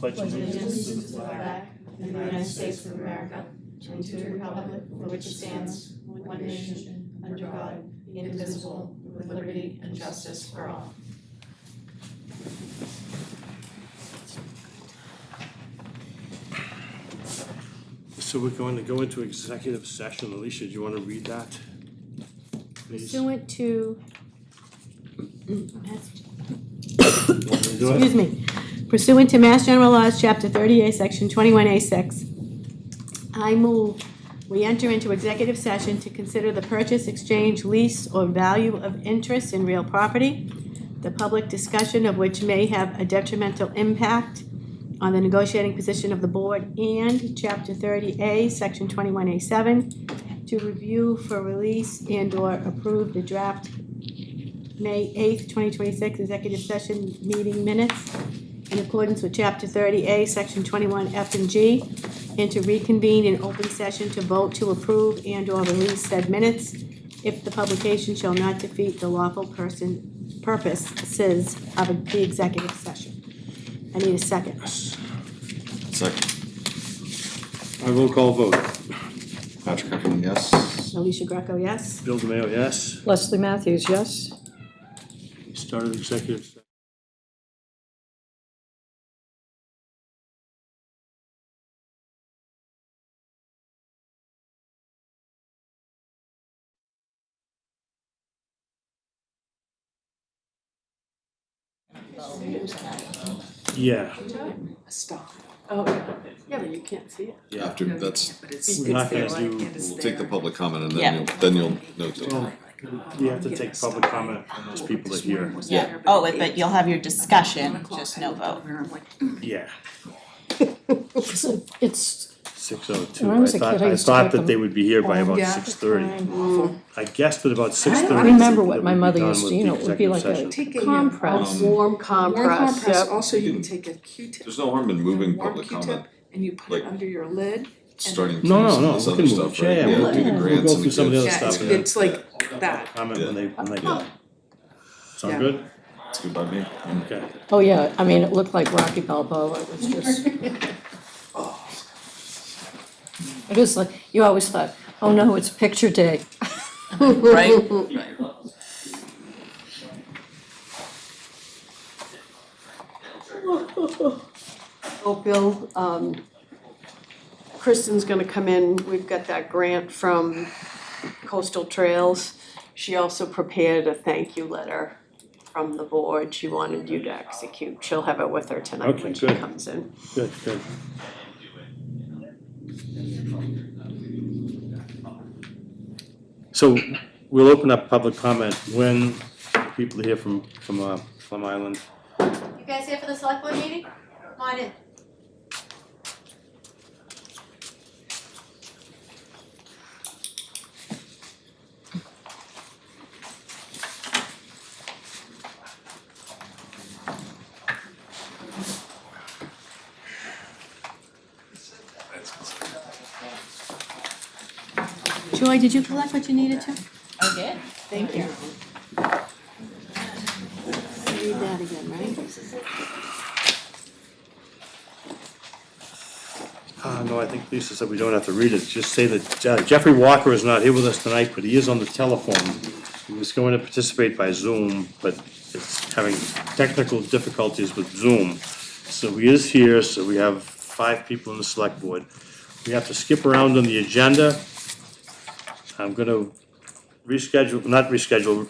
pledge allegiance to the flag of the United States of America and to the republic for which it stands, one nation, under God, indivisible, with liberty and justice for all. So we're going to go into executive session. Alicia, do you want to read that? Please. Pursuant to, Do excuse it? me, pursuant to Mass General Laws, Chapter 38, Section 21A6, I move we enter into executive session to consider the purchase, exchange, lease, or value of interest in real property, the public discussion of which may have a detrimental impact on the negotiating position of the board, and Chapter 30A, Section 21A7, to review for release and/or approve the draft May 8th, 2026 executive session meeting minutes in accordance with Chapter 30A, Section 21F and G, and to reconvene in open session to vote to approve and/or release said minutes if the publication shall not defeat the lawful purposes of the executive session. I need a second. Second. Roll call vote. Patrick Heffernan, yes. Alicia Greco, yes? Bill DeMayo, yes. Leslie Matthews, yes. We started executive session. Yeah, Oh, yeah, but you can't see it. After, that's, we're not gonna do, we'll take the public comment and Yeah. then you'll note it. well, we have to take public comment from those people that are here. Yeah, oh, but you'll have your discussion, just no vote. Yeah, It's, 6:02. When I was a kid, I I used to thought get that them they would be here by about Yeah. 6:30. I guessed at about 6:30. I remember what my mother used to, you know, it would be like a Take a compress. warm Warm compress, compress, yep. also you can take a Q-tip. There's no harm in moving warm public Q-tip, comment, and you put it like- under your lid. starting to No, do no, some no, of this we other can stuff, move, right? yeah, Yeah, we'll do the go grants through and some of the the other gifts. Yeah, stuff. it's like that. Comment when they do. Yeah. Sound Yeah. good? It's good by me. Okay. Oh, yeah, I mean, it looked like Rocky Balboa, it was just. It was like, you always thought, oh no, it's picture day. Right? Oh, Bill, Kristen's gonna come in, we've got that grant from Coastal Trails. She also prepared a thank you letter from the board, she wanted you to execute, she'll have it with her tonight Okay, when she good. comes in. Good, good. So we'll open up public comment when people are here from Plum Island. You guys here for the select board meeting? Come on in. Joy, did you collect what you needed to? I did. Thank you. Read that again, right? No, I think Lisa said we don't have to read it, just say that Jeffrey Walker is not here with us tonight, but he is on the telephone. He was going to participate by Zoom, but it's having technical difficulties with Zoom. So he is here, so we have 5 people in the select board. We have to skip around on the agenda. I'm gonna not reschedule,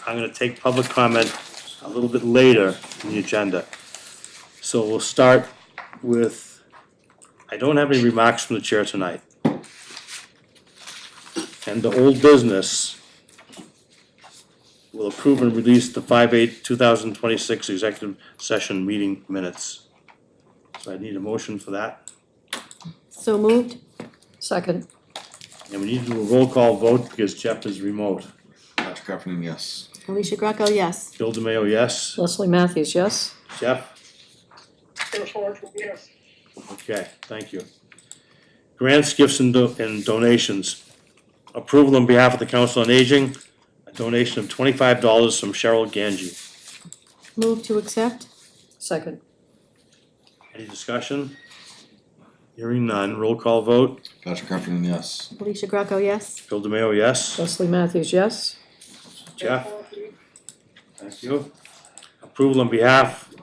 I'm gonna take public comment a little bit later in the agenda. So we'll start with, I don't have any remarks from the chair tonight. And the old business will approve and release the 5/8/2026 executive session meeting minutes. So I need a motion for that. So moved? Second, And we need to do a roll call vote because Jeff is remote. Patrick Heffernan, yes. Alicia Greco, yes. Bill DeMayo, yes. Leslie Matthews, yes. Jeff? Okay, thank you. Grants, gifts, and donations. Approval on behalf of the Council on Aging, a donation of $25 from Cheryl Ganji. Move to accept? Second, Any discussion? Hearing none, roll call vote. Patrick Heffernan, yes. Alicia Greco, yes. Bill DeMayo, yes. Leslie Matthews, yes. Jeff? Thank you. Approval on behalf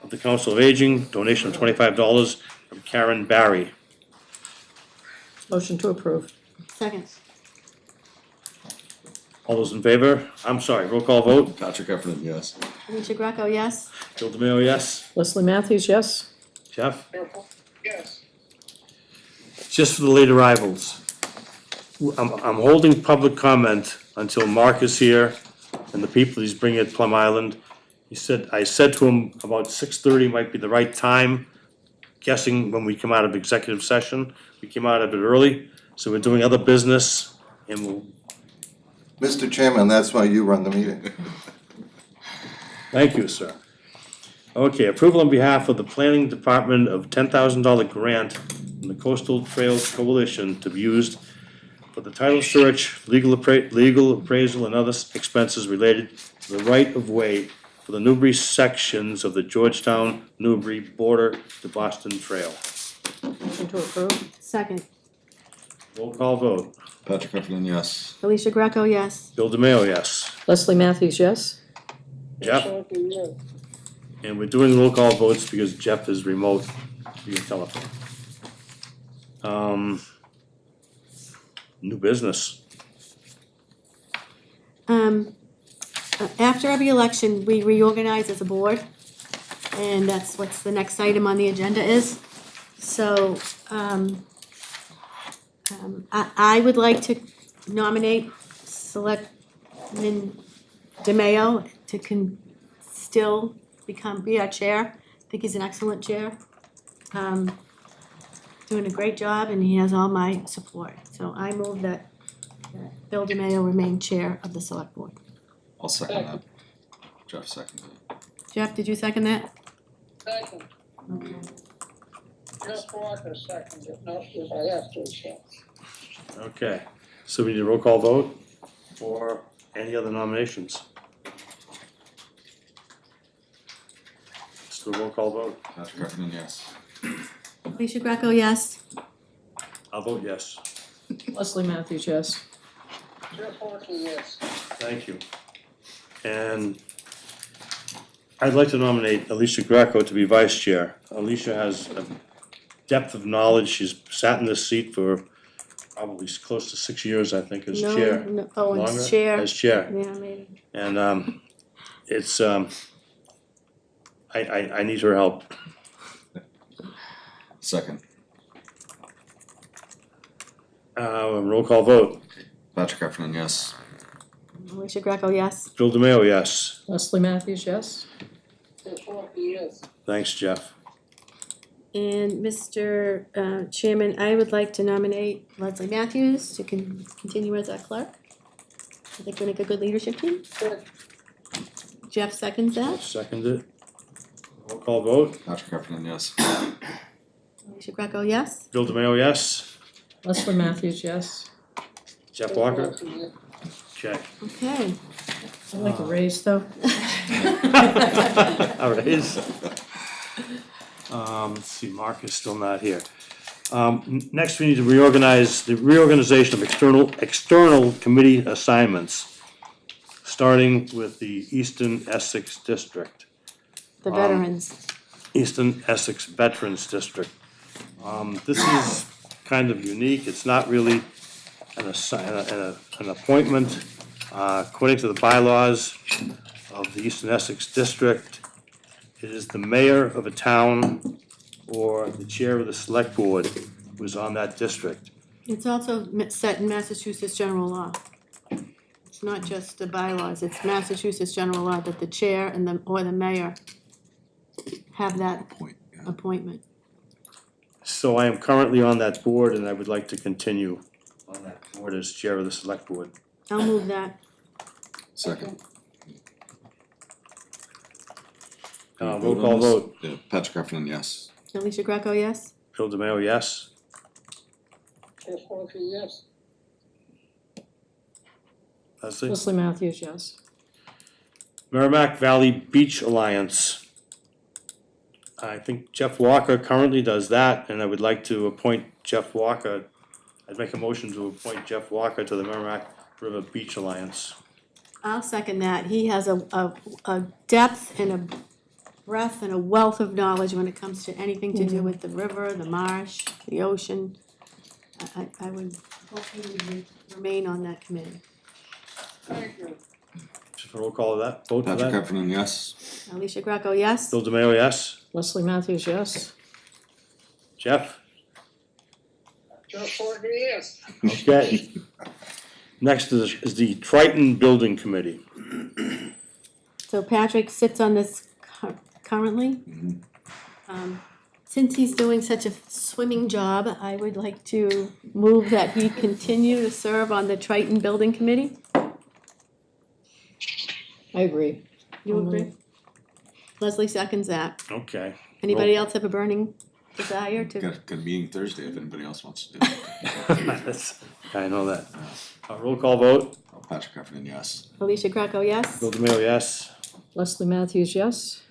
of the Council of Aging, donation of $25 from Karen Barry. Motion to approve. Second. All those in favor? I'm sorry, roll call vote. Patrick Heffernan, yes. Alicia Greco, yes. Bill DeMayo, yes. Leslie Matthews, yes. Jeff? Yes. Just for the late arrivals. I'm holding public comment until Mark is here and the people he's bringing at Plum Island. I said to him about 6:30 might be the right time, guessing when we come out of executive session. We came out a bit early, so we're doing other business and we'll, Mr. Chairman, that's why you run the meeting. thank you, sir. Okay, approval on behalf of the planning department of $10,000 grant from the Coastal Trails Coalition to be used for the title search, legal appraisal, and other expenses related to the right-of-way for the Newbury sections of the Georgetown-Newbury border to Boston Trail. Motion to approve. Second. Roll call vote. Patrick Heffernan, yes. Alicia Greco, yes. Bill DeMayo, yes. Leslie Matthews, yes. Jeff? And we're doing roll call votes because Jeff is remote via telephone. New business. After every election, we reorganize as a board, and that's what's the next item on the agenda is. So, I would like to nominate Selectman DeMayo to still be our chair. I think he's an excellent chair. Doing a great job, and he has all my support. So I move that Bill DeMayo remain chair of the select board. I'll second that. Jeff seconded it. Jeff, did you second that? Second. Okay. Jeff Walker second, if not, if I have to, so. Okay, so we need a roll call vote for any other nominations. Let's do a roll call vote. Patrick Heffernan, yes. Alicia Greco, yes. I'll vote yes. Leslie Matthews, yes. Jeff Walker, yes. Thank you. And I'd like to nominate Alicia Greco to be vice chair. Alicia has a depth of knowledge. She's sat in this seat for probably close to 6 years, I think, as No, chair. no, oh, Longer? it's chair. As chair. Yeah, maybe. And it's I need her help. Second. Roll call vote. Patrick Heffernan, yes. Alicia Greco, yes. Bill DeMayo, yes. Leslie Matthews, yes. Jeff Walker, yes. Thanks, Jeff. And Mr. Chairman, I would like to nominate Leslie Matthews to continue as our clerk. I think we make a good leadership team. Jeff seconds that. Second it. Roll call vote. Patrick Heffernan, yes. Alicia Greco, yes. Bill DeMayo, yes. Leslie Matthews, yes. Jeff Walker? Okay. Okay. I'd like a raise, though. All right. Let's see, Mark is still not here. Next, we need to reorganize, the reorganization of external committee assignments, starting with the Eastern Essex District, The veterans. Eastern Essex Veterans District. This is kind of unique, it's not really an appointment. According to the bylaws of the Eastern Essex District, it is the mayor of a town or the chair of the select board who is on that district. It's also set in Massachusetts general law. It's not just the bylaws, it's Massachusetts general law that the chair and the mayor have that Point, yeah. appointment. So I am currently on that board and I would like to continue on that board as chair of the select board. I'll move that. Second. Roll call vote. Yeah, Patrick Heffernan, yes. Alicia Greco, yes? Bill DeMayo, yes. Jeff Walker, yes. Leslie? Leslie Matthews, yes. Merrimack Valley Beach Alliance. I think Jeff Walker currently does that, and I would like to appoint Jeff Walker. I'd make a motion to appoint Jeff Walker to the Merrimack River Beach Alliance. I'll second that. He has a depth and a breadth and a wealth of knowledge when it comes to anything to do with the river, the marsh, the ocean. I would hope he would remain on that committee. Thank you. Just a roll call of that, vote for Patrick that. Heffernan, yes. Alicia Greco, yes? Bill DeMayo, yes. Leslie Matthews, yes. Jeff? Jeff Walker, yes. Okay. Next is the Triton Building Committee. So Patrick sits on this currently. Since he's doing such a swimming job, I would like to move that he continue to serve on the Triton Building Committee. I agree. You agree? Leslie seconds that. Okay. Anybody else have a burning desire to? Got a meeting Thursday if anybody else wants to do it. That's- I know that. Roll call vote. Patrick Heffernan, yes. Alicia Greco, yes? Bill DeMayo, yes. Leslie Matthews, yes.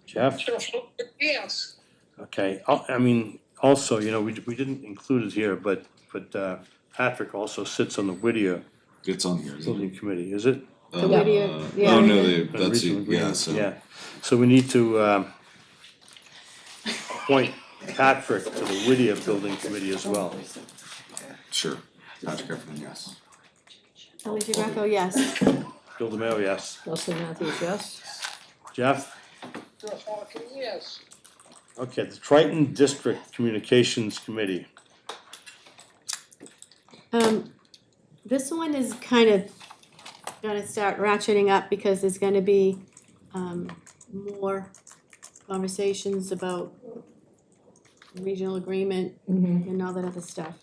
Jeff? Jeff Walker, yes. Okay, I mean, also, you know, we didn't include it here, but Patrick also sits on the Whittier It's on here, isn't it? Building Committee, is it? The Whittier, yeah. Oh, no, that's, Regional yeah, agreement, so. Yeah, so we need to appoint Patrick to the Whittier Building Committee as well. Sure. Patrick Heffernan, yes. Alicia Greco, yes. Bill DeMayo, yes. Leslie Matthews, yes. Jeff? Jeff Walker, yes. Okay, the Triton District Communications Committee. This one is kind of gonna start ratcheting up because there's gonna be, more conversations about regional agreement and all that other stuff.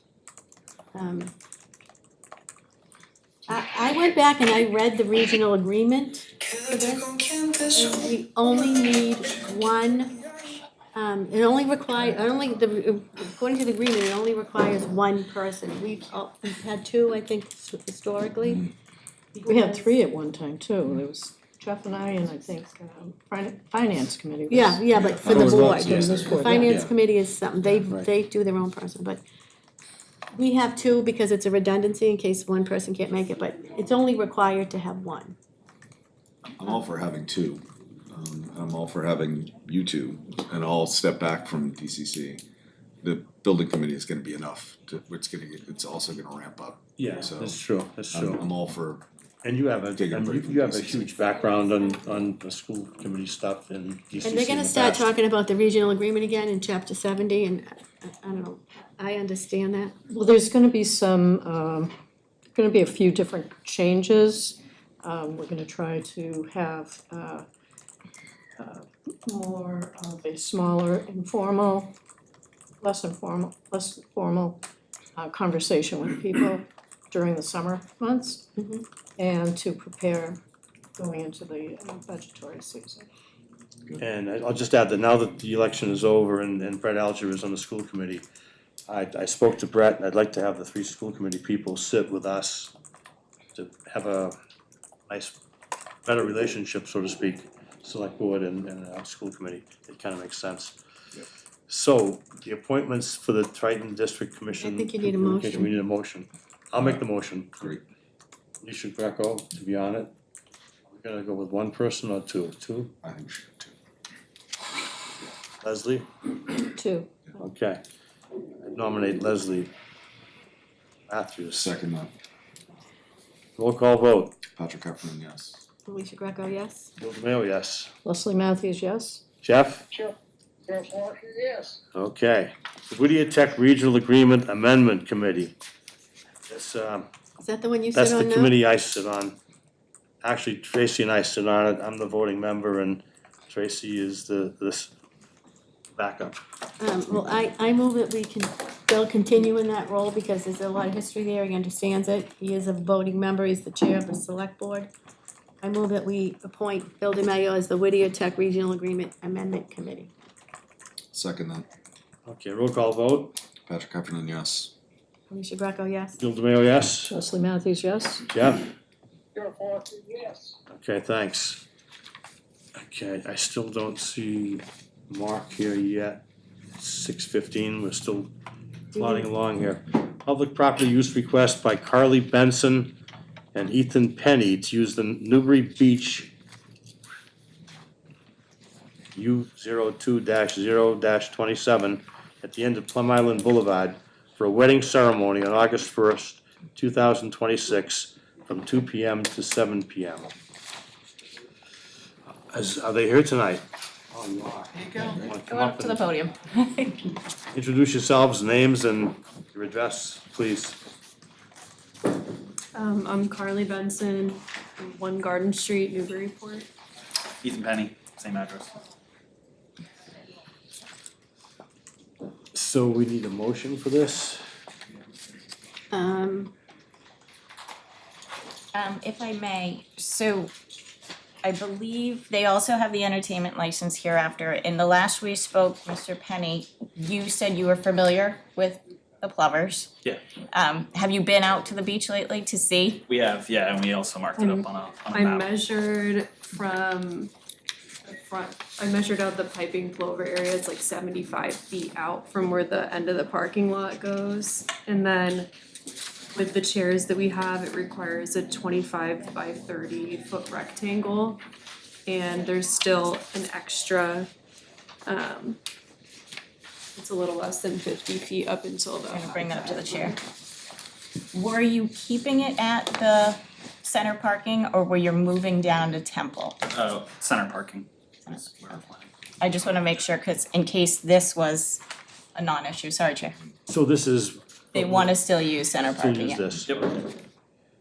I went back and I read the regional agreement for this, and we only need one, it only according to the agreement, it only requires one person. We've had two, I think, historically. We had three at one time too. There was Jeff and I think Finance Committee was. Yeah, but for the was board, lots, yeah. the board, finance yeah. committee is something, they do their own person, but we have two because it's a redundancy in case one person can't make it, but it's only required to have one. I'm all for having two. I'm all for having you two, and I'll step back from DCC. The building committee is gonna be enough to, it's also gonna ramp up. Yeah, So, that's true, that's true. I'm all for, And you have Take a break from you have a DCC. huge background on the school committee stuff and DCC And they're in gonna the start past. talking about the regional agreement again in chapter 70, and I don't know, I understand that. Well, there's gonna be gonna be a few different changes. We're gonna try to have, more of a smaller informal, less formal conversation with people during the summer months. And to prepare going into the budgetary season. And I'll just add that now that the election is over and Brett Alger is on the school committee, I spoke to Brett, and I'd like to have the three school committee people sit with us to have a nice, better relationship, so to speak, select board and school committee. It kind of makes sense. Yep. So, the appointments for the Triton District Commission. I think you need a Communication, motion. We need a motion. I'll make the motion. great. Alicia Greco to be on it. We're gonna go with one person or two? Two? I think we should have two. Leslie? Two. Okay. I nominate Leslie Matthews. Second that, Roll call vote. Patrick Heffernan, yes. Alicia Greco, yes? Bill DeMayo, yes. Leslie Matthews, yes. Jeff? Jeff Walker, yes. Okay. The Whittier Tech Regional Agreement Amendment Committee. That's, Is that the one you that's sit the on now? committee I sit on. Actually, Tracy and I sit on it. I'm the voting member and Tracy is this backup. Well, I move that Bill continue in that role because there's a lot of history there, he understands it, he is a voting member, he's the chair of the select board. I move that we appoint Bill DeMayo as the Whittier Tech Regional Agreement Amendment Committee. Second that, Okay, roll call vote. Patrick Heffernan, yes. Alicia Greco, yes? Bill DeMayo, yes. Leslie Matthews, yes. Jeff? Jeff Walker, yes. Okay, thanks. Okay, I still don't see Mark here yet. 6:15, we're still plodding along here. Public property use request by Carly Benson and Ethan Penny to use the Newbury Beach U02-0-27 at the end of Plum Island Boulevard for a wedding ceremony on August 1st, 2026, from 2 p.m. to 7 p.m. Are they here tonight? Oh, you are. There you go. Wanna come Go up to the and podium. introduce yourselves, names and your address, please. I'm Carly Benson, 1 Garden Street, Newburyport. Ethan Penny, same address. So we need a motion for this? If I may, so I believe they also have the entertainment license hereafter. In the last we spoke, Mr. Penny, you said you were familiar with the Plovers. Yeah. Have you been out to the beach lately to see? We have, yeah, and we also marked it up on a I map. measured from the front, I measured out the piping plover area, it's like 75 feet out from where the end of the parking lot goes. And then with the chairs that we have, it requires a 25 by 30 foot rectangle. And there's still an extra, it's a little less than 50 feet up until the. I'm gonna bring that up to the chair. Were you keeping it at the center parking or were you moving down to Temple? Center parking is where we're planning. I just wanna make sure, cause in case this was a non-issue, sorry, Chair. So this is. They wanna still use center To parking, use yeah. this. Yep.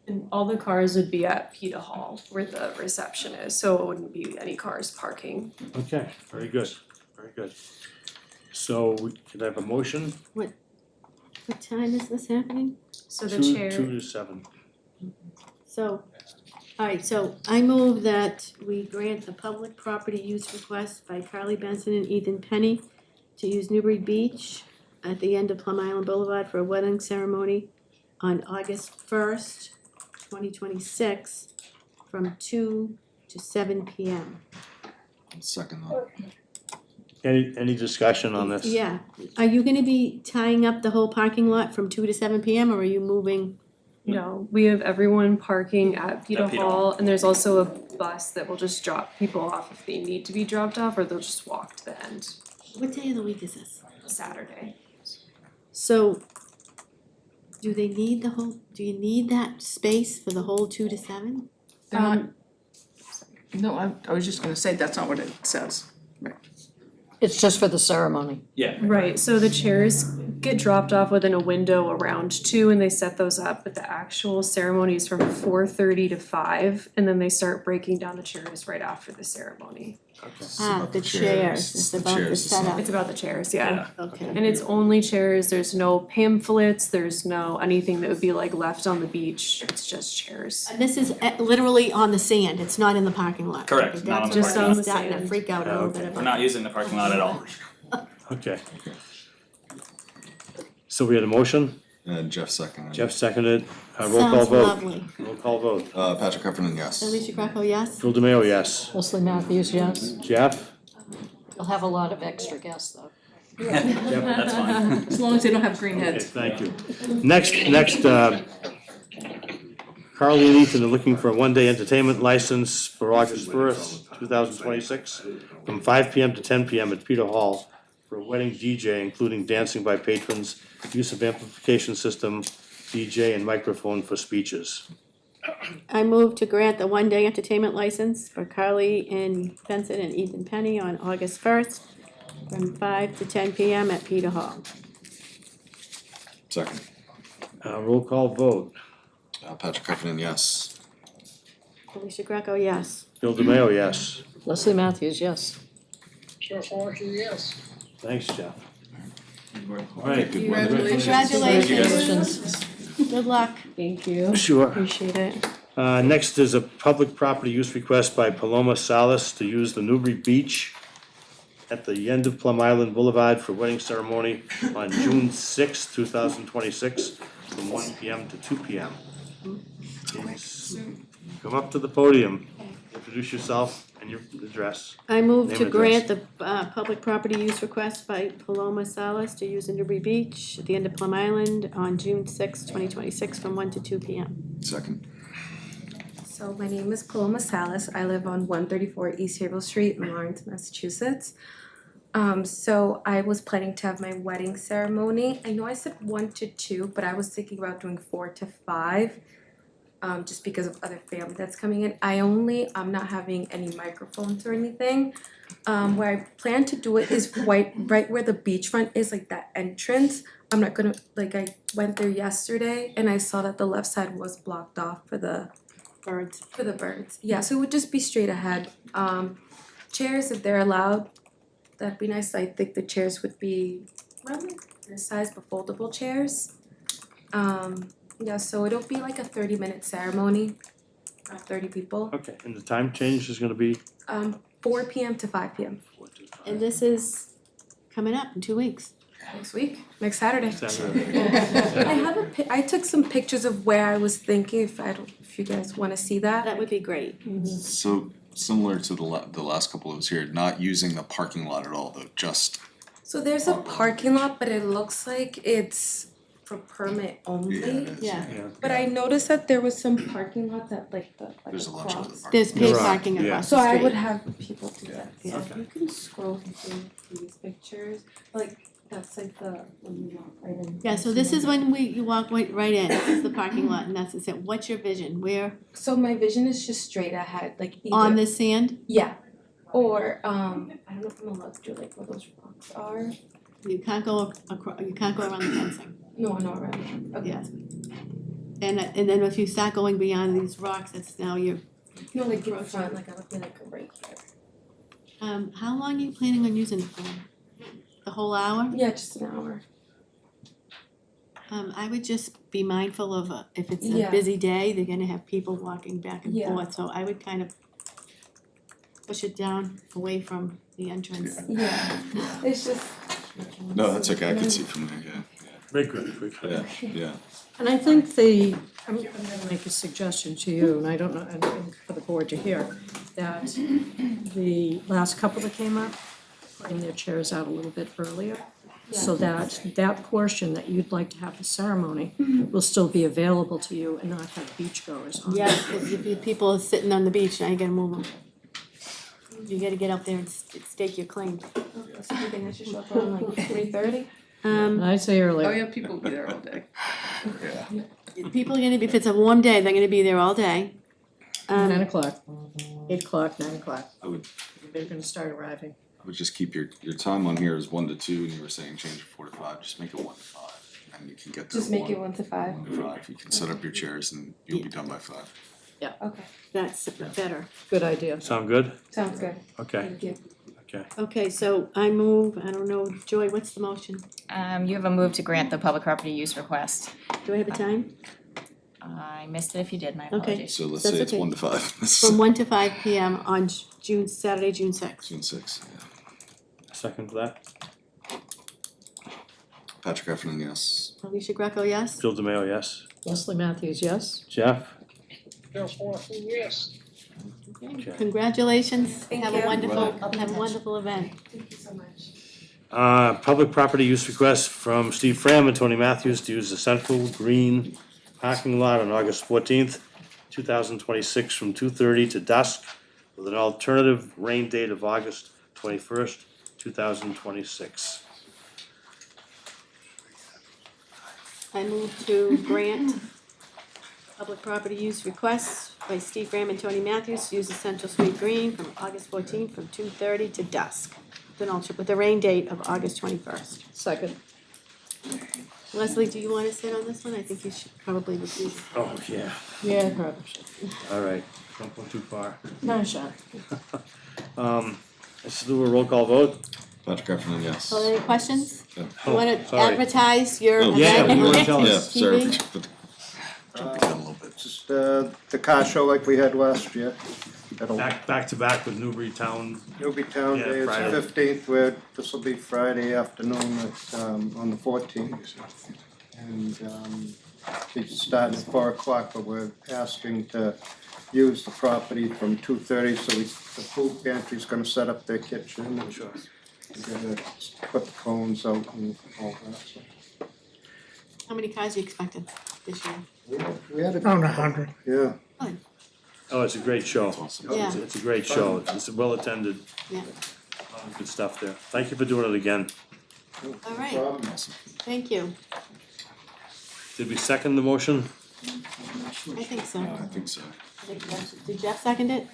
And all the cars would be at Peta Hall where the reception is, so it wouldn't be any cars parking. Okay, very good, very good. So could I have a motion? What time is this happening? So the 2 chair. to 7. So, alright, so I move that we grant the public property use request by Carly Benson and Ethan Penny to use Newbury Beach at the end of Plum Island Boulevard for a wedding ceremony on August 1st, 2026, from 2 to 7 p.m. Second that. Any discussion on this? Yeah, are you gonna be tying up the whole parking lot from 2 to 7 p.m. or are you moving? No, we have everyone parking at Peta At Peta Hall, and there's also a bus that will just drop people off if they need to be dropped off, or they'll just walk to the end. What day of the week is this? Saturday. So, do they need do you need that space for the whole 2 to 7? They're not, no, I was just gonna say, that's not what it says. It's just for the ceremony. Yeah. Right, so the chairs get dropped off within a window around 2 and they set those up, but the actual ceremony is from 4:30 to 5, and then they start breaking down the chairs right after the ceremony. It's Ah, about the chairs, it's about the chairs, setup. It's about the chairs, yeah. Okay. And it's only chairs, there's no pamphlets, there's no anything that would be like left on the beach, it's just chairs. And this is literally on the sand, it's not in the parking lot. Correct, Okay, not on that's the what parking I'm lot. starting to Sand. freak out a little bit Okay. about. We're not using the parking lot at all. Okay. So we had a motion, And Jeff seconded. Jeff seconded, roll call Sounds vote. lovely. Roll call vote. Patrick Heffernan, yes. Alicia Greco, yes? Phil DeMayo, yes. Leslie Matthews, yes. Jeff? You'll have a lot of extra guests though. That's fine. As long as they don't have green Okay, heads. thank you. Next, Carly and Ethan are looking for a one-day entertainment license for August 1st, 2026, from 5 p.m. to 10 p.m. at Peta Hall for a wedding DJ, including dancing by patrons, use of amplification system, DJ, and microphone for speeches. I move to grant the one-day entertainment license for Carly and Benson and Ethan Penny on August 1st from 5 to 10 p.m. at Peta Hall. Second. Roll call vote. Patrick Heffernan, yes. Alicia Greco, yes. Phil DeMayo, yes. Leslie Matthews, yes. Jeff Walker, yes. Thanks, Jeff. All Okay, right, good weather. Congratulations. Good luck. Thank you, sure. appreciate it. Next is a public property use request by Paloma Salas to use the Newbury Beach at the end of Plum Island Boulevard for wedding ceremony on June 6, 2026, from 1 p.m. to 2 p.m. Please come up to the podium, introduce yourself. and your address. I move Name to and grant the public property use request by Paloma Salas to use in Newbury Beach at the end of Plum Island on June 6, 2026, from 1 to 2 p.m. Second. So my name is Paloma Salas. I live on 134 East Haverhill Street in Lawrence, Massachusetts. So I was planning to have my wedding ceremony. I know I said 1 to 2, but I was thinking about doing 4 to 5. Just because of other family that's coming in. I'm not having any microphones or anything. Where I plan to do it is right where the beachfront is, like that entrance. I'm not gonna, like, I went there yesterday and I saw that the left side was blocked off for the birds. Yeah, so it would just be straight ahead. Chairs, if they're allowed, that'd be nice. I think the chairs would be around this size, but foldable chairs. Yeah, so it'll be like a 30-minute ceremony, 30 people. Okay, and the time change is gonna be? 4 p.m. to 5 p.m. And this is coming up in 2 weeks. next week, next Saturday. Saturday. I took some pictures of where I was thinking, if you guys wanna see that. That would be great. So similar to the last couple of us here, not using the parking lot at all though, just. So there's a parking lot, but it looks like it's for permit only. Yeah. But I noticed that there was some parking lot that There's a bunch of other parking. There's paid You're right, parking yeah. across So the I street. would have people do that. Yeah. So you can scroll through these pictures, like that's like the when you walk right in. Yeah, so this is when you walk right in, this is the parking lot, and that's it. What's your vision? Where, So my vision is just straight ahead, like either. on the sand? Yeah, or I don't know if I'm allowed to do like where those rocks are. You can't go you can't go around the fencing. No, around. Okay. Yes. And then if you start going beyond these rocks, that's now your, No, like in front, like I would be like right here. how long are you planning on using it for? The whole hour? Yeah, just an hour. I would just be mindful of, if it's a Yeah. busy day, they're gonna have people walking back and Yeah. forth, so I would kind of push it down away from the entrance. Yeah, it's just. No, that's okay, I can see from there, yeah, Very good, very good. yeah. And I think I'm gonna make a suggestion to you, and I don't know, and for the board to hear, that the last couple that came up, putting their chairs out a little bit earlier, so that that portion that you'd like to have the ceremony will still be available to you and not have beachgoers on it. Yeah, if people are sitting on the beach, now you gotta move them. You gotta get up there and stake your claim. So you think I should show up around like 3:30? I'd say Oh, earlier. yeah, people will be there all day. People are gonna be, if it's a warm day, they're gonna be there all day. 9 o'clock, 8 o'clock, 9 o'clock, I would they're gonna start arriving. just keep your time on here is 1 to 2, and you were saying change it 4 to 5, just make it 1 to 5, and you can get there Just make it 1 1 to 5. to 5, you can set up your chairs and you'll be done by 5. Okay, That's better. Good idea. Sound good? sounds good. Okay, Thank you. okay. Okay, so I move, I don't know, Joy, what's the motion? You have a move to grant the public property use request. Do I have a time? I missed it if you did, my Okay. apologies. So let's That's say it's okay. 1 to 5. From 1 to 5 p.m. on Saturday, June 6th. June 6th, yeah. Second to that, Patrick Heffernan, yes. Alicia Greco, yes? Bill DeMayo, yes. Leslie Matthews, yes? Jeff? Bill Foster, yes. Okay. Congratulations. Thank Have you. a wonderful, I'll be in have a touch. wonderful event. Thank you so much. Public property use request from Steve Fram and Tony Matthews to use the Central Green parking lot on August 14th, 2026 from 2:30 to dusk with an alternative rain date of August 21st, 2026. I move to grant public property use requests by Steve Graham and Tony Matthews to use the Central Street Green from August 14th from 2:30 to dusk. With a rain date of August 21st. Second. Leslie, do you wanna sit on this one? I think you should probably recuse. Oh, yeah, Yeah, probably should. all right, don't go too far. No shot. Let's do a roll call vote. Patrick Heffernan, yes. Are there any questions? You Oh, wanna sorry. advertise your Oh, event? yeah, you wanna on tell us. Yeah, sorry, TV? but jump the gun a little bit. Just the car show like we had last year. That'll, Back to back with Newbury Town. Newbury Town Yeah, Day, it's Friday. the 15th, where this will be Friday afternoon at, on the 14th. And, it's starting at 4 o'clock, but we're asking to use the property from 2:30, so the food pantry's gonna set up their kitchen and we're gonna put the cones out and all that, so. How many cars are you expecting this year? We had Around 100. Yeah. Oh, it's a great show. Yeah. It's a great show. It's well attended. Yeah. Good stuff there. Thank you for doing it again. All right, thank you. Did we second the motion? I think so. I think so. Did Jeff second it?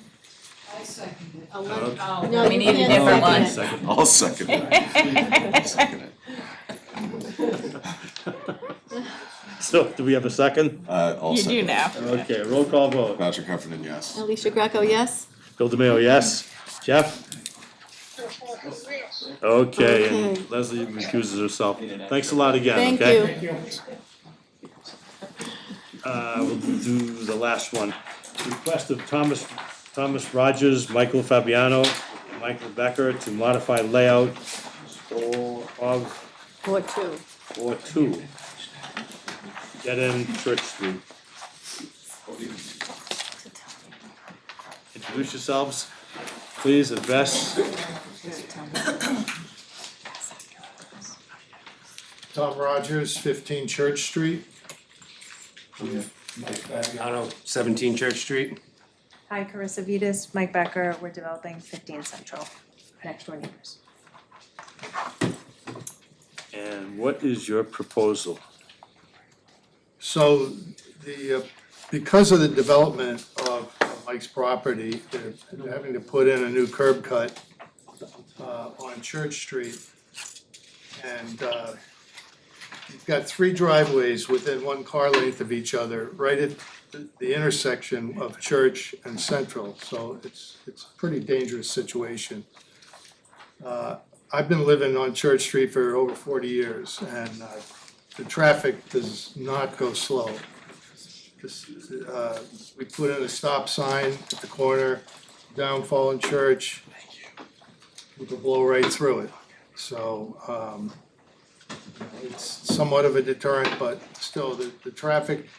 I second it. Oh, no, We you need a can't different second one. it. Second. I'll second it. I'll second it. So, do we have a second? I'll You second do it. now. Okay, roll call vote. Patrick Heffernan, yes. Alicia Greco, yes? Bill DeMayo, yes. Jeff? Jeff Walker, yes. Okay, Okay. and Leslie recuses herself. Thanks a lot again, Thank okay? you. We'll do the last one. Request of Thomas Rogers, Michael Fabiano, and Michael Becker to modify layout Or two. or two. Dead end Church Street. Introduce yourselves, please, address. Tom Rogers, 15 Church Street. Mike Fabiano, 17 Church Street. Hi, Carissa Vitas, Mike Becker, we're developing 15 Central, next door neighbors. And what is your proposal? So because of the development of Mike's property, they're having to put in a new curb cut on Church Street. And you've got 3 driveways within 1 car length of each other, right at the intersection of Church and Central. So it's a pretty dangerous situation. I've been living on Church Street for over 40 years, and the traffic does not go slow. We put in a stop sign at the corner, down Fallen Church, we could blow right through it. So it's somewhat of a deterrent, but still, the traffic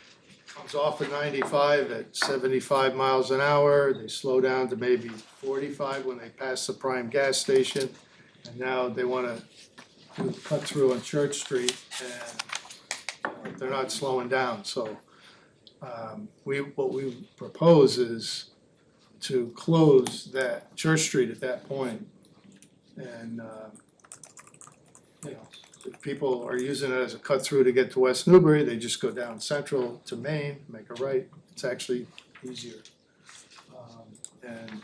comes off of 95 at 75 miles an hour. They slow down to maybe 45 when they pass the Prime gas station. And now they wanna do the cut through on Church Street, and they're not slowing down, so what we propose is to close that Church Street at that point. And if people are using it as a cut through to get to West Newbury, they just go down Central to Main, make a right. It's actually easier. And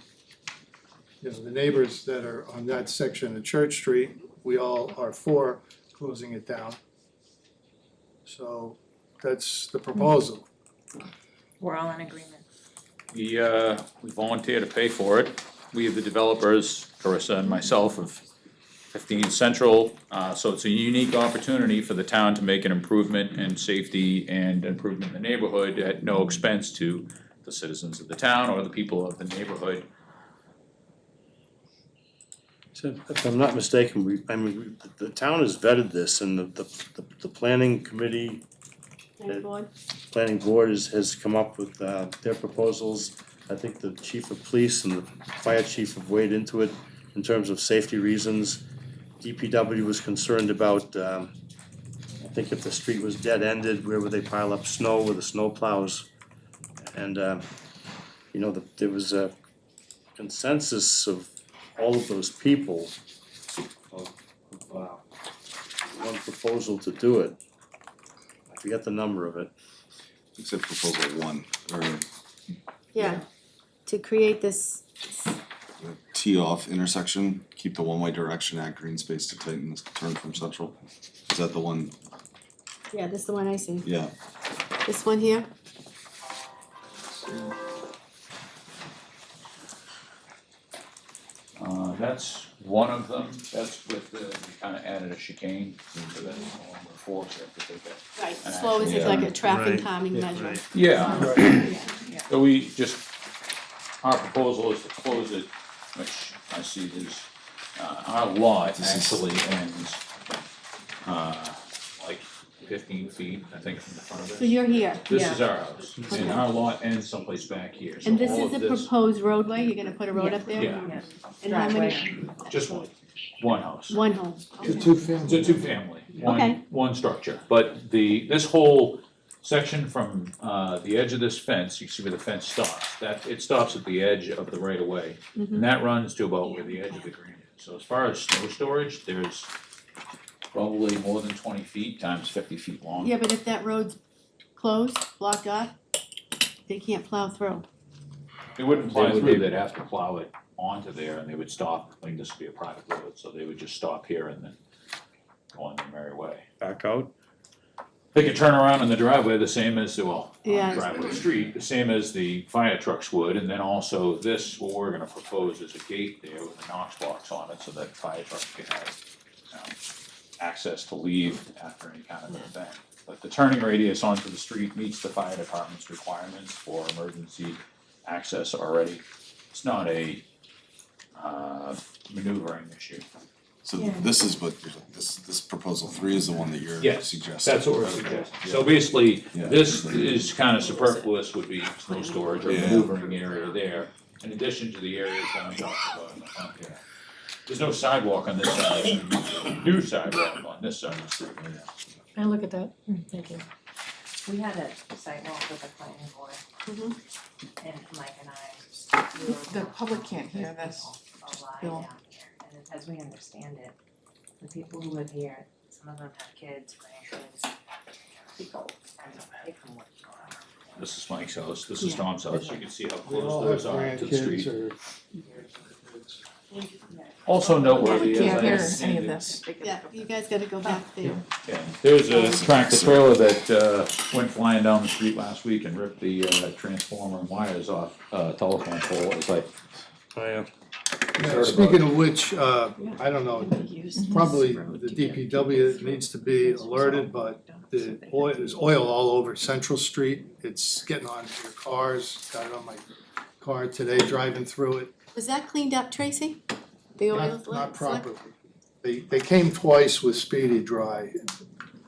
the neighbors that are on that section of Church Street, we all are for closing it down. So that's the proposal. We're all in agreement. We volunteer to pay for it. We have the developers, Carissa and myself, of 15 Central. So it's a unique opportunity for the town to make an improvement in safety and improvement in the neighborhood at no expense to the citizens of the town or the people of the neighborhood. So if I'm not mistaken, the town has vetted this, and the planning committee, planning board has come up with their proposals. I think the chief of police and the fire chief have weighed into it in terms of safety reasons. DPW was concerned about, I think if the street was dead-ended, where would they pile up snow with the snow plows? And, there was a consensus of all of those people of one proposal to do it. I forget the number of it. Except proposal 1, or Yeah, to create this, tee off intersection, keep the one-way direction at green space to tighten this turn from Central. Is that the one? yeah, this is the one I see. Yeah. This one here? That's one of them. That's with the, we kinda added a chicane, so that's along the fork, so you have to take that. Right, slow is like a traffic calming measure. Yeah. So we just, our proposal is to close it, which I see is, our lot actually ends, like 15 feet, I think, from the front of So this. you're here, This is our house, and our lot ends someplace back here, so and this all is of the this, proposed roadway, you're gonna put a road up there? yeah, And how many, just one house. one home, okay. It's a two-family, Okay. one structure, but this whole section from, the edge of this fence, you see where the fence stops, it stops at the edge of the right of way. Mhm. And that runs to about where the edge of the green is, so as far as snow storage, there's probably more than 20 feet times 50 feet long. Yeah, but if that road's closed, blocked off, they can't plow through. They wouldn't plow through, they'd have to plow it onto there and they would stop, I mean, this would be a private road, so they would just stop here and then go on their merry way. Back out. They could turn around in the driveway the same as, well, Yeah. driveway street, the same as the fire trucks would, and then also this, what we're gonna propose is a gate there with a Knox box on it so that fire trucks can have, access to leave after any kind of an event. But the turning radius onto the street meets the fire department's requirements for emergency access already. It's not a maneuvering issue. So this is what, this proposal 3 is the one that you're Yes, suggesting? that's what we're suggesting. So basically, this is kind of superfluous, would be snow storage or maneuvering area there, in addition to the areas that I'm talking about in the front here. There's no sidewalk on this side, new sidewalk on this side of the street. Can I look at that? Thank you. We had a sidewalk with the planning board. Mm-hmm. And Mike and I. we were The public can't hear this. A lie Bill. down here, and as we understand it, the people who live here, some of them have kids, grandkids, people, and they come work. This is Mike's house, this is Yeah. Tom's house, you can see how We all close have those are to the street. grandkids or. Also noteworthy, Can't as I hear understand any of it, this. Yeah, you guys gotta go back there. yeah, there's a tractor trailer that went flying down the street last week and ripped the transformer and wires off telephone pole. It's like, Oh, yeah. Yeah, speaking of which, I don't know, probably the DPW needs to be alerted, but there's oil all over Central Street. It's getting on your cars, got it on my car today driving through it. Was that cleaned up, Tracy? The oil Not slick? properly. They came twice with Speedy Dry,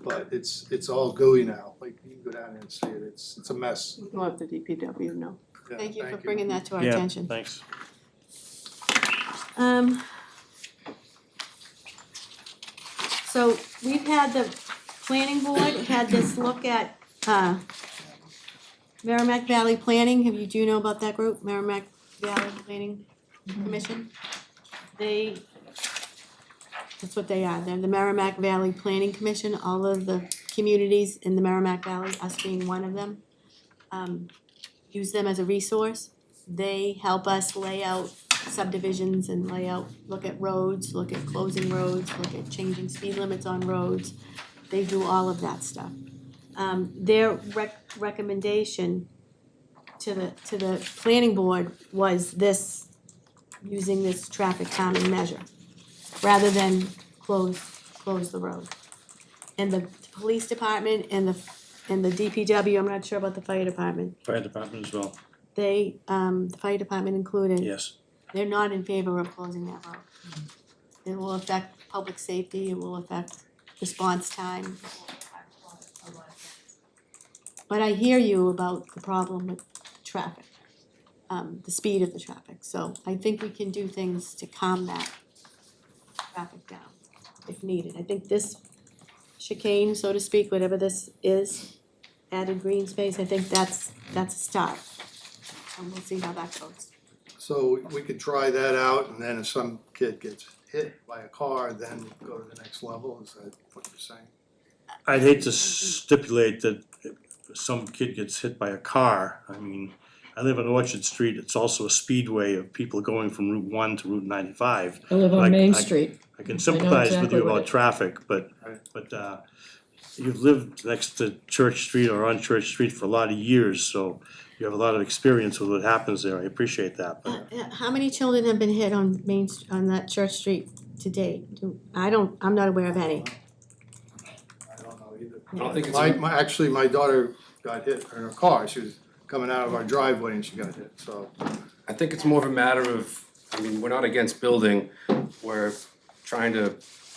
but it's all gooey now. Like, you can go down there and see it, it's a mess. We'll have the DPW know. Yeah, Thank you for bringing that to our Yeah, attention. thanks. So we've had the planning board had this look at, Merrimack Valley Planning, do you know about that group, Merrimack Valley Planning Commission? That's what they are, they're the Merrimack Valley Planning Commission, all of the communities in the Merrimack Valley, us being one of them. Use them as a resource, they help us lay out subdivisions and lay out, look at roads, look at closing roads, look at changing speed limits on roads. They do all of that stuff. Their recommendation to the planning board was this, using this traffic calming measure, rather than close the road. And the police department and the DPW, I'm not sure about the fire department, Fire department as well, they, the fire department included. yes. They're not in favor of closing that road. It will affect public safety, it will affect response time. But I hear you about the problem with traffic, the speed of the traffic, so I think we can do things to calm that traffic down if needed. I think this chicane, so to speak, whatever this is, added green space, I think that's a start. And we'll see how that goes. So we could try that out, and then if some kid gets hit by a car, then go to the next level, is that what you're saying? I'd hate to stipulate that if some kid gets hit by a car. I mean, I live on Orchard Street, it's also a speedway of people going from Route 1 to Route 95. I live on Like, Main Street. I can sympathize with exactly you what about it- traffic, but you've lived next to Church Street or on Church Street for a lot of years, so you have a lot of experience with what happens there, I appreciate that, but How many children have been hit on on that Church Street to date? I'm not aware of any. I don't know either. I don't think it's. Actually, my daughter got hit in her car, she was coming out of our driveway and she got hit, so. I think it's more of a matter of, I mean, we're not against building, we're trying to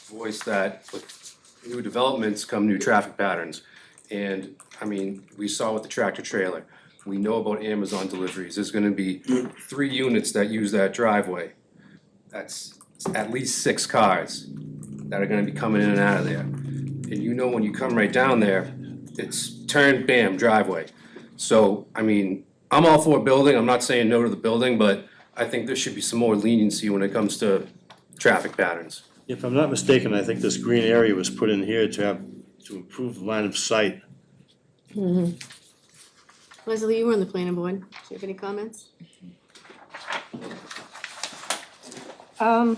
voice that with, new developments come new traffic patterns. And, I mean, we saw with the tractor trailer, we know about Amazon deliveries, there's gonna be 3 units that use that driveway. That's at least 6 cars that are gonna be coming in and out of there. And you know when you come right down there, it's turn, bam, driveway. So, I mean, I'm all for building, I'm not saying no to the building, but I think there should be some more leniency when it comes to traffic patterns. If I'm not mistaken, I think this green area was put in here to improve the line of sight. Leslie, you were on the planning board. Do you have any comments? Well,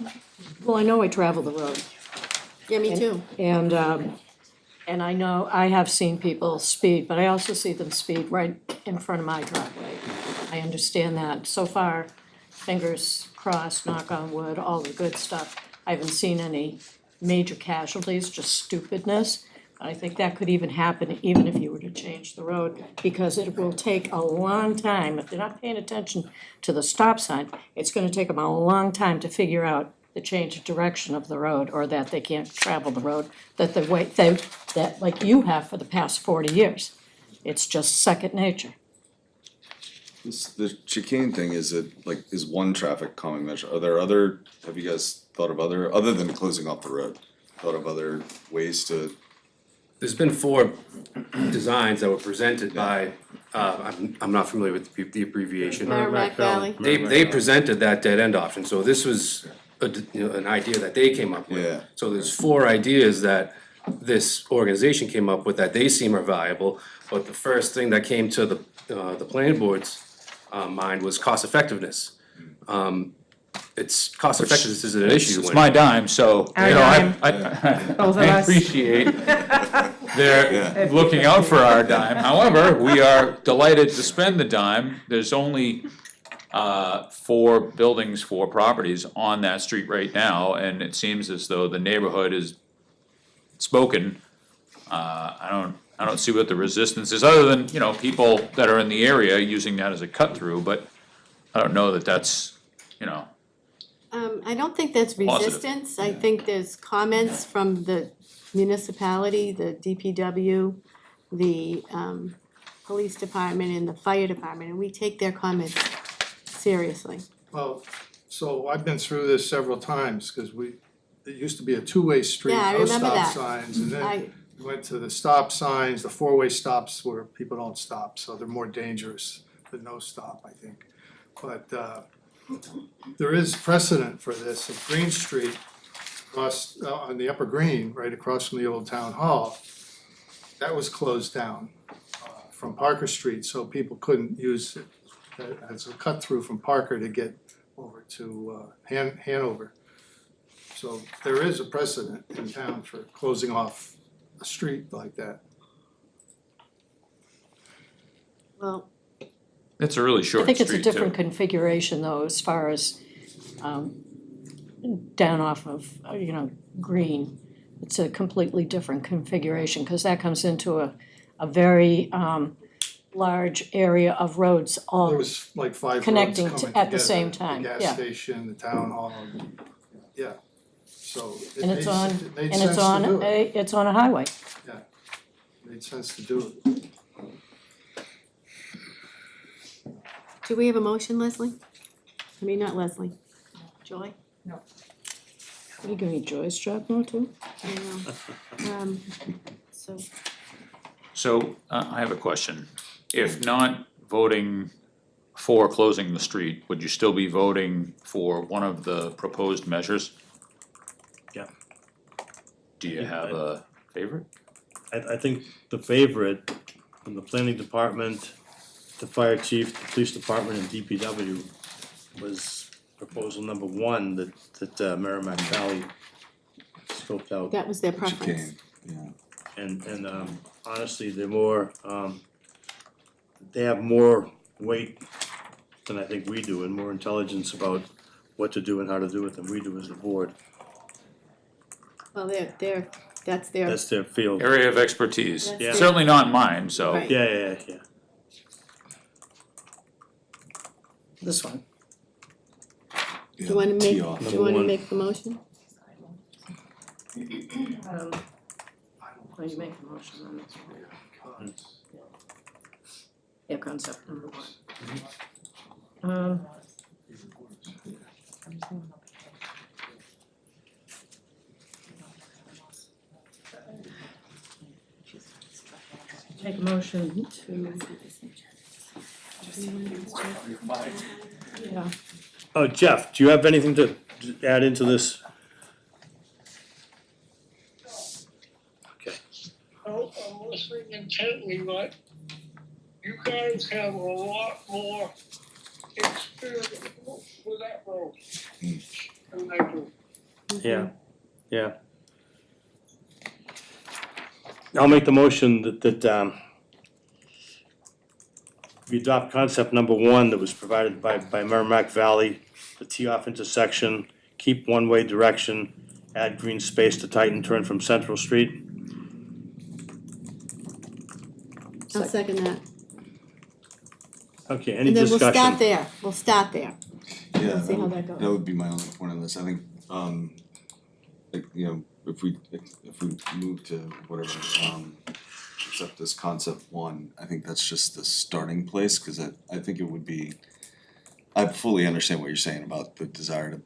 I know I travel the road. Yeah, me too. And I know, I have seen people speed, but I also see them speed right in front of my driveway. I understand that. So far, fingers crossed, knock on wood, all the good stuff. I haven't seen any major casualties, just stupidness. I think that could even happen even if you were to change the road, because it will take a long time. If they're not paying attention to the stop sign, it's gonna take them a long time to figure out the change of direction of the road, or that they can't travel the road that the way, that like you have for the past 40 years. It's just second nature. The chicane thing, is it like, is one traffic calming measure? Are there other, have you guys thought of other than closing off the road? Thought of other ways to? There's been 4 designs that were presented by, I'm not familiar with the abbreviation. Merrimack Valley. They presented that dead end option, so this was an idea that they came up with. Yeah. So there's 4 ideas that this organization came up with that they seem are viable, but the first thing that came to the planning board's mind was cost effectiveness. It's cost effectiveness is an issue. It's my dime, so, you know, I Both of I us. appreciate they're looking out for our dime. However, we are delighted to spend the dime. There's only 4 buildings, 4 properties on that street right now, and it seems as though the neighborhood is spoken. I don't see what the resistance is, other than, you know, people that are in the area using that as a cut through, but I don't know that that's, you know. I don't think that's Positive. resistance. I think there's comments from the municipality, the DPW, the police department and the fire department, and we take their comments seriously. Well, so I've been through this several times, cause it used to be a 2-way street, Yeah, I no remember stop that. signs, and then I, we went to the stop signs, the 4-way stops where people don't stop, so they're more dangerous than no stop, I think. But there is precedent for this. At Green Street, across on the Upper Green, right across from the old town hall, that was closed down from Parker Street, so people couldn't use it as a cut through from Parker to get over to Hanover. So there is a precedent in town for closing off a street like that. well, It's a really I short think street it's a different too. configuration though, as far as down off of, Green. It's a completely different configuration, cause that comes into a very large area of roads There all, was like 5 roads Connecting coming to- together. at the same time, The yeah. gas station, the town hall, yeah. So it and made it's on, sense, it made and sense it's to on, do it. it's on a highway. Made sense to do it. do we have a motion, Leslie? I mean, not Leslie. Joy? Are you giving me Joy's job now too? I know. So, So, I have a question. If not voting for closing the street, would you still be voting for one of the proposed measures? Yeah. Do you have a favorite? I think the favorite from the planning department, the fire chief, the police department and DPW was proposal number 1 that Merrimack Valley scoped out. that was their preference. And honestly, they're more, they have more weight than I think we do and more intelligence about what to do and how to do it than we do as the board. Well, that's their, That's their field. Area of expertise, That's Yeah. certainly not mine, so. Right. Yeah. This one. do you wanna make, do you Number wanna 1. make the motion? Well, you make a motion on this one. Yeah, concept number one. Take a motion to. Yeah, Oh, Jeff, do you have anything to add into this? Okay. I'm listening intently, but you guys have a lot more experience with that road than I do. Yeah. I'll make the motion that we adopt concept number one that was provided by Merrimack Valley, the tee-off intersection, keep one-way direction, add green space to tighten turn from Central Street. I'll second that. Okay, any And then discussion? we'll start there. Yeah, See how that goes. that would be my only point on this, I think, like, you know, if we move to whatever, accept this concept one, I think that's just the starting place, cause I think it would be, I fully understand what you're saying about the desire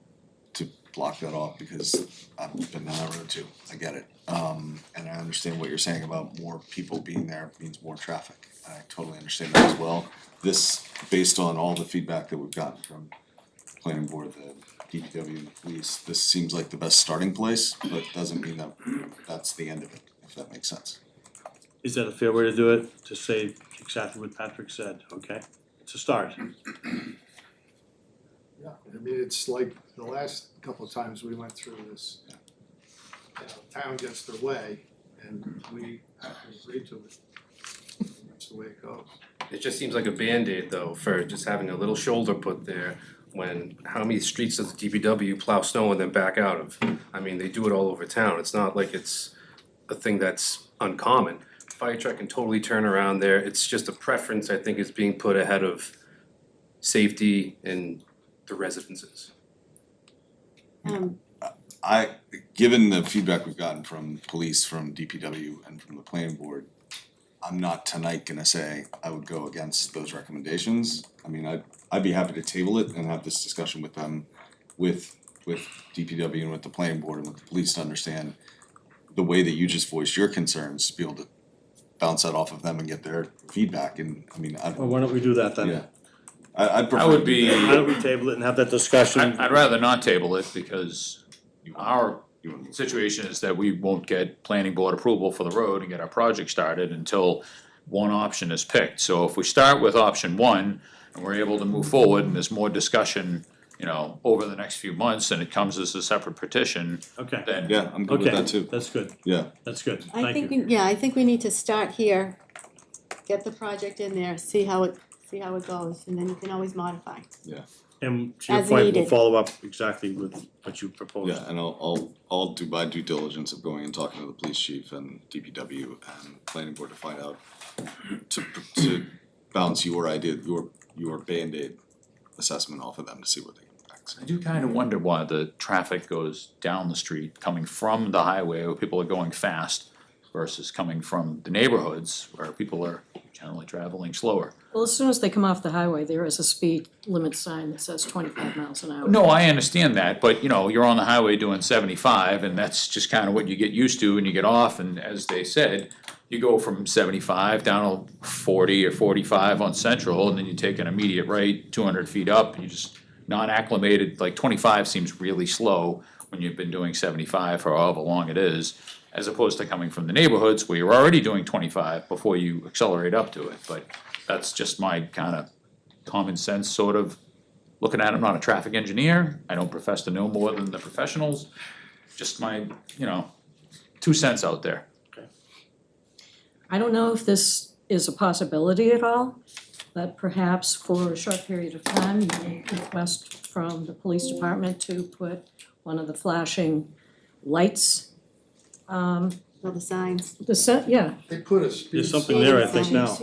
to block that off, because I've been down that road too, I get it. And I understand what you're saying about more people being there means more traffic, I totally understand that as well. This, based on all the feedback that we've gotten from planning board, the DPW and the police, this seems like the best starting place, but doesn't mean that that's the end of it, if that makes sense. Is that a fair way to do it? To say exactly what Patrick said, okay? It's a start. Yeah, I mean, it's like the last couple of times we went through this, town gets their way and we have to agree to it. That's the way it goes. It just seems like a Band-Aid though, for just having a little shoulder put there, when how many streets does the DPW plow snow and then back out of? I mean, they do it all over town, it's not like it's a thing that's uncommon. Fire truck can totally turn around there, it's just a preference, I think, is being put ahead of safety and the residences. Given the feedback we've gotten from police, from DPW and from the planning board, I'm not tonight gonna say I would go against those recommendations. I mean, I'd be happy to table it and have this discussion with them, with DPW and with the planning board and with the police to understand the way that you just voiced your concerns, be able to bounce that off of them and get their feedback, and I mean, Well, why don't we do that then? yeah. I'd prefer. I would be, Why don't we table it and have that discussion? I'd rather not table it because our situation is that we won't get planning board approval for the road and get our project started until one option is picked. So if we start with option one and we're able to move forward and there's more discussion, you know, over the next few months and it comes as a separate petition, Okay, then Yeah, I'm good with okay, that too. that's good, Yeah, that's good, I thank think, you. I think we need to start here, get the project in there, see how it goes, and then you can always modify. And to your As point, we'll needed. follow up exactly with what you proposed. yeah, and I'll do my due diligence of going and talking to the police chief and DPW and planning board to find out, to bounce your idea, your Band-Aid assessment off of them to see what they can fix. I do kind of wonder why the traffic goes down the street, coming from the highway where people are going fast versus coming from the neighborhoods where people are generally traveling slower. well, as soon as they come off the highway, there is a speed limit sign that says 25 miles an hour. No, I understand that, but you know, you're on the highway doing 75 and that's just kind of what you get used to and you get off, and as they said, you go from 75 down to 40 or 45 on Central, and then you take an immediate right 200 feet up, and you're just not acclimated. Like 25 seems really slow when you've been doing 75 for however long it is, as opposed to coming from the neighborhoods where you're already doing 25 before you accelerate up to it. But that's just my kind of common sense sort of looking at it. I'm not a traffic engineer, I don't profess to know more than the professionals, just my, you know, 2 cents out there. I don't know if this is a possibility at all, but perhaps for a short period of time, you may request from the police department to put one of the flashing lights. Well, the signs. Yeah. They put a speed. There's something there, I think, now.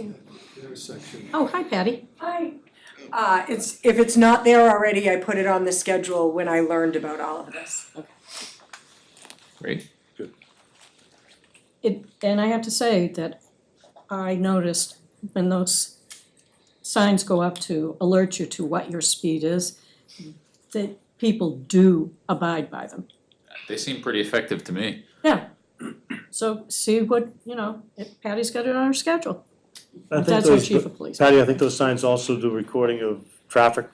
Intersection. Oh, hi Patty. Hi. If it's not there already, I put it on the schedule when I learned about all of this. Great. and I have to say that I noticed when those signs go up to alert you to what your speed is, that people do abide by them. They seem pretty effective to me. Yeah. So see what, if Patty's got it on her schedule. I think That's our those- chief of police. Patty, I think those signs also do recording of traffic.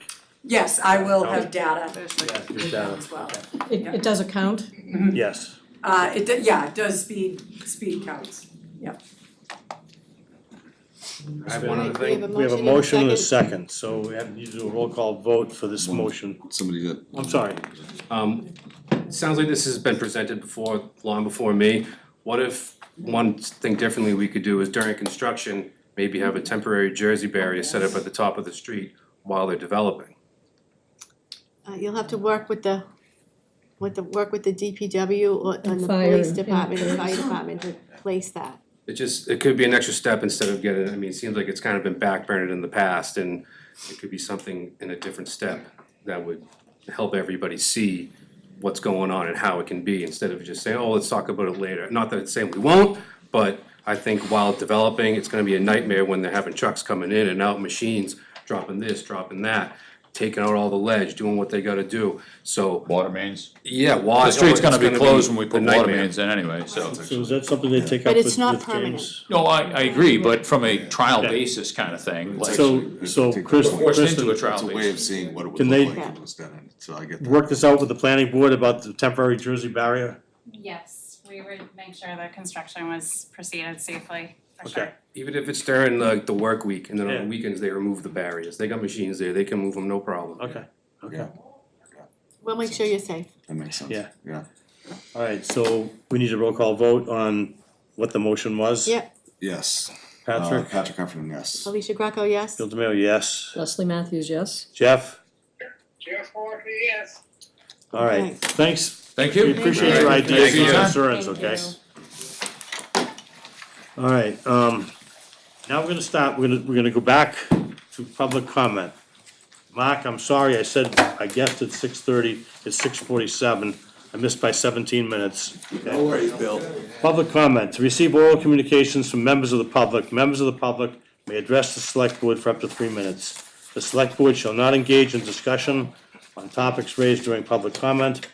Yes, I will have data Yeah, your data. as well. It does a count? Yes. It does speed counts, yep. I have one other We have thing. We have a motion and a second, so we have, need to do a roll call vote for this motion. Somebody got. I'm sorry. Sounds like this has been presented before, long before me. What if, one thing differently we could do is during construction, maybe have a temporary Jersey barrier set up at the top of the street while they're developing? You'll have to work with the DPW or and the Fire police and department and fire police. department to place that. It could be an extra step instead of getting, it seems like it's kind of been backburned in the past, and it could be something in a different step that would help everybody see what's going on and how it can be, instead of just saying, oh, let's talk about it later. Not that it's saying we won't, but I think while developing, it's gonna be a nightmare when they're having trucks coming in and out, machines dropping this, dropping that, taking out all the ledge, doing what they gotta do, so. Water mains. Yeah, water. The street's gonna be it's closed when we a put water nightmare. mains in anyway, so. So is that something they take up But with it's not with permanent. James? No, I agree, but from a trial Okay. basis kind of thing, like. So Chris, Forced into Kristen, a trial It's a way basis. of seeing what it would Can look they- like if it was done, so I get that. work this out with the planning board about the temporary Jersey barrier? Yes, we would make sure the construction was proceeded safely, for sure. Okay. Even if it's during the work week, and then on Yeah. the weekends, they remove the barriers, they got machines there, they can move them, no problem. Okay, okay. We'll make sure you're safe. That makes sense. Yeah. Yeah. All right, so we need a roll call vote on what the motion was? Yep. Yes. Patrick? Patrick Heffernan, yes. Alicia Greco, yes? Bill DeMayo, yes. Leslie Matthews, yes? Jeff? Jeff Walker, yes. All right, Okay. thanks. Thank you. We appreciate your Thank ideas you. and concerns, Thank okay? you. All right, now we're gonna go back to public comment. Mark, I'm sorry, I guessed at 6:30, it's 6:47, I missed by 17 minutes. No worries, Bill. Public comment, to receive oral communications from members of the public may address the select board for up to 3 minutes. The select board shall not engage in discussion on topics raised during public comment,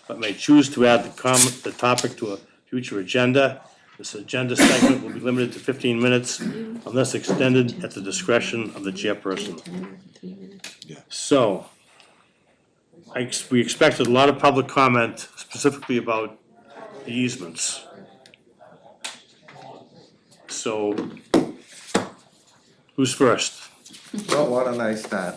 but may choose to add the topic to a future agenda. This agenda segment will be limited to 15 minutes unless extended at the discretion of the chairperson. So, we expected a lot of public comment specifically about the easements. So, who's first? Well, what a nice start.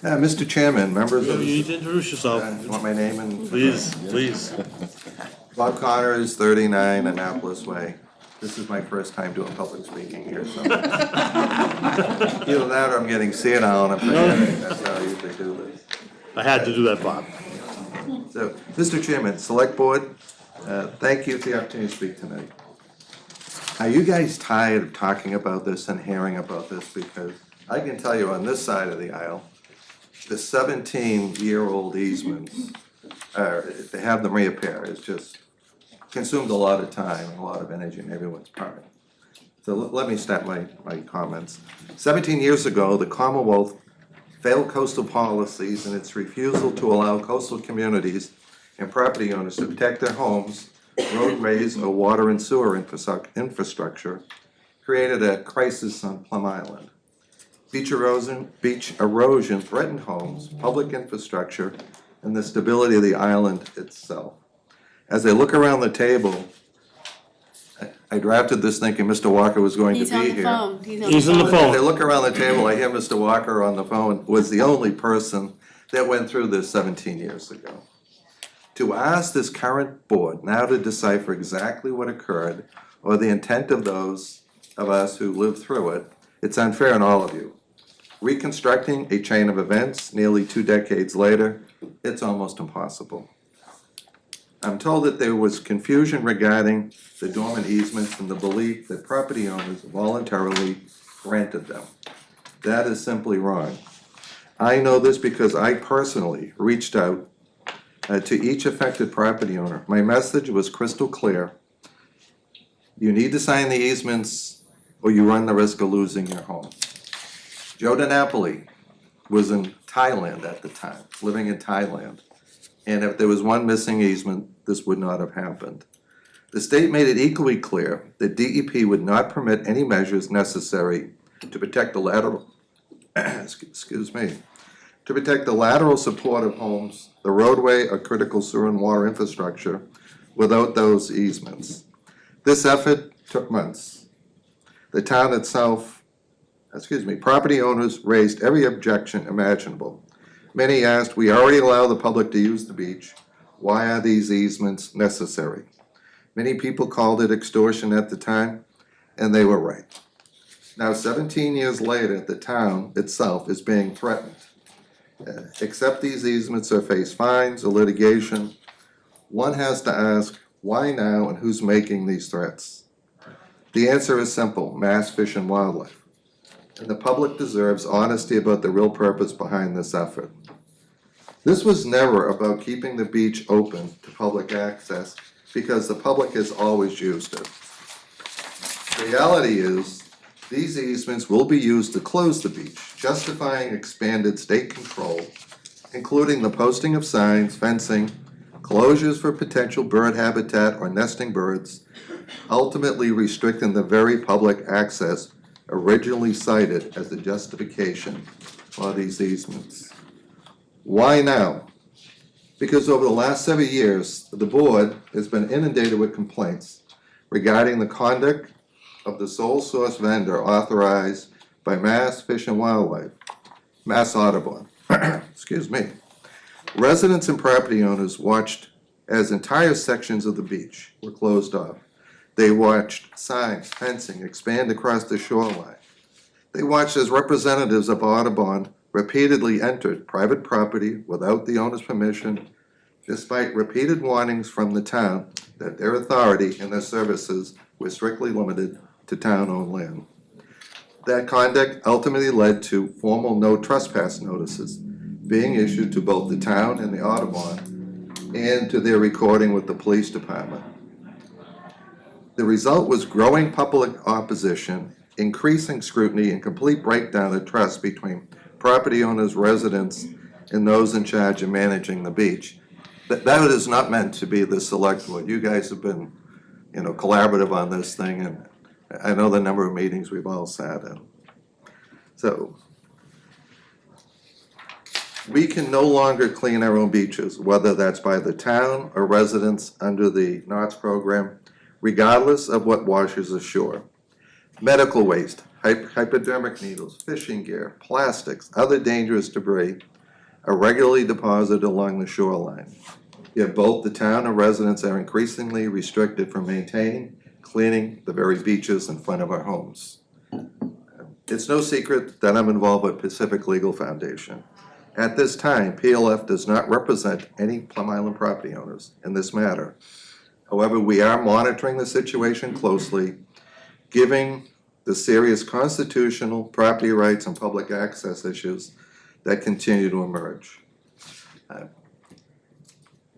Mr. Chairman, members You of need to introduce yourself. You want my name and? Please, please. Bob Connors, 39 Annapolis Way. This is my first time doing public speaking here, so. Either that or I'm getting senile and I'm forgetting, that's how I usually do this. I had to do that, Bob. So, Mr. Chairman, Select Board, thank you for the opportunity to speak tonight. Are you guys tired of talking about this and hearing about this? Because I can tell you on this side of the aisle, the 17-year-old easements, to have them reappear is just consumed a lot of time and a lot of energy on everyone's part. So let me start my comments. 17 years ago, the Commonwealth failed coastal policies and its refusal to allow coastal communities and property owners to protect their homes, roadways, or water and sewer infrastructure created a crisis on Plum Island. Beach erosion threatened homes, public infrastructure, and the stability of the island itself. As I look around the table, I drafted this thinking Mr. Walker was going to He's be on here. the phone, he's on the phone. As I look around the table, I hear Mr. Walker on the phone was the only person that went through this 17 years ago. To ask this current board now to decipher exactly what occurred or the intent of those of us who lived through it, it's unfair on all of you. Reconstructing a chain of events nearly 2 decades later, it's almost impossible. I'm told that there was confusion regarding the dormant easements and the belief that property owners voluntarily granted them. That is simply wrong. I know this because I personally reached out to each affected property owner. My message was crystal clear. You need to sign the easements or you run the risk of losing your home. Joe DiNapoli was in Thailand at the time, living in Thailand. And if there was one missing easement, this would not have happened. The state made it equally clear that DEP would not permit any measures necessary to protect the lateral, excuse me, to protect the lateral support of homes, the roadway, or critical sewer and water infrastructure without those easements. This effort took months. The town itself, property owners raised every objection imaginable. Many asked, we already allow the public to use the beach. Why are these easements necessary? Many people called it extortion at the time, and they were right. Now, 17 years later, the town itself is being threatened. Accept these easements or face fines or litigation. One has to ask, why now and who's making these threats? The answer is simple, Mass Fish and Wildlife. And the public deserves honesty about the real purpose behind this effort. This was never about keeping the beach open to public access because the public has always used it. The reality is, these easements will be used to close the beach, justifying expanded state control, including the posting of signs, fencing, closures for potential bird habitat or nesting birds, ultimately restricting the very public access originally cited as the justification for these easements. Why now? Because over the last 7 years, the board has been inundated with complaints regarding the conduct of the sole source vendor authorized by Mass Fish and Wildlife, Mass Audubon. Excuse me. Residents and property owners watched as entire sections of the beach were closed off. They watched signs, fencing expand across the shoreline. They watched as representatives of Audubon repeatedly entered private property without the owner's permission, despite repeated warnings from the town that their authority and their services were strictly limited to town-owned land. That conduct ultimately led to formal no trespass notices being issued to both the town and the Audubon and to their recording with the police department. The result was growing public opposition, increasing scrutiny, and complete breakdown of trust between property owners, residents, and those in charge of managing the beach. That is not meant to be the select board. You guys have been, collaborative on this thing, and I know the number of meetings we've all sat in. So, we can no longer clean our own beaches, whether that's by the town or residents under the NOTS program, regardless of what washes ashore. Medical waste, hypodermic needles, fishing gear, plastics, other dangerous debris are regularly deposited along the shoreline. Yet both the town and residents are increasingly restricted from maintaining, cleaning the very beaches in front of our homes. It's no secret that I'm involved with Pacific Legal Foundation. At this time, PLF does not represent any Plum Island property owners in this matter. However, we are monitoring the situation closely, given the serious constitutional, property rights, and public access issues that continue to emerge.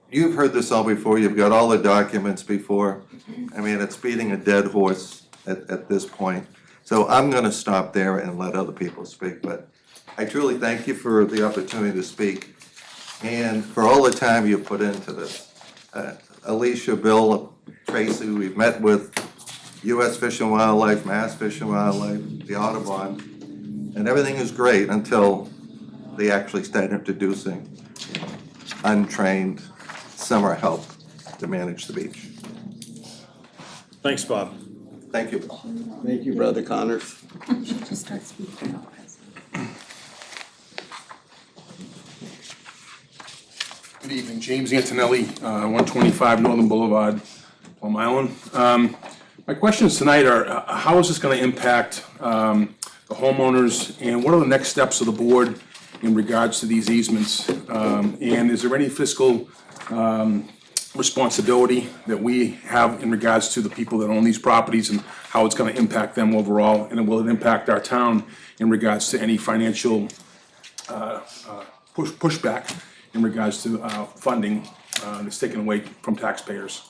You've heard this all before, you've got all the documents before. I mean, it's beating a dead horse at this point. So I'm gonna stop there and let other people speak, but I truly thank you for the opportunity to speak and for all the time you've put into this. Alicia, Bill, Tracy, we've met with US Fish and Wildlife, Mass Fish and Wildlife, the Audubon, and everything is great until they actually start introducing untrained summer help to manage the beach. Thanks, Bob. Thank you. Thank you, Brother Connors. Just start speaking. Good evening, James Antonelli, 125 Northern Boulevard, Plum Island. My questions tonight are, how is this gonna impact the homeowners, and what are the next steps of the board in regards to these easements? And is there any fiscal responsibility that we have in regards to the people that own these properties and how it's gonna impact them overall? And will it impact our town in regards to any financial pushback in regards to funding that's taken away from taxpayers.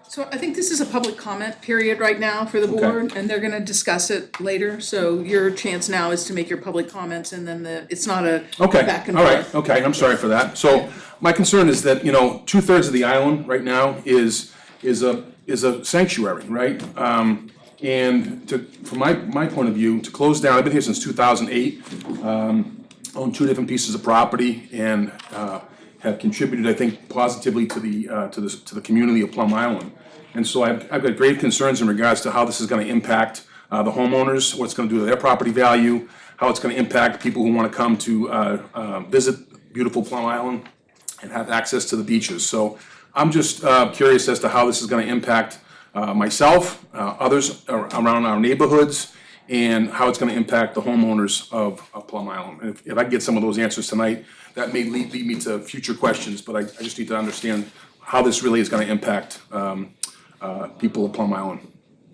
So I think this is a public comment period right now for the Okay. board, and they're gonna discuss it later, so your chance now is to make your public comments, and then it's not a Okay, back and all forth. right, okay, I'm sorry for that. So my concern is that, 2/3 of the island right now is a sanctuary, right? And from my point of view, to close down, I've been here since 2008, own 2 different pieces of property and have contributed, I think, positively to the community of Plum Island. And so I've got grave concerns in regards to how this is gonna impact the homeowners, what it's gonna do to their property value, how it's gonna impact people who wanna come to visit beautiful Plum Island and have access to the beaches. So I'm just curious as to how this is gonna impact myself, others around our neighborhoods, and how it's gonna impact the homeowners of Plum Island. And if I get some of those answers tonight, that may lead me to future questions, but I just need to understand how this really is gonna impact people of Plum Island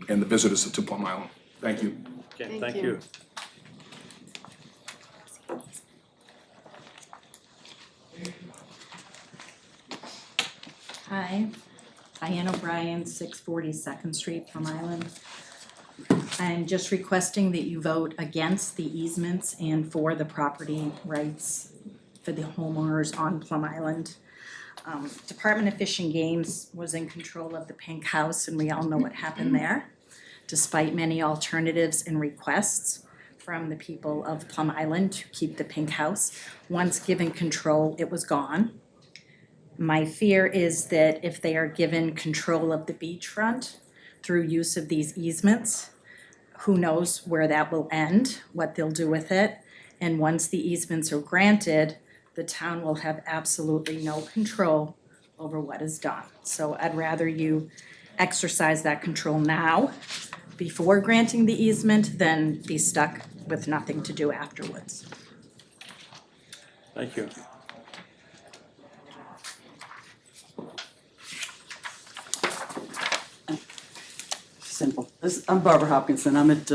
and the visitors to Plum Island. Thank you. Okay, thank you. Hi, Diane O'Brien, 640 Second Street, Plum Island. I'm just requesting that you vote against the easements and for the property rights for the homeowners on Plum Island. Department of Fish and Games was in control of the Pink House, and we all know what happened there. Despite many alternatives and requests from the people of Plum Island to keep the Pink House, once given control, it was gone. My fear is that if they are given control of the beachfront through use of these easements, who knows where that will end, what they'll do with it. And once the easements are granted, the town will have absolutely no control over what is done. So I'd rather you exercise that control now before granting the easement than be stuck with nothing to do afterwards. Thank you. Simple. I'm Barbara Hopkinson. I'm at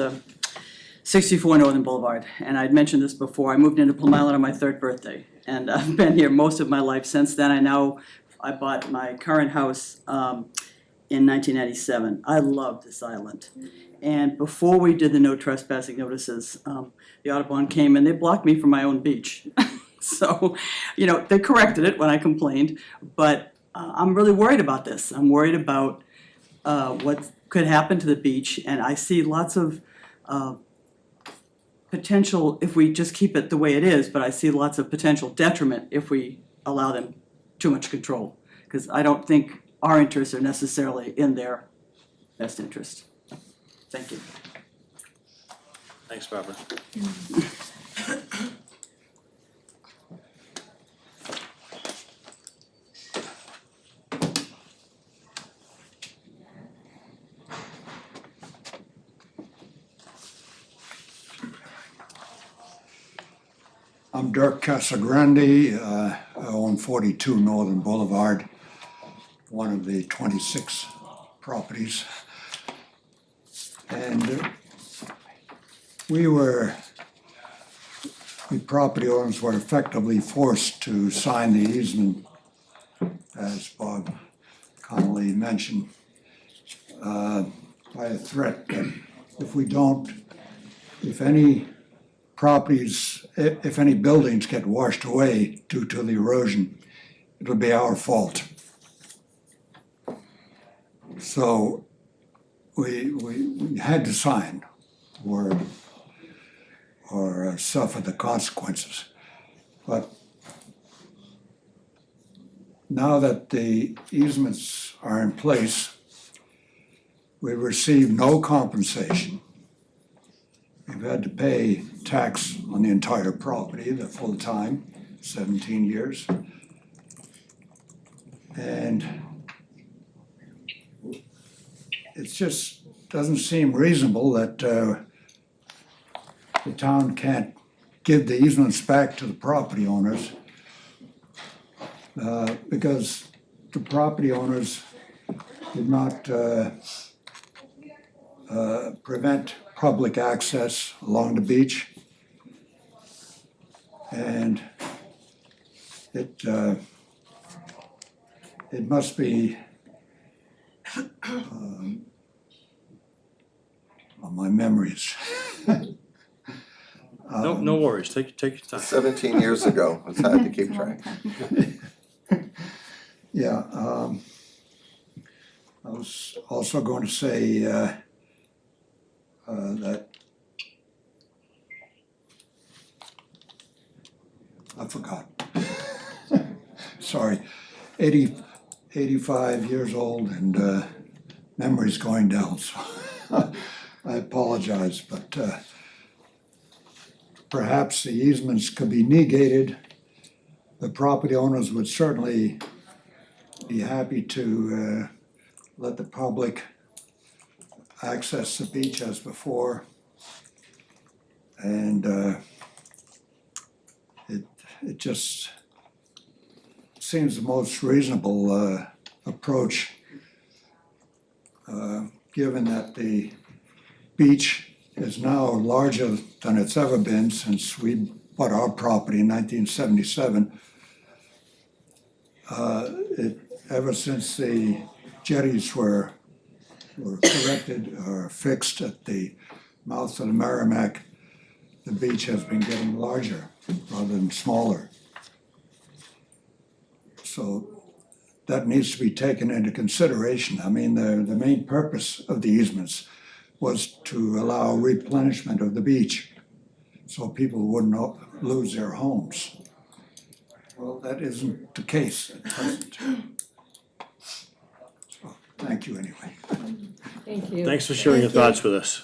64 Northern Boulevard, and I'd mentioned this before. I moved into Plum Island on my 3rd birthday, and I've been here most of my life since then. I bought my current house in 1997. I love this island. And before we did the no trespassing notices, the Audubon came and they blocked me from my own beach. So, they corrected it when I complained, but I'm really worried about this. I'm worried about what could happen to the beach, and I see lots of potential if we just keep it the way it is, but I see lots of potential detriment if we allow them too much control, because I don't think our interests are necessarily in their best interest. Thank you. Thanks, Barbara. I'm Dirk Casagrande. I own 42 Northern Boulevard, one of the 26 properties. And we property owners were effectively forced to sign the easement, as Bob Connolly mentioned, by a threat that if any buildings get washed away due to the erosion, it'll be our fault. So we had to sign or suffer the consequences. But now that the easements are in place, we receive no compensation. We've had to pay tax on the entire property, the full time, 17 years. And it just doesn't seem reasonable that the town can't give the easements back to the property owners because the property owners did not prevent public access along the beach. And it must be, well, my memories. No worries, take your time. 17 years ago, it's hard to keep track. Yeah, I was also going to say that I forgot. Sorry, 85 years old and memory's going down, so I apologize, but perhaps the easements could be negated. The property owners would certainly be happy to let the public access the beach as before. And it just seems the most reasonable approach, given that the beach is now larger than it's ever been since we bought our property in 1977. Ever since the jetties were corrected or fixed at the mouth of the Merrimack, the beach has been getting larger rather than smaller. So that needs to be taken into consideration. I mean, the main purpose of the easements was to allow replenishment of the beach so people wouldn't lose their homes. Well, that isn't the case at present. So, thank you anyway. Thank you. Thanks for sharing your thoughts with us.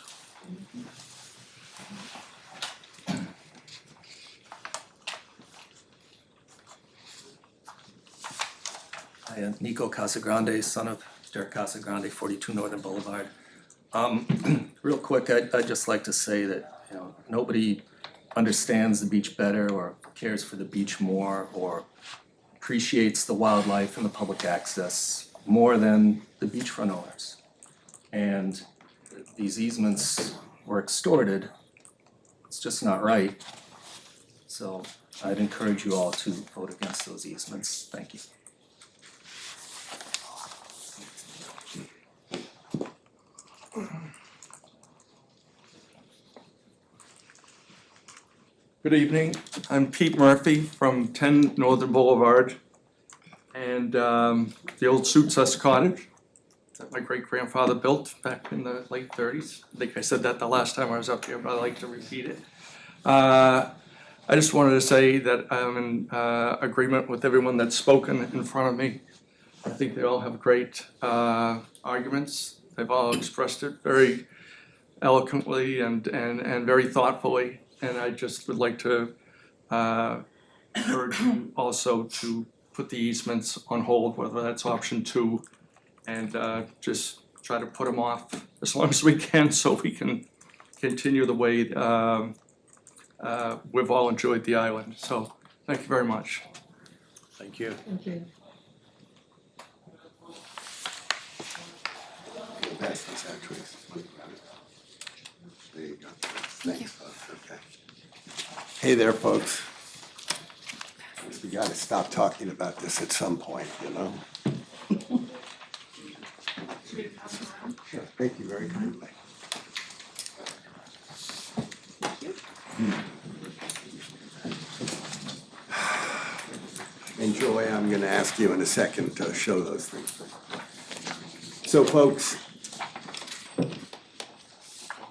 Hi, I'm Nico Casagrande, son of Derek Casagrande, 42 Northern Boulevard. Real quick, I'd just like to say that, you know, nobody understands the beach better or cares for the beach more or appreciates the wildlife and the public access more than the beachfront owners. And these easements were extorted. It's just not right. So I'd encourage you all to vote against those easements. Thank you. Good evening, I'm Pete Murphy from 10 Northern Boulevard and the old Suits Cottage that my great-grandfather built back in the late 30s. I think I said that the last time I was up here, but I'd like to repeat it. I just wanted to say that I'm in agreement with everyone that's spoken in front of me. I think they all have great arguments. They've all expressed it very eloquently and very thoughtfully. And I just would like to urge you also to put the easements on hold, whether that's option 2, and just try to put them off as long as we can so we can continue the way we've all enjoyed the island. So thank you very much. Thank you. Thank you. There you go. Thanks. Okay. Hey there, folks. We gotta stop talking about this at some point, you know? Sure, thank you very kindly. And Joy, I'm gonna ask you in a second to show those things. So folks,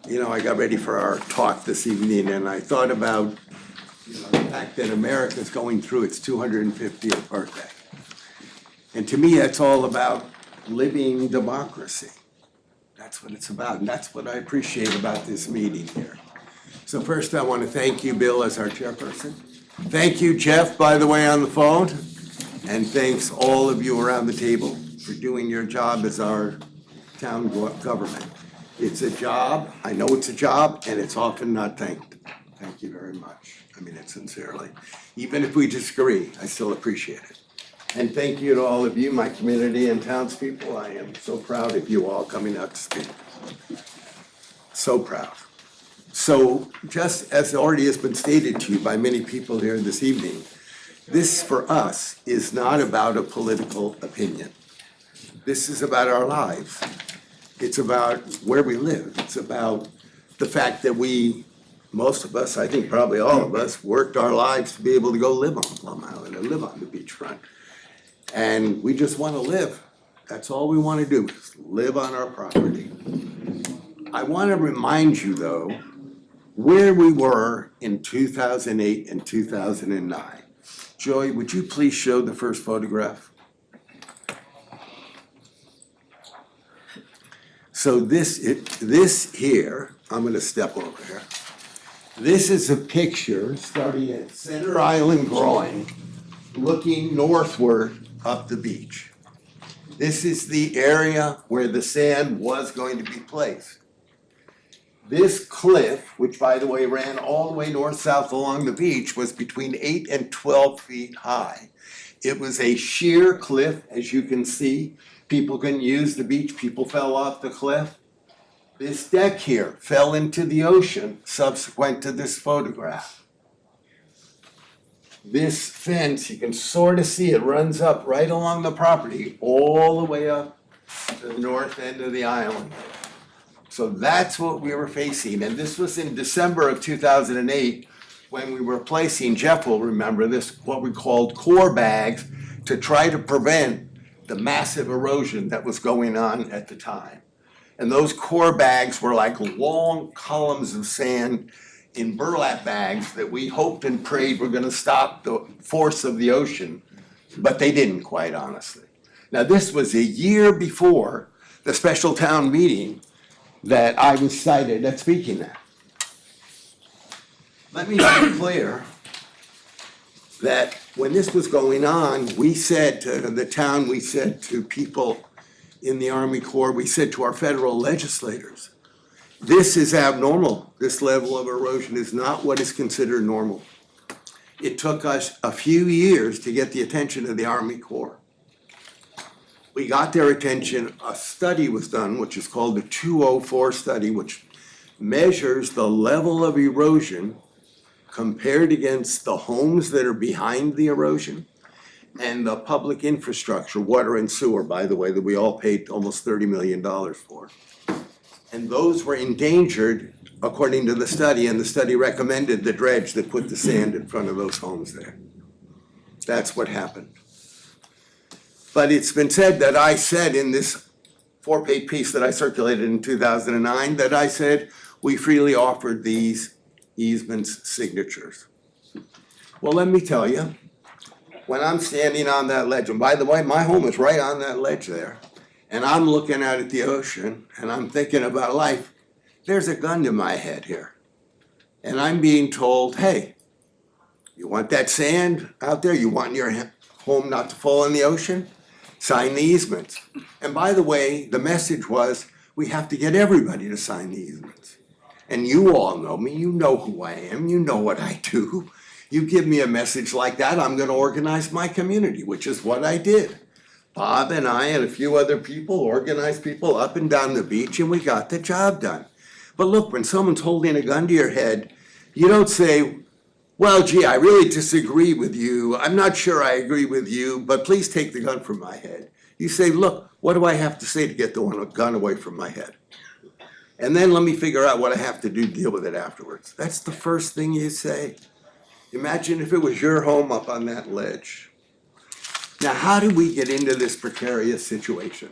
you know, I got ready for our talk this evening and I thought about, you know, the fact that America's going through its 250th birthday. And to me, that's all about living democracy. That's what it's about, and that's what I appreciate about this meeting here. So first, I want to thank you, Bill, as our chairperson. Thank you, Jeff, by the way, on the phone. And thanks all of you around the table for doing your job as our town government. It's a job, I know it's a job, and it's often not thanked. Thank you very much. I mean it sincerely. Even if we disagree, I still appreciate it. And thank you to all of you, my community and townspeople. I am so proud of you all coming out to speak. So proud. So just as already has been stated to you by many people here this evening, this for us is not about a political opinion. This is about our lives. It's about where we live. It's about the fact that we, most of us, I think probably all of us, worked our lives to be able to go live on Plum Island and live on the beachfront. And we just want to live. That's all we want to do, is live on our property. I want to remind you, though, where we were in 2008 and 2009. Joy, would you please show the first photograph? So this here, I'm gonna step over here. This is a picture starting at Center Island Groin, looking northward up the beach. This is the area where the sand was going to be placed. This cliff, which by the way ran all the way north-south along the beach, was between 8 and 12 feet high. It was a sheer cliff, as you can see. People couldn't use the beach, people fell off the cliff. This deck here fell into the ocean subsequent to this photograph. This fence, you can sort of see it runs up right along the property, all the way up to the north end of the island. So that's what we were facing, and this was in December of 2008 when we were placing, Jeff will remember this, what we called core bags to try to prevent the massive erosion that was going on at the time. And those core bags were like long columns of sand in burlap bags that we hoped and prayed were gonna stop the force of the ocean, but they didn't, quite honestly. Now, this was a year before the special town meeting that I was cited at speaking at. Let me be clear that when this was going on, we said to the town, we said to people in the Army Corps, we said to our federal legislators, this is abnormal. This level of erosion is not what is considered normal. It took us a few years to get the attention of the Army Corps. We got their attention, a study was done, which is called the 204 study, which measures the level of erosion compared against the homes that are behind the erosion and the public infrastructure, water and sewer, by the way, that we all paid almost $30 million for. And those were endangered according to the study, and the study recommended the dredge that put the sand in front of those homes there. That's what happened. But it's been said that I said in this 4-page piece that I circulated in 2009, that I said we freely offered these easements signatures. Well, let me tell you, when I'm standing on that ledge, and by the way, my home is right on that ledge there, and I'm looking out at the ocean, and I'm thinking about life, there's a gun to my head here. And I'm being told, hey, you want that sand out there? You want your home not to fall in the ocean? Sign the easements. And by the way, the message was, we have to get everybody to sign the easements. And you all know me, you know who I am, you know what I do. You give me a message like that, I'm gonna organize my community, which is what I did. Bob and I and a few other people organized people up and down the beach, and we got the job done. But look, when someone's holding a gun to your head, you don't say, well, gee, I really disagree with you. I'm not sure I agree with you, but please take the gun from my head. You say, look, what do I have to say to get the gun away from my head? And then let me figure out what I have to do to deal with it afterwards. That's the first thing you say. Imagine if it was your home up on that ledge. Now, how do we get into this precarious situation?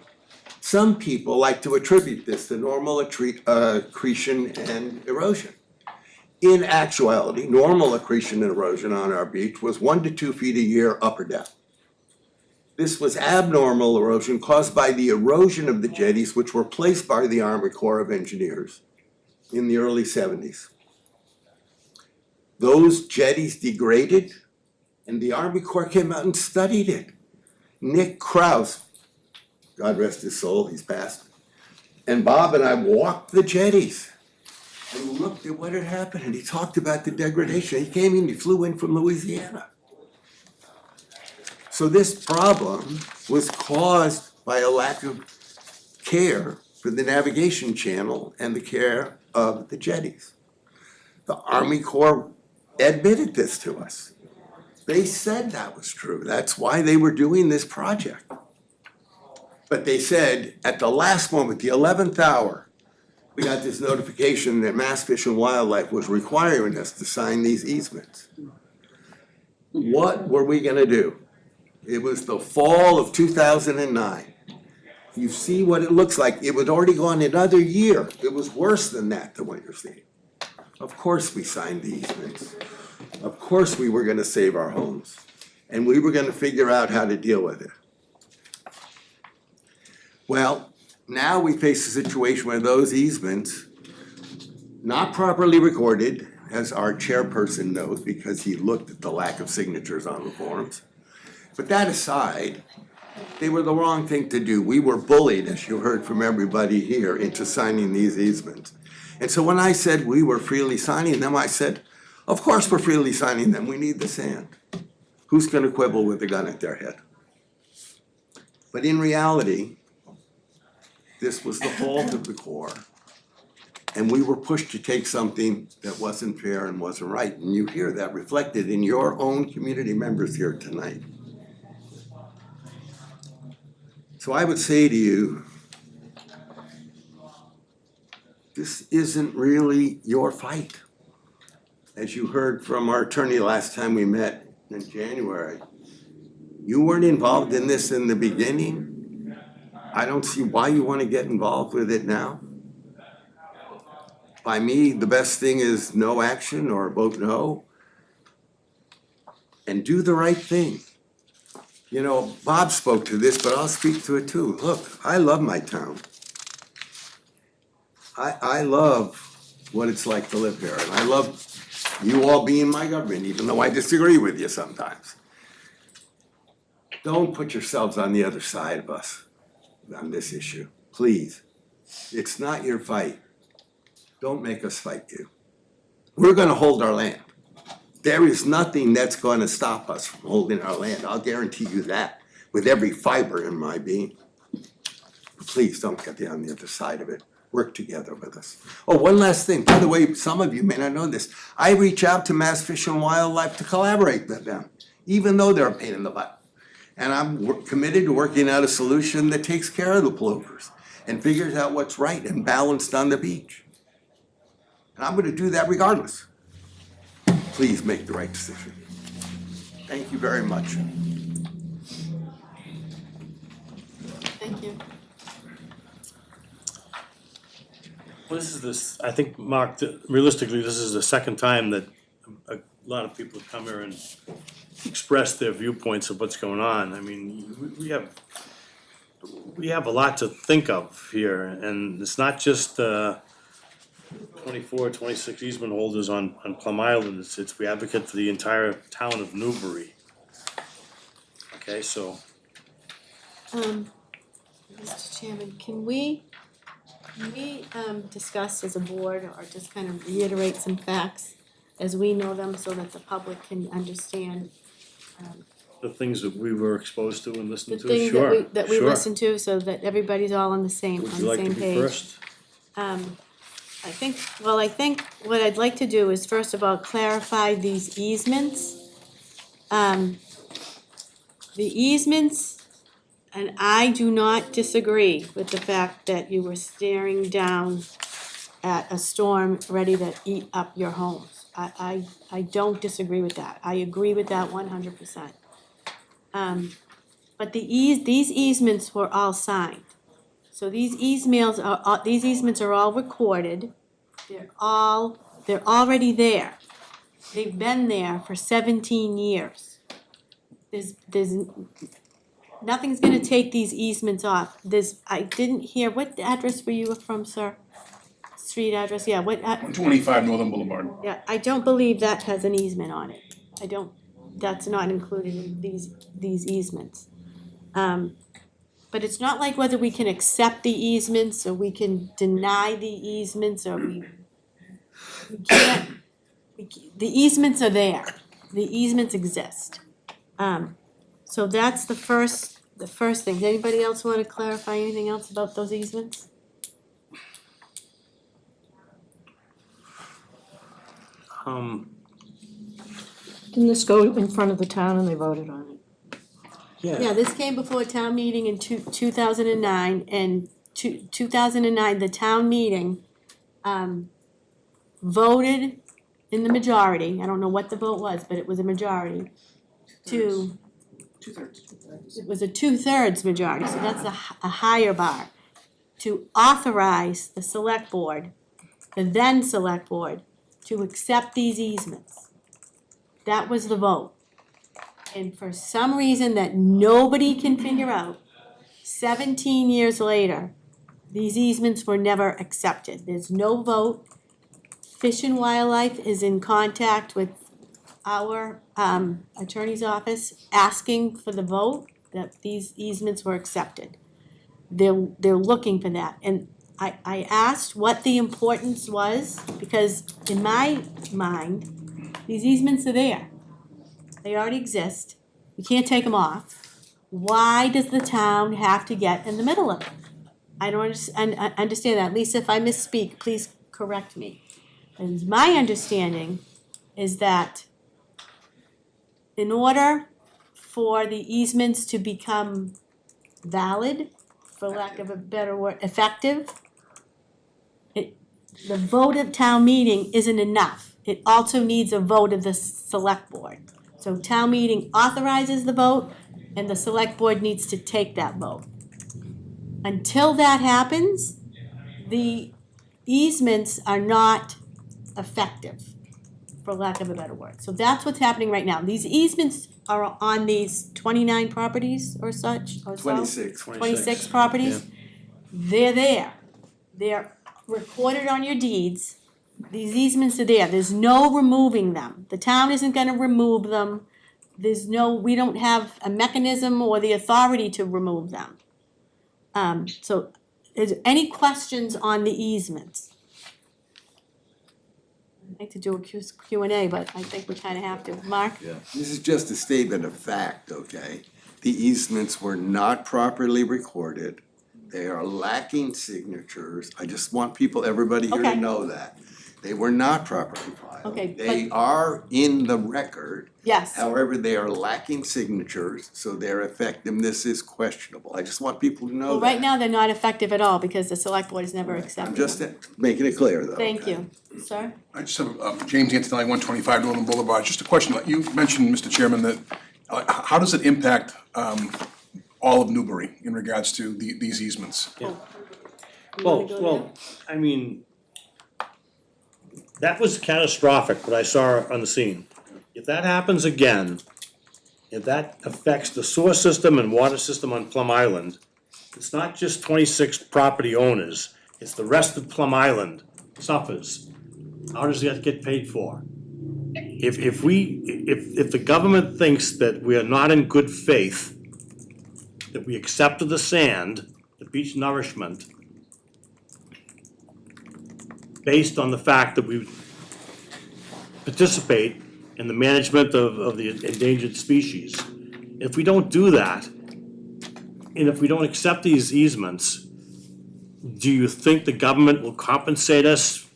Some people like to attribute this to normal accretion and erosion. In actuality, normal accretion and erosion on our beach was 1 to 2 feet a year up or down. This was abnormal erosion caused by the erosion of the jetties, which were placed by the Army Corps of Engineers in the early 70s. Those jetties degraded, and the Army Corps came out and studied it. Nick Krause, God rest his soul, he's passed, and Bob and I walked the jetties and looked at what had happened, and he talked about the degradation. He came in, he flew in from Louisiana. So this problem was caused by a lack of care for the navigation channel and the care of the jetties. The Army Corps admitted this to us. They said that was true. That's why they were doing this project. But they said at the last moment, the 11th hour, we got this notification that Mass Fish and Wildlife was requiring us to sign these easements. What were we gonna do? It was the fall of 2009. You see what it looks like. It was already gone another year. It was worse than that, than what you're seeing. Of course we signed the easements. Of course we were gonna save our homes. And we were gonna figure out how to deal with it. Well, now we face a situation where those easements, not properly recorded, as our chairperson knows, because he looked at the lack of signatures on the forms. But that aside, they were the wrong thing to do. We were bullied, as you heard from everybody here, into signing these easements. And so when I said we were freely signing them, I said, of course we're freely signing them, we need the sand. Who's gonna quibble with a gun at their head? But in reality, this was the fault of the Corps. And we were pushed to take something that wasn't fair and wasn't right. And you hear that reflected in your own community members here tonight. So I would say to you, this isn't really your fight. As you heard from our attorney last time we met in January, you weren't involved in this in the beginning. I don't see why you want to get involved with it now. By me, the best thing is no action or vote no. And do the right thing. You know, Bob spoke to this, but I'll speak to it too. Look, I love my town. I love what it's like to live here, and I love you all being my government, even though I disagree with you sometimes. Don't put yourselves on the other side of us on this issue, please. It's not your fight. Don't make us fight you. We're gonna hold our land. There is nothing that's gonna stop us from holding our land. I'll guarantee you that with every fiber in my being. Please don't get on the other side of it. Work together with us. Oh, one last thing. By the way, some of you may not know this. I reach out to Mass Fish and Wildlife to collaborate with them, even though they're a pain in the butt. And I'm committed to working out a solution that takes care of the plovers and figures out what's right and balanced on the beach. And I'm gonna do that regardless. Please make the right decision. Thank you very much. Thank you. Well, I think, Mark, that realistically, this is the second time that a lot of people have come here and expressed their viewpoints of what's going on. I mean, we have a lot to think of here, and it's not just 24, 26 easement holders on Plum Island. It's we advocate for the entire town of Newbury. Okay, so. Mr. Chairman, can we discuss as a board or just kind of reiterate some facts as we know them so that the public can understand The things that we were exposed to and the listened to, things sure, that we sure. listen to so that everybody's all on the same Would page. you like to be first? I think what I'd like to do is first of all clarify these easements. The easements, and I do not disagree with the fact that you were staring down at a storm ready to eat up your homes. I don't disagree with that. I agree with that 100%. But these easements were all signed. So these easements are all recorded. They're already there. They've been there for 17 years. There's nothing's gonna take these easements off. I didn't hear, what address were you from, sir? Street address, yeah, what? 125 Northern Boulevard. Yeah, I don't believe that has an easement on it. That's not included in these easements. But it's not like whether we can accept the easements or we can deny the easements or we can't. The easements are there. The easements exist. So that's the first thing. Does anybody else want to clarify anything else about those easements? Didn't this go in front of the town and they voted on it? Yeah, this came before a town meeting in 2009, and 2009, the town meeting voted in the majority, I don't know what the vote was, but it was a majority, to, it was a 2/3 majority, so that's a higher bar, to authorize the select board, the then select board, to accept these easements. That was the vote. And for some reason that nobody can figure out, 17 years later, these easements were never accepted. There's no vote. Fish and Wildlife is in contact with our attorney's office asking for the vote that these easements were accepted. They're looking for that. And I asked what the importance was, because in my mind, these easements are there. They already exist. You can't take them off. Why does the town have to get in the middle of it? I don't understand that. Lisa, if I misspeak, please correct me. And my understanding is that in order for the easements to become valid, for lack of a better word, effective, the vote of town meeting isn't enough. It also needs a vote of the select board. So town meeting authorizes the vote, and the select board needs to take that vote. Until that happens, the easements are not effective, for lack of a better word. So that's what's happening right now. These easements are on these 29 properties or such, or so? 26. 26 properties. They're there. They're recorded on your deeds. These easements are there. There's no removing them. The town isn't gonna remove them. We don't have a mechanism or the authority to remove them. So, is there any questions on the easements? I'd like to do a Q&A, but I think we kinda have to. Mark? Yeah. This is just a statement of fact, okay? The easements were not properly recorded. They are lacking signatures. I just want everybody here Okay. to know that. They were not properly filed. Okay, They are in the record. Yes. However, they are lacking signatures, so their effectiveness is questionable. I just want people to know Well, that. right now, they're not effective at all because the select board has never accepted I'm just them. making it clear, though. Thank okay? you. Sir? I just have, James Antonelli, 125 Northern Boulevard, just a question, you mentioned, Mr. Chairman, that, how does it impact, all of Newbury in regards to these easements? Well, I mean, that was catastrophic, what I saw on the scene. If that happens again, if that affects the sewer system and water system on Plum Island, it's not just 26 property owners, it's the rest of Plum Island suffers. How does that get paid for? If the government thinks that we are not in good faith, that we accepted the sand, the beach nourishment, based on the fact that we participate in the management of the endangered species. If we don't do that, and if we don't accept these easements, do you think the government will compensate us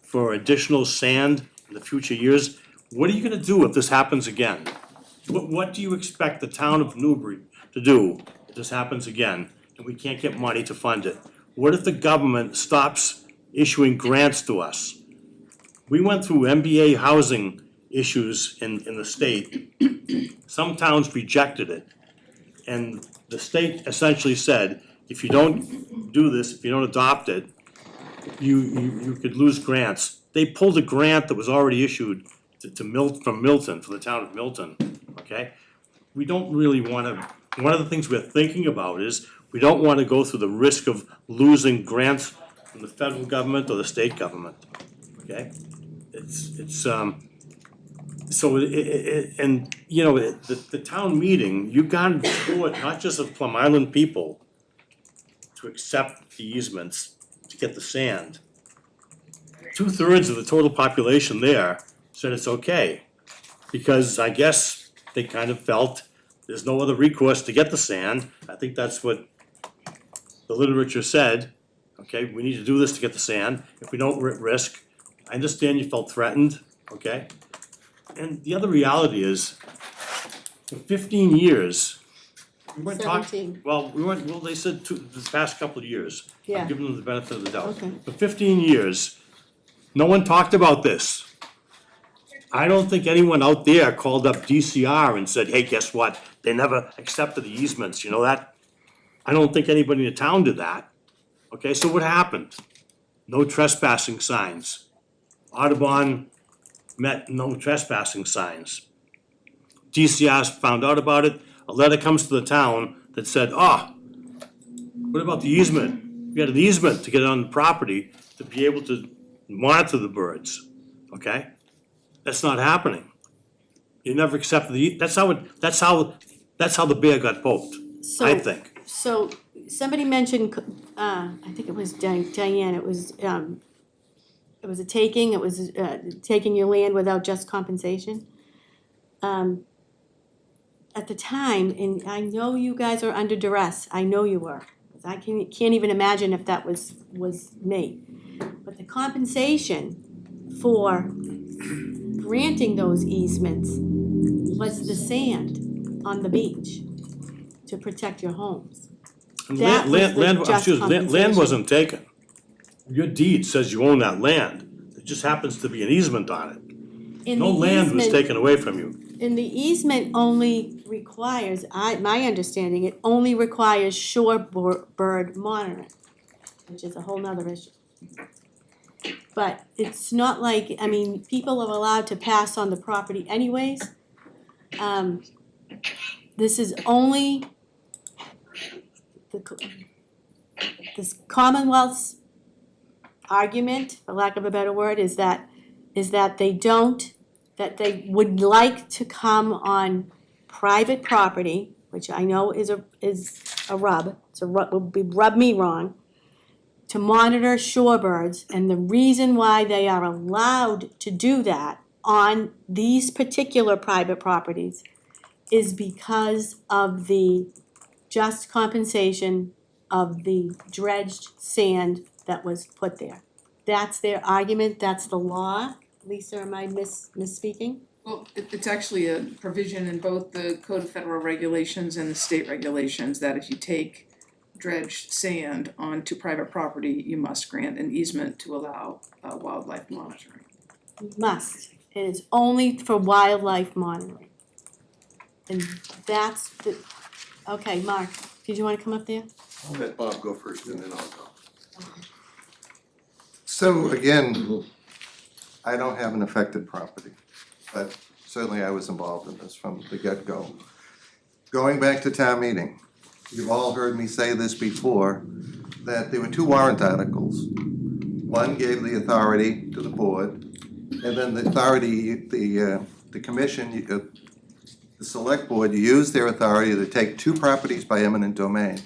for additional sand in the future years? What are you gonna do if this happens again? What do you expect the town of Newbury to do if this happens again and we can't get money to fund it? What if the government stops issuing grants to us? We went through MBA housing issues in the state. Some towns rejected it. And the state essentially said, if you don't do this, if you don't adopt it, you could lose grants. They pulled a grant that was already issued from Milton, for the town of Milton, okay? We don't really wanna, one of the things we're thinking about is, we don't wanna go through the risk of losing grants from the federal government or the state government, okay? And, you know, the town meeting, you got to do it, not just of Plum Island people, to accept the easements, to get the sand. 2/3 of the total population there said it's okay, because I guess they kind of felt there's no other recourse to get the sand. I think that's what the literature said, okay, we need to do this to get the sand. If we don't risk, I understand you felt threatened, okay? And the other reality is, for 15 years, we weren't talking, 17. well, they said this past couple of years. Yeah. I'm giving them the benefit of the doubt. Okay. For 15 years, no one talked about this. I don't think anyone out there called up DCR and said, hey, guess what? They never accepted the easements, you know that? I don't think anybody in the town did that. Okay, so what happened? No trespassing signs. Audubon met no trespassing signs. DCR found out about it, a letter comes to the town that said, what about the easement? We got an easement to get on the property to be able to monitor the birds, okay? That's not happening. You never accepted that's how the bear got poked, I think. So, somebody mentioned, I think it was Diane, it was a taking, it was taking your land without just compensation. At the time, and I know you guys are under duress, I know you were. I can't even imagine if that was me. But the compensation for granting those easements was the sand on the beach to protect your homes. And That was the just land compensation. wasn't taken. Your deed says you own that land, it just happens to be an easement on it. In No the land was easement- taken away from you. And the easement only requires, my understanding, it only requires shorebird monitoring, which is a whole nother issue. But it's not like, I mean, people are allowed to pass on the property anyways. This is only this Commonwealth's argument, for lack of a better word, is that they would like to come on private property, which I know is a rub, would rub me wrong, to monitor shorebirds, and the reason why they are allowed to do that on these particular private properties is because of the just compensation of the dredged sand that was put there. That's their argument, that's the law. Lisa, am I misspeaking? Well, it's actually a provision in both the Code of Federal Regulations and the state regulations that if you take dredged sand onto private property, you must grant an easement to allow wildlife monitoring. Must, and it's only for wildlife monitoring. And that's the, okay, Mark, did you wanna come up there? I'll let Bob go first and then I'll go. So again, I don't have an affected property, but certainly I was involved in this from the get-go. Going back to town meeting, you've all heard me say this before, that there were two warrant articles. One gave the authority to the board, and then the authority, the commission, the select board used their authority to take two properties by eminent domain.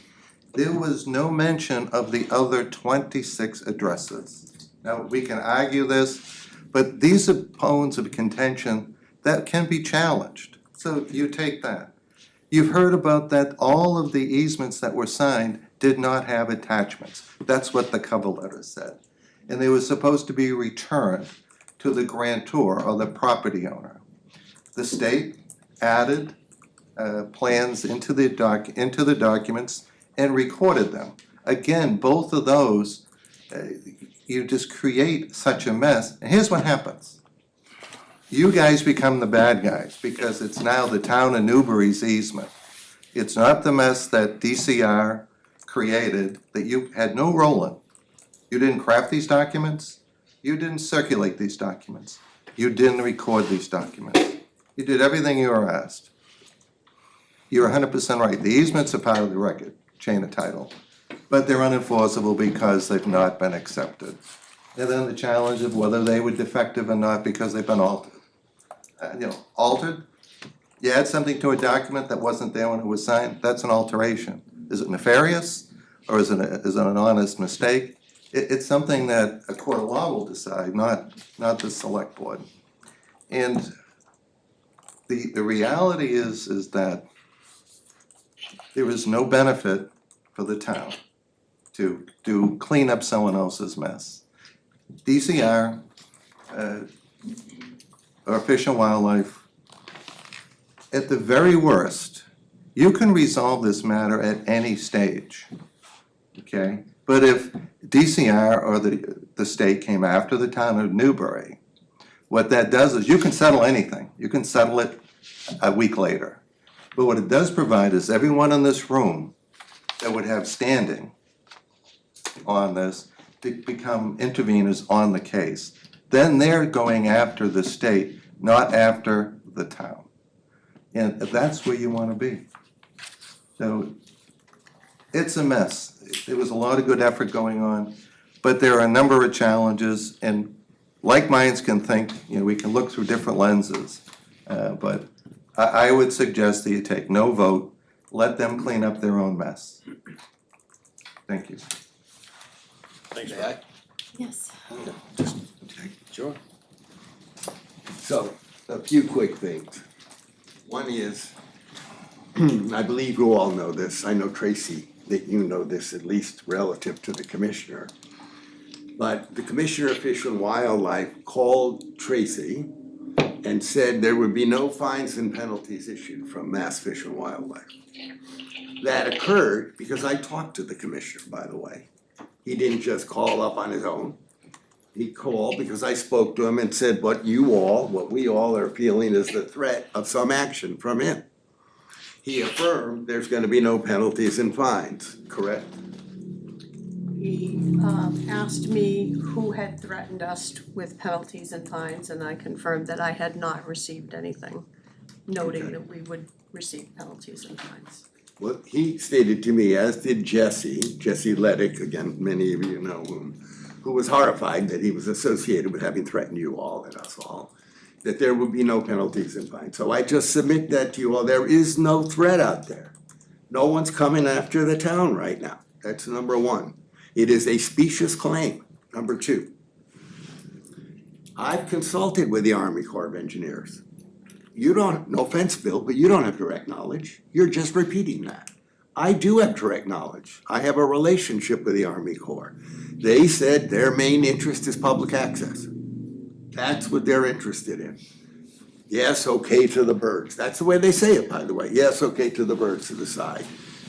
There was no mention of the other 26 addresses. Now, we can argue this, but these are bones of contention that can be challenged. So you take that. You've heard about that all of the easements that were signed did not have attachments. That's what the cover letter said. And they were supposed to be returned to the grantor or the property owner. The state added plans into the documents and recorded them. Again, both of those, you just create such a mess. And here's what happens. You guys become the bad guys because it's now the town of Newbury's easement. It's not the mess that DCR created that you had no role in. You didn't craft these documents. You didn't circulate these documents. You didn't record these documents. You did everything you were asked. You're 100% right. The easements are part of the record, chain of title, but they're unenforceable because they've not been accepted. And then the challenge of whether they were defective or not because they've been altered. Altered? You add something to a document that wasn't there when it was signed, that's an alteration. Is it nefarious or is it an honest mistake? It's something that a court of law will decide, not the select board. And the reality is that there is no benefit for the town to clean up someone else's mess. DCR or Fish and Wildlife, at the very worst, you can resolve this matter at any stage, okay? But if DCR or the state came after the town of Newbury, what that does is you can settle anything. You can settle it a week later. But what it does provide is everyone in this room that would have standing on this to become interveners on the case. Then they're going after the state, not after the town. And that's where you wanna be. So it's a mess. There was a lot of good effort going on, but there are a number of challenges, and like minds can think, you know, we can look through different lenses. But I would suggest that you take no vote, let them clean up their own mess. Thank you. Thanks, May I? Yes. Sure. So, a few quick things. One is, I believe you all know this, I know Tracy, that you know this at least relative to the commissioner. But the Commissioner of Fish and Wildlife called Tracy and said there would be no fines and penalties issued from Mass Fish and Wildlife. That occurred because I talked to the commissioner, by the way. He didn't just call up on his own. He called because I spoke to him and said what we all are feeling is the threat of some action from him. He affirmed there's gonna be no penalties and fines, correct? He asked me who had threatened us with penalties and fines, and I confirmed that I had not received anything noting that we would receive penalties and fines. Well, he stated to me, as did Jesse Leddick, again, many of you know him, who was horrified that he was associated with having threatened you all and us all, that there would be no penalties and fines. So I just submit that to you all. There is no threat out there. No one's coming after the town right now. That's number one. It is a specious claim. Number two, I've consulted with the Army Corps of Engineers. You don't, no offense, Bill, but you don't have direct knowledge. You're just repeating that. I do have direct knowledge. I have a relationship with the Army Corps. They said their main interest is public access. That's what they're interested in. Yes, okay to the birds. That's the way they say it, by the way. Yes, okay to the birds to the side.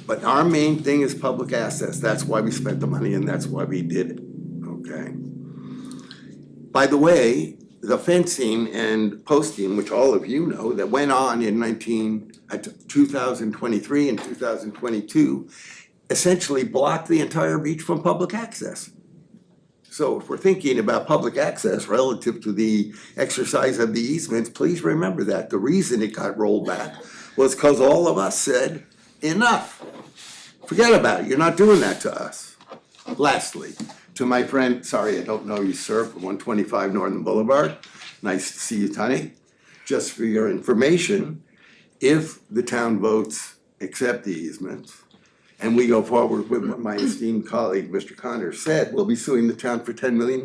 But our main thing is public access. That's why we spent the money and that's why we did it, okay? By the way, the fencing and posting, which all of you know, that went on in 2023 and 2022, essentially blocked the entire beach from public access. So if we're thinking about public access relative to the exercise of the easements, please remember that. The reason it got rolled back was because all of us said, enough. Forget about it, you're not doing that to us. Lastly, to my friend, sorry, I don't know you, sir, from 125 Northern Boulevard. Nice to see you, Tony. Just for your information, if the town votes accept the easements, and we go forward with what my esteemed colleague, Mr. Connor, said, we'll be suing the town for $10 million.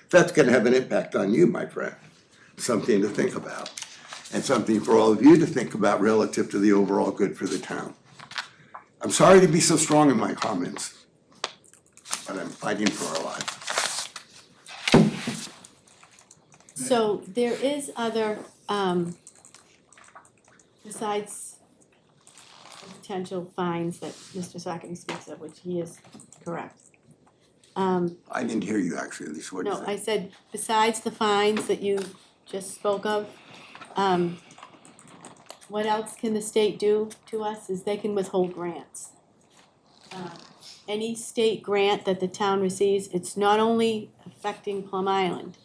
That's gonna have an impact on you, my friend. Something to think about. And something for all of you to think about relative to the overall good for the town. I'm sorry to be so strong in my comments, but I'm fighting for our lives. So there is other, besides the potential fines that Mr. Sackett speaks of, which he is correct. I didn't hear you actually, Lisa, what did you No, say? I said, besides the fines that you just spoke of, what else can the state do to us is they can withhold grants. Any state grant that the town receives, it's not only affecting Plum Island.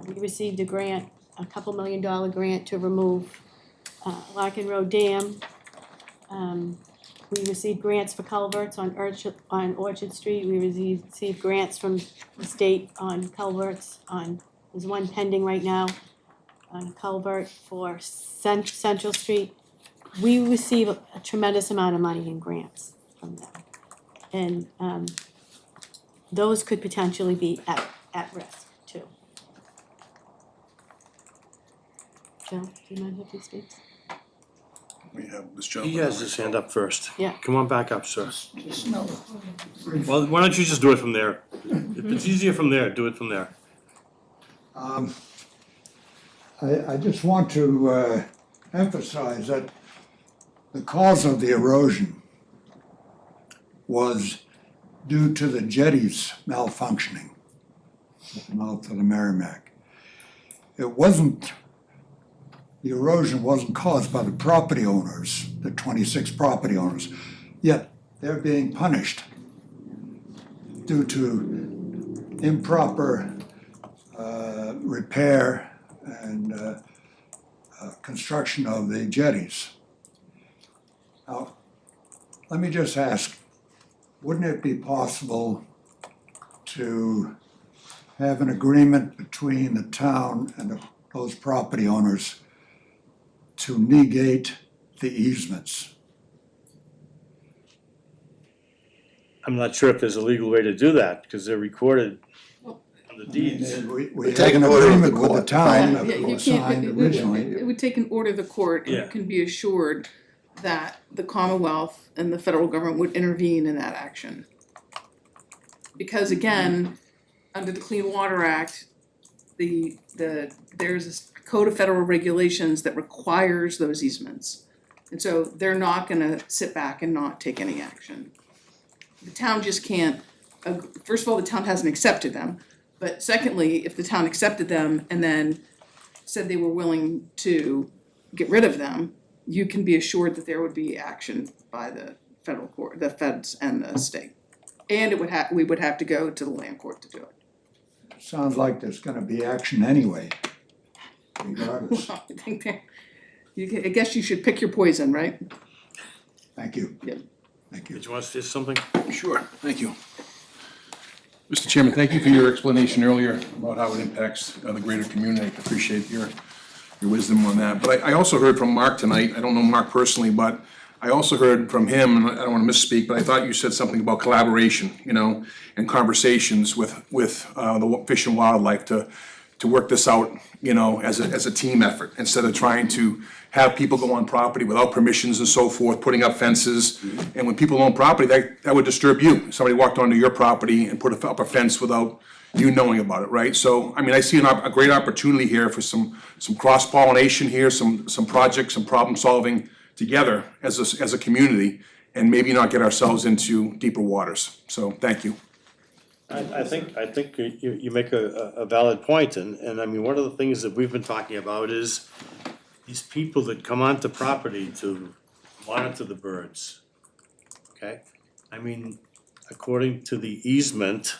We received a grant, a $2 million grant to remove Larkin Road Dam. We received grants for culverts on Orchard Street. We received grants from the state on culverts there's one pending right now on a culvert for Central Street. We receive a tremendous amount of money in grants from them. And those could potentially be at risk too. Joe, do you mind if he speaks? We have this gentleman. He has his hand up first. Yeah. Come on back up, sir. Well, why don't you just do it from there? If it's easier from there, do it from there. I just want to emphasize that the cause of the erosion was due to the jetties malfunctioning at the mouth of the Merrimack. The erosion wasn't caused by the property owners, the 26 property owners, yet they're being punished due to improper repair and construction of the jetties. Now, let me just ask, wouldn't it be possible to have an agreement between the town and those property owners to negate the easements? I'm not sure if there's a legal way to do that, because they're recorded on the deeds. We had an agreement with the town that Yeah, you was can't, signed originally. it would take an order of the court, and Yeah. you can be assured that the Commonwealth and the federal government would intervene in that action. Because again, under the Clean Water Act, there's a code of federal regulations that requires those easements. And so they're not gonna sit back and not take any action. The town just can't, first of all, the town hasn't accepted them, but secondly, if the town accepted them and then said they were willing to get rid of them, you can be assured that there would be action by the federal court, the feds and the state. And we would have to go to the land court to do it. Sounds like there's gonna be action anyway, regardless. Well, I think I guess you should pick your poison, right? Thank you. Yep. Thank you. Did you want to say something? Sure, thank you. Mr. Chairman, thank you for your explanation earlier about how it impacts the greater community. I appreciate your wisdom on that. But I also heard from Mark tonight, I don't know Mark personally, but I also heard from him, and I don't want to misspeak, but I thought you said something about collaboration, and conversations with the Fish and Wildlife to work this out, as a team effort, instead of trying to have people go on property without permissions and so forth, putting up fences. And when people own property, that would disturb you. Somebody walked onto your property and put up a fence without you knowing about it, right? So, I see a great opportunity here for some cross-pollination here, some projects, some problem solving together as a community, and maybe not get ourselves into deeper waters. So, thank you. I think you make a valid point, and one of the things that we've been talking about is these people that come onto property to monitor the birds, okay? According to the easement,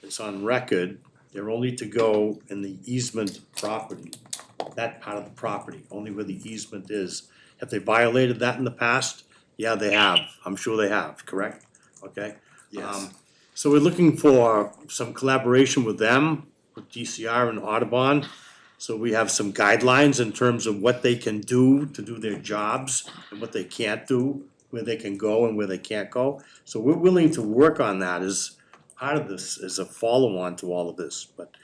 it's on record, they're only to go in the easement property, that part of the property, only where the easement is. Have they violated that in the past? Yeah, they have, I'm sure they have, correct? Okay? Yes. So we're looking for some collaboration with them, with DCR and Audubon. So we have some guidelines in terms of what they can do to do their jobs and what they can't do, where they can go and where they can't go. So we're willing to work on that as part of this, as a follow-on to all of this. But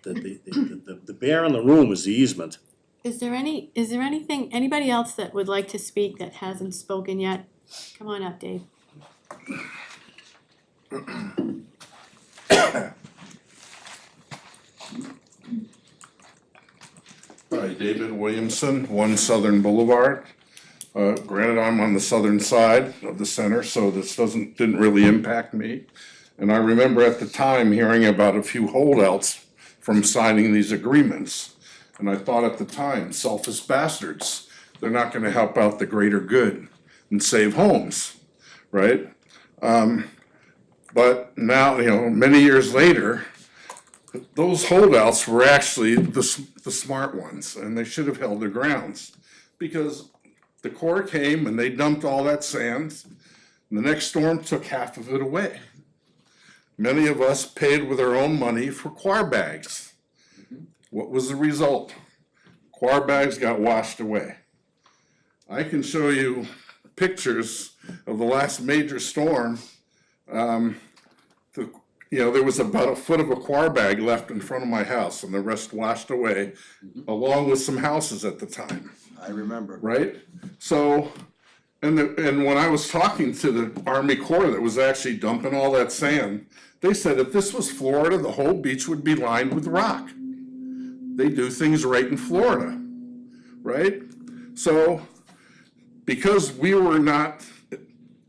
the bear in the room is the easement. Is there anything, anybody else that would like to speak that hasn't spoken yet? Come on up, Dave. Hi, David Williamson, 1 Southern Boulevard. Granted, I'm on the southern side of the center, so this didn't really impact me. And I remember at the time hearing about a few holdouts from signing these agreements. And I thought at the time, selfish bastards, they're not gonna help out the greater good and save homes, right? But now, many years later, those holdouts were actually the smart ones, and they should have held their grounds. Because the Corps came and they dumped all that sand, and the next storm took half of it away. Many of us paid with our own money for Quar bags. What was the result? Quar bags got washed away. I can show you pictures of the last major storm. There was about a foot of a Quar bag left in front of my house, and the rest washed away, along with some houses at the time. I remember. Right? So, and when I was talking to the Army Corps that was actually dumping all that sand, they said if this was Florida, the whole beach would be lined with rock. they do things right in Florida, right? So, because we were not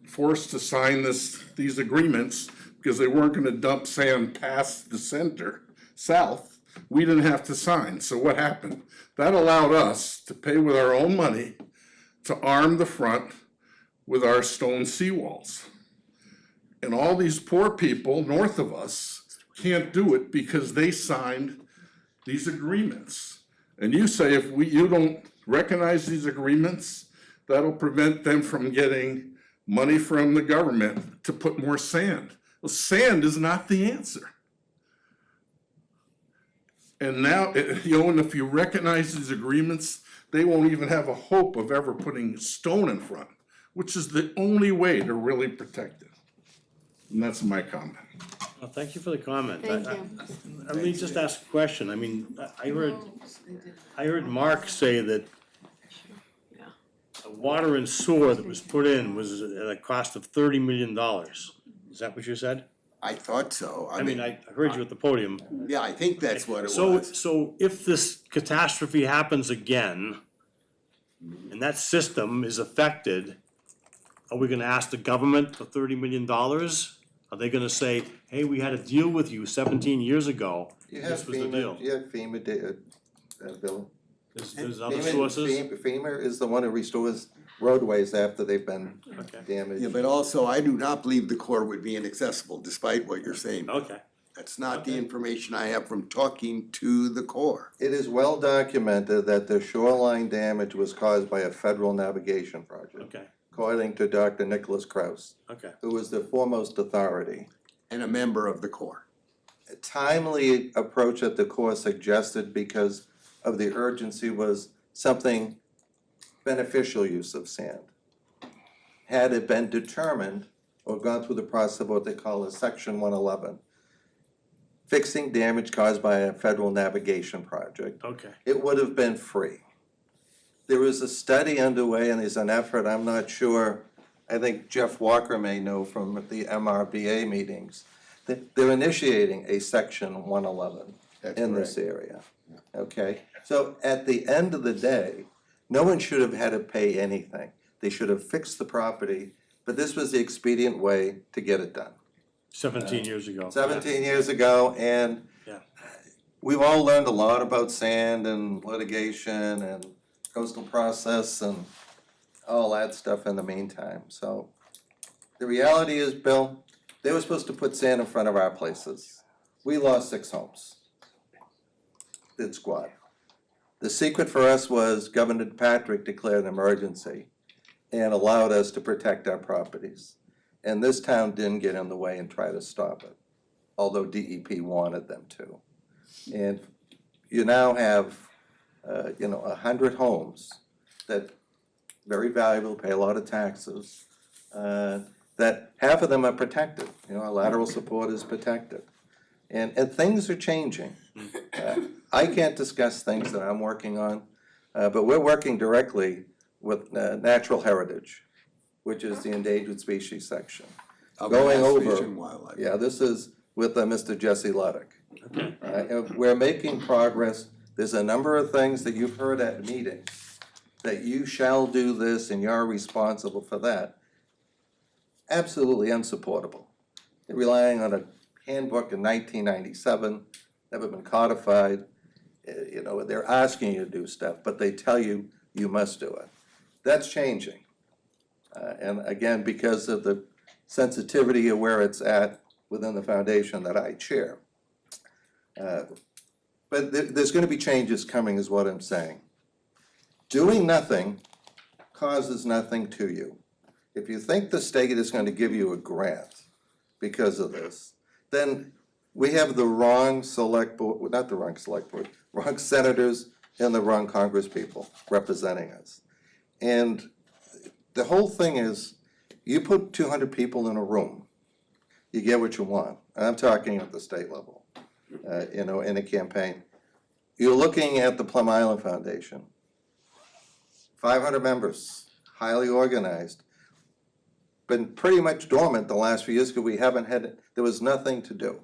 forced to sign these agreements, because they weren't gonna dump sand past the center, south, we didn't have to sign. So what happened? That allowed us to pay with our own money to arm the front with our stone seawalls. And all these poor people north of us can't do it because they signed these agreements. And you say if you don't recognize these agreements, that'll prevent them from getting money from the government to put more sand. Well, sand is not the answer. And now, and if you recognize these agreements, they won't even have a hope of ever putting stone in front, which is the only way to really protect it. And that's my comment. Well, thank you for the comment. Thank you. Let me just ask a question. I mean, I heard Mark say that the water and sewer that was put in was at a cost of $30 million. Is that what you said? I thought so. I mean, I heard you at the podium. Yeah, I think that's what it So, was. so if this catastrophe happens again, and that system is affected, are we gonna ask the government for $30 million? Are they gonna say, hey, we had a deal with you 17 years ago, You have this was the deal? FEMA, you have FEMA, Bill. There's other sources? FEMA is the one who restores roadways after they've been damaged. Yeah, but also, I do not believe the Corps would be inaccessible, despite what you're saying. Okay. That's not the information I have from talking to the Corps. It is well documented that the shoreline damage was caused by a federal navigation project. Okay, According to Dr. Nicholas Kraus, okay. who was the foremost authority. And a member of the Corps. A timely approach that the Corps suggested because of the urgency was something beneficial use of sand. Had it been determined or gone through the process of what they call a Section 111, fixing damage caused by a federal navigation project, Okay. it would have been free. There is a study underway and there's an effort, I'm not sure, I think Jeff Walker may know from the MRBA meetings, that they're initiating a Section 111 in this area, okay? So at the end of the day, no one should have had to pay anything. They should have fixed the property, but this was the expedient way to get it done. 17 years ago. 17 years ago, and Yeah. we've all learned a lot about sand and litigation and coastal process and all that stuff in the meantime, so. The reality is, Bill, they were supposed to put sand in front of our places. We lost 6 homes. Did squat. The secret for us was Governor Patrick declared an emergency and allowed us to protect our properties. And this town didn't get in the way and try to stop it, although DEP wanted them to. And you now have, 100 homes that, very valuable, pay a lot of taxes, that half of them are protected. Our lateral support is protected. And things are changing. I can't discuss things that I'm working on, but we're working directly with Natural Heritage, which is the endangered species section. Of Going Mass over, Fish and Wildlife. yeah, this is with Mr. Jesse Luddick. And we're making progress. There's a number of things that you've heard at meetings, that you shall do this and you're responsible for that. Absolutely unsupportable. They're relying on a handbook in 1997, never been codified. They're asking you to do stuff, but they tell you you must do it. That's changing. And again, because of the sensitivity of where it's at within the foundation that I chair. But there's gonna be changes coming is what I'm saying. Doing nothing causes nothing to you. If you think the state is gonna give you a grant because of this, then we have the wrong select board, not the wrong select board, wrong senators and the wrong Congress people representing us. And the whole thing is, you put 200 people in a room, you get what you want. And I'm talking at the state level, in a campaign. You're looking at the Plum Island Foundation. 500 members, highly organized, been pretty much dormant the last few years because we haven't had, there was nothing to do.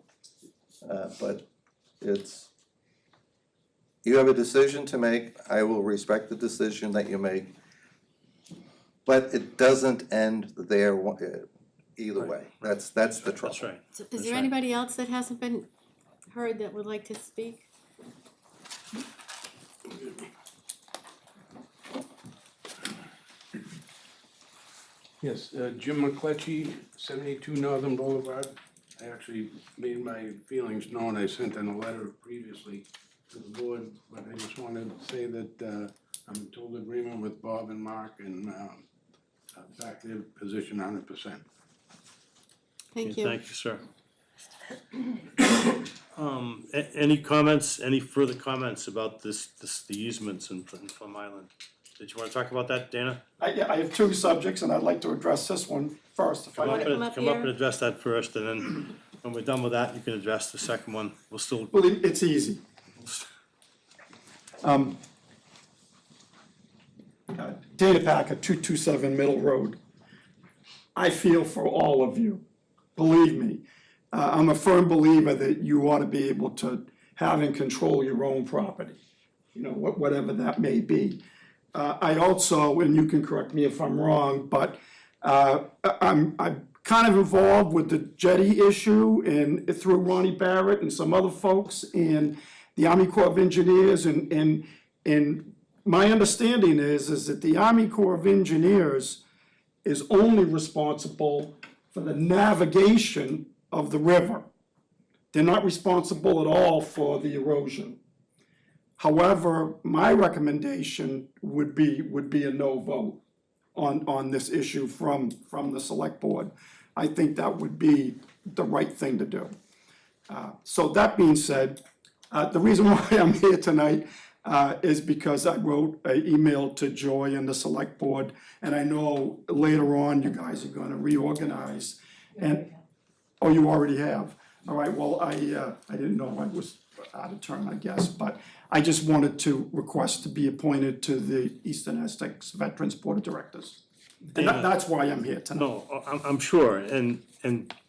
But You have a decision to make. I will respect the decision that you make. But it doesn't end there either way. That's the trouble. That's right. So is there anybody else that hasn't been heard that would like to speak? Yes, Jim McCletchy, 72 Northern Boulevard. I actually made my feelings known. I sent in a letter previously to the board, but I just wanted to say that I'm in total agreement with Bob and Mark and back their position 100%. Thank you. Thank you, sir. Any comments, any further comments about the easements in Plum Island? Did you wanna talk about that, Dana? I have two subjects, and I'd like to address this one first, if I Come may. up and address that first, and then when we're done with that, you can address the second one. We'll still. Well, it's easy. Dana Packer, 227 Middle Road. I feel for all of you, believe me. I'm a firm believer that you ought to be able to have and control your own property, you know, whatever that may be. I also, and you can correct me if I'm wrong, but I'm kind of involved with the jetty issue and through Ronnie Barrett and some other folks and the Army Corps of Engineers and my understanding is that the Army Corps of Engineers is only responsible for the navigation of the river. They're not responsible at all for the erosion. However, my recommendation would be a no vote on this issue from the select board. I think that would be the right thing to do. So that being said, the reason why I'm here tonight is because I wrote an email to Joy and the select board, and I know later on you guys are gonna reorganize. And, oh, you already have? All right, well, I didn't know I was out of turn, I guess, but I just wanted to request to be appointed to the Eastern Essex Veterans Board of Directors. And that's why I'm here tonight. No, I'm sure, and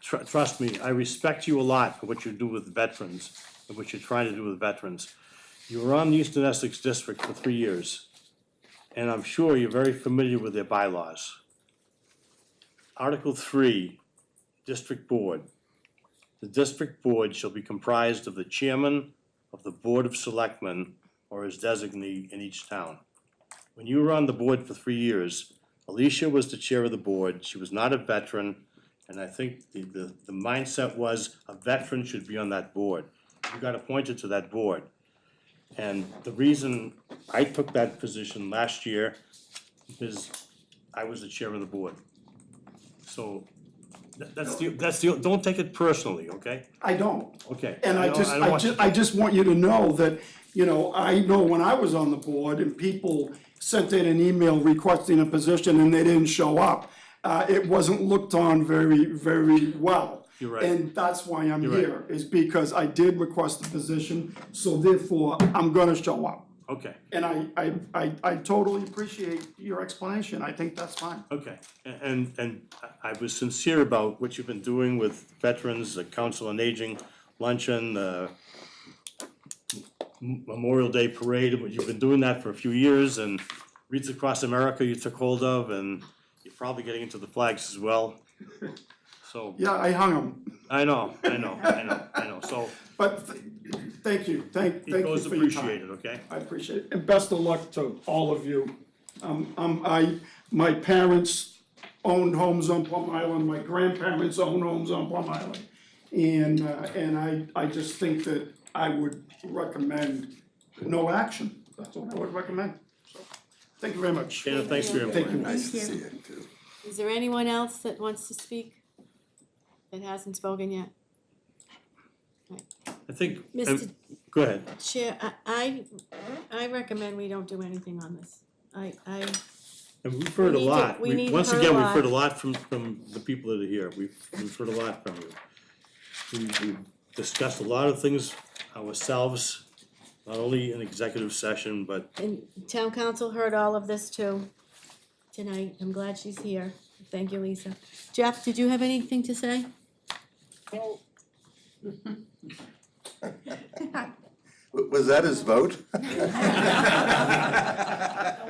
trust me, I respect you a lot for what you do with veterans, and what you're trying to do with veterans. You were on the Eastern Essex District for 3 years, and I'm sure you're very familiar with their bylaws. Article 3, District Board. The District Board shall be comprised of the chairman of the Board of Selectmen or his designee in each town. When you were on the board for 3 years, Alicia was the chair of the board. She was not a veteran, and I think the mindset was a veteran should be on that board. You got appointed to that board. And the reason I took that position last year is I was the chair of the board. So that's the, don't take it personally, okay? I don't. Okay. And I just want you to know that, you know, I know when I was on the board and people sent in an email requesting a position and they didn't show up, it wasn't looked on very, very well. You're right. And that's why I'm You're right. here, is because I did request the position, so therefore I'm gonna show up. Okay, And I totally appreciate your explanation. I think that's fine. okay. And I was sincere about what you've been doing with veterans, the Council on Aging luncheon, Memorial Day parade, but you've been doing that for a few years, and Wreaths Across America you took hold of, and you're probably getting into the flags as well. So. Yeah, I hung them. I know, so. But thank you, thank you It for your time. appreciated, okay? I appreciate it, and best of luck to all of you. My parents owned homes on Plum Island, my grandparents owned homes on Plum Island. And I just think that I would recommend no action, that's what I would recommend. So, thank you very much. Dana, thanks for your input. Thank you. Nice to see you too. Is there anyone else that wants to speak that hasn't spoken yet? I think, Mr. go ahead. Chair, I recommend we don't do anything on this. And we've heard a We need to- lot. we need to Once hear a again, we've lot. heard a lot from the people that are here. We've heard a lot from you. We've discussed a lot of things ourselves, not only in executive session, but And town council heard all of this too tonight. I'm glad she's here. Thank you, Lisa. Jeff, did you have anything to say? No, Was that his vote? We're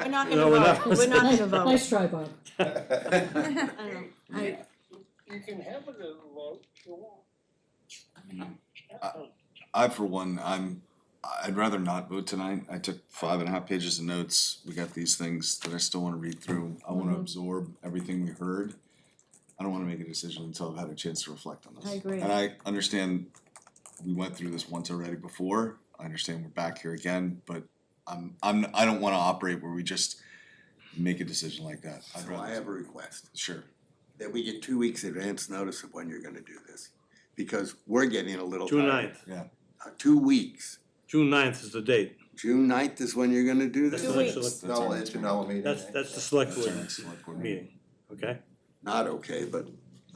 not No, we're gonna not. vote, we're not gonna vote. Nice try, Bob. I don't know. You can have it as a vote if you want. I, for one, I'd rather not vote tonight. I took 5.5 pages of notes. We got these things that I still wanna read through. I wanna absorb everything we heard. I don't wanna make a decision until I've had a chance to reflect on this. I agree. And I understand we went through this once already before. I understand we're back here again, but I don't wanna operate where we just make a decision like that. I'd So rather- I have a request, Sure. that we get 2 weeks advance notice of when you're gonna do this, because we're getting a little June tired. 9th. Yeah. 2 weeks. June 9th is the date. June 9th is when you're gonna do That's this? the next select- No, it's no meeting. That's the select That's our board next select board meeting, okay? Not okay, but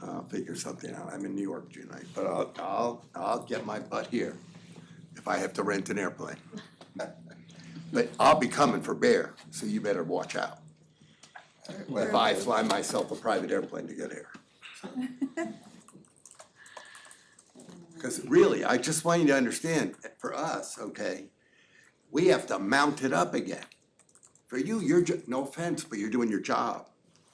I'll figure something out. I'm in New York June 9th, but I'll get my butt here if I have to rent an airplane. But I'll be coming for Bear, so you better watch out. If I fly myself a private airplane to get here. Because really, I just want you to understand, for us, okay, we have to mount it up again. For you, no offense, but you're doing your job.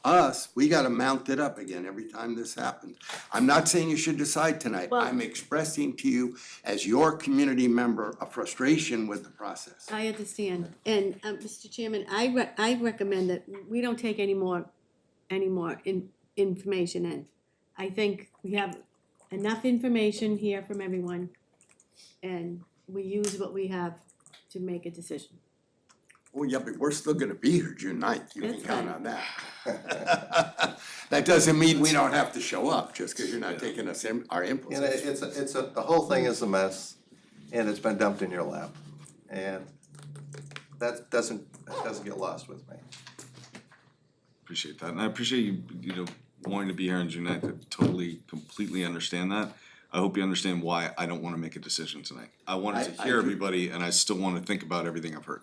Us, we gotta mount it up again every time this happens. I'm not saying you should decide tonight. Well- I'm expressing to you, as your community member, a frustration with the process. I understand, and, Mr. Chairman, I recommend that we don't take any more information in. I think we have enough information here from everyone, and we use what we have to make a decision. Well, yeah, but we're still gonna be here June 9th. You can That's count fine. on that. That doesn't mean we don't have to show up, just because you're not taking us in, our input. You know, the whole thing is a mess, and it's been dumped in your lap. And that doesn't get lost with me. Appreciate that, and I appreciate you wanting to be here on June 9th. I totally, completely understand that. I hope you understand why I don't wanna make a decision tonight. I wanted to I hear do. everybody, and I still wanna think about everything I've heard.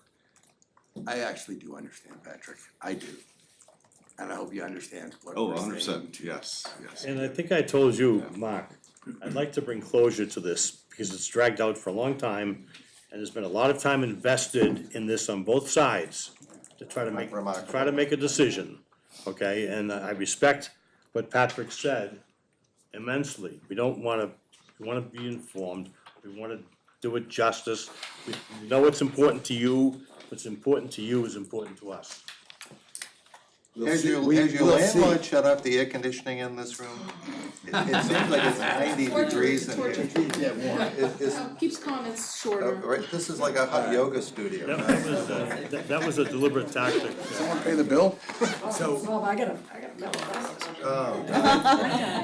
I actually do understand, Patrick, I do. And I hope you understand what Oh, we're 100%, saying. yes, yes. And I think I told you, Mark, I'd like to bring closure to this because it's dragged out for a long time. And there's been a lot of time invested in this on both sides to try to make a decision, okay? And I respect what Patrick said immensely. We wanna be informed, we wanna do it justice. We know what's important to you, what's important to you is important to us. Has your We'll landlord see. shut off the air conditioning in this room? It seems like it's 90 degrees in here. Keeps comments shorter. Right, this is like a hot yoga studio. That was a deliberate tactic. Someone pay the bill? So, Bob, I gotta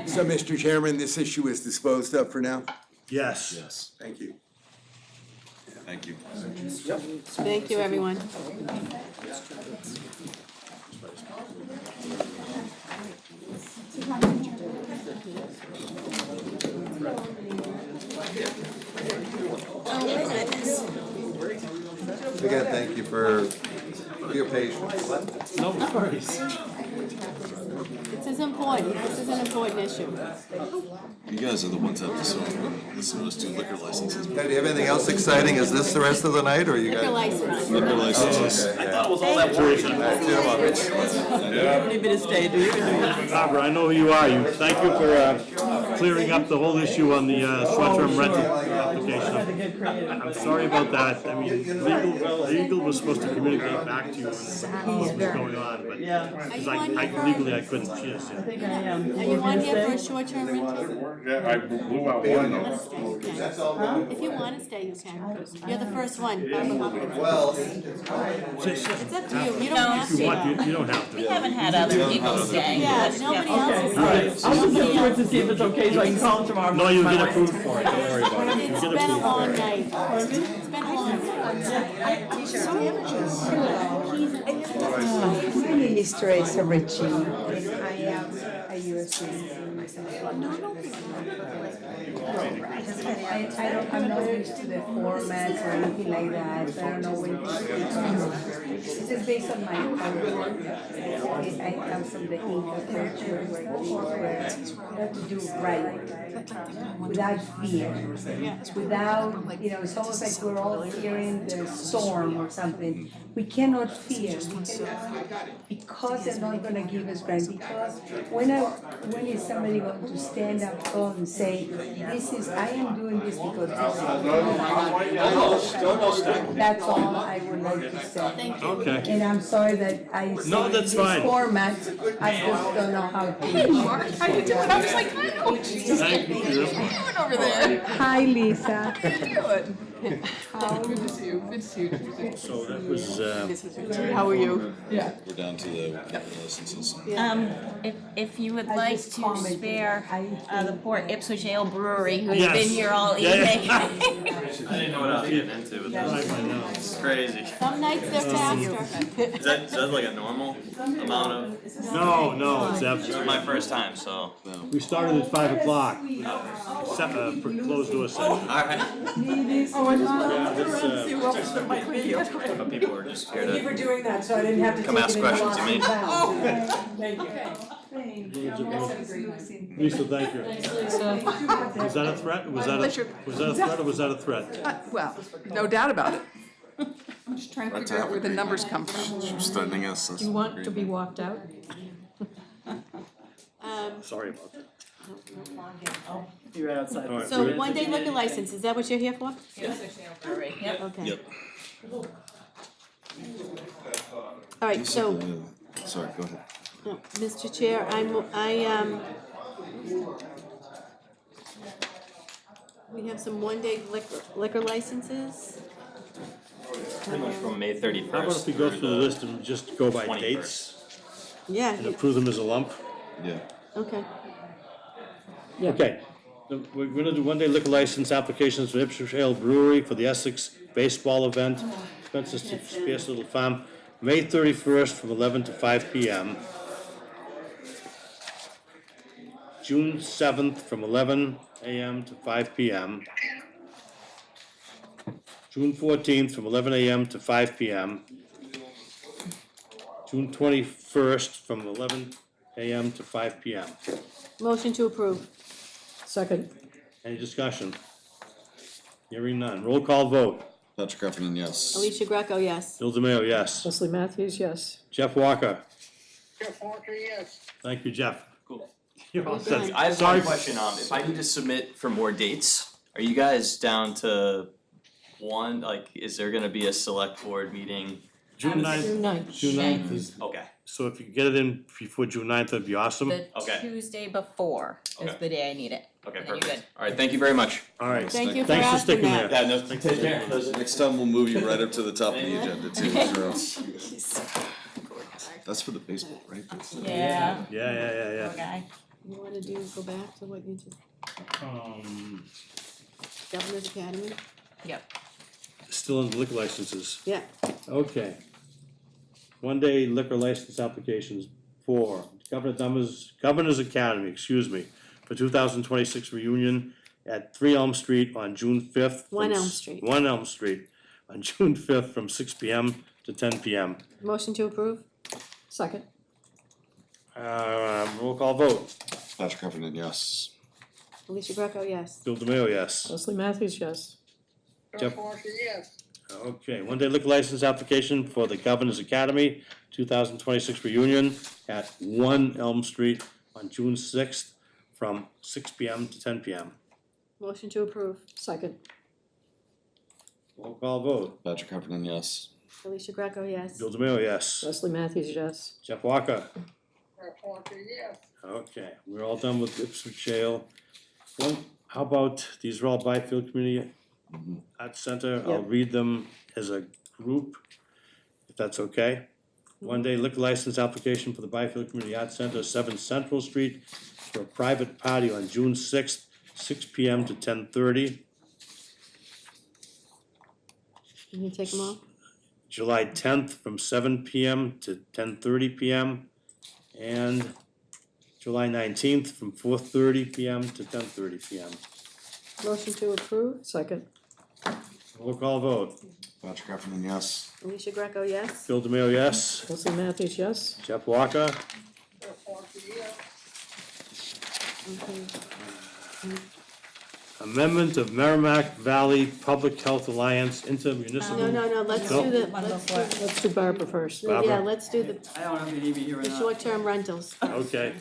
so Mr. Chairman, this issue is disposed of for now? Yes. Yes, Thank you. thank you. Thank you, everyone. Again, thank you for your patience. No worries. This is important, this is an important issue. You guys are the ones that have to sort those 2 liquor licenses. Hey, do you have anything else exciting? Is this the rest of the night, or you guys? Liquor license. Liquor licenses. Okay, yeah. It was all that work. You don't need me to stay, do you? Barbara, I know who you are. Thank you for clearing up the whole issue on the short-term rental application. I'm sorry about that. I mean, legal was supposed to communicate back to you what was going on, but because legally I couldn't. Cheers. I think I am. Are you on here for a short-term rental? Yeah, I blew out one though. If you wanna stay, you can. You're the first one, Barbara Hopkins. Well, It's up to you, you don't have If you want, to. you don't have to. We haven't had other people stay. Yeah, nobody else is All right, staying. I'll just look through it to see if it's okay, so I can call him tomorrow. No, you'll get approved for it. Don't worry about it. It's You'll been get a approved long for it. night. It's been a long night. My name is Teresa Ritchie, and I am a U.S. citizen myself. I'm not used to the formats or anything like that. I don't know when this is based on my culture. I come from the Inca culture where have to do it right, without fear. Without, you know, it's almost like we're all fearing the storm or something. We cannot fear, because they're not gonna give us grant, because when is somebody going to stand up tall and say, this is, I am doing this because this is. That's all I would like to say. Thank you. Okay. And I'm sorry that I say No, that's this fine. format, I just don't know how to. Hey, Mark, how you doing? I was like, hi, Coach. Thank you. What are you doing over there? Hi, Lisa. How you doing? Good to see you, good to see you. So that was, How are you? Yeah. We're down to the licenses. If you would I like just to commented. spare the Port Ipswich Ale Brewery, who's Yes. been here all Yeah, yeah. evening. I didn't know what I was getting into with this. It's crazy. Some nights they're faster. Is that like a normal amount of? no, it's This is my first time, so. we started at 5 o'clock. Closed door session. Alright. Oh, I just wanted Yeah, to this, around and see what was in my video. But people were just here Thank you for to doing that, so I didn't have to come take ask it in the questions to me. lost and found. Thank you. Lisa, thank you. Was that a threat? Was that a threat or was that a threat? Well, no doubt about it. I'm just trying to figure out where the numbers come from. She was threatening us. Do you want to be walked out? Sorry about that. Be right outside. All right, So one day liquor license, is that what you're here for? Yep. Okay. Yep. All right, so, Sorry, go ahead. no, Mr. Chair, we have some one-day liquor licenses. Pretty much from May 31st. How about if we go through the list and just go by 21st. dates Yeah, and approve them as a lump? Yeah. okay. Okay, we're gonna do one-day liquor license applications for Ipswich Ale Brewery for the Essex Baseball Event, Spencer's to Spears Little Farm, May 31st from 11 to 5 p.m. June 7th from 11 a.m. to 5 p.m. June 14th from 11 a.m. to 5 p.m. June 21st from 11 a.m. to 5 p.m. Motion to approve. Second. Any discussion? Hearing none. Roll call vote. Patrick Heffernan, yes. Alicia Greco, yes. Bill DeMayo, yes. Leslie Matthews, yes. Jeff Walker. Jeff Walker, yes. Thank you, Jeff. Cool. You're all Okay. set. I have Sorry. one question, if I need to submit for more dates, are you guys down to one, like, is there gonna be a select board meeting? June 9th. June 9th. June 9th is, Okay, so if you can get it in before June 9th, that'd be awesome. The Okay. Tuesday before is Okay. the day I need it. okay, Then you're perfect. good. Alright, thank you very much. All right. Thank you for Thanks for asking sticking that. there. Yeah, no, take care. Next time we'll move you right up to the top of the agenda too, so. That's for the baseball, right? Yeah. Yeah. Okay. You wanna go back to what you just, Governor's Academy? Yep. Still in liquor licenses. Yeah. Okay. One-day liquor license applications for Governor's Academy, for 2026 reunion at 3 Elm Street on June 5th. 1 Elm Street. 1 Elm Street on June 5th from 6 p.m. to 10 p.m. Motion to approve? Second. Roll call vote. Patrick Heffernan, yes. Alicia Greco, yes. Bill DeMayo, yes. Leslie Matthews, yes. Jeff- Jeff Walker, yes. Okay, one-day liquor license application for the Governor's Academy, 2026 reunion at 1 Elm Street on June 6th from 6 p.m. to 10 p.m. Motion to approve? Second. Roll call vote. Patrick Heffernan, yes. Alicia Greco, yes. Bill DeMayo, yes. Leslie Matthews, yes. Jeff Walker. Jeff Walker, yes. Okay, we're all done with Ipswich Ale. Well, how about, these are all Byfield Community Arts Center, I'll Yep. read them as a group, if that's okay. One-day liquor license application for the Byfield Community Arts Center, 7 Central Street, for a private party on June 6th, 6 p.m. to 10:30. Can you take them all? July 10th from 7 p.m. to 10:30 p.m. And July 19th from 4:30 p.m. to 10:30 p.m. Motion to approve? Second. Roll call vote. Patrick Heffernan, yes. Alicia Greco, yes. Bill DeMayo, yes. Leslie Matthews, yes. Jeff Walker. Jeff Walker, yes. Amendment of Merrimack Valley Public Health Alliance intermunicipal. No, let's No. do Let's do Barbara first. yeah, Barbara? let's do I don't know if you need me here or the not. short-term rentals. Okay.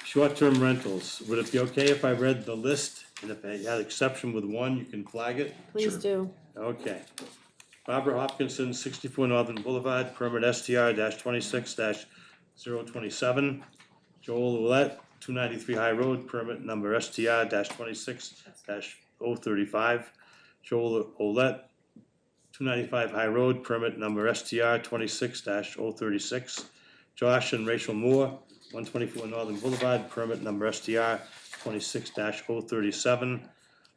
Short-term rentals. Would it be okay if I read the list? And if I had exception with one, you can flag it? Please do. Okay. Barbara Hopkinson, 64 Northern Boulevard, permit STR 26-027. Joel Ouellette, 293 High Road, permit number STR 26-035. Joel Ouellette, 295 High Road, permit number STR 26-036. Josh and Rachel Moore, 124 Northern Boulevard, permit number STR 26-037.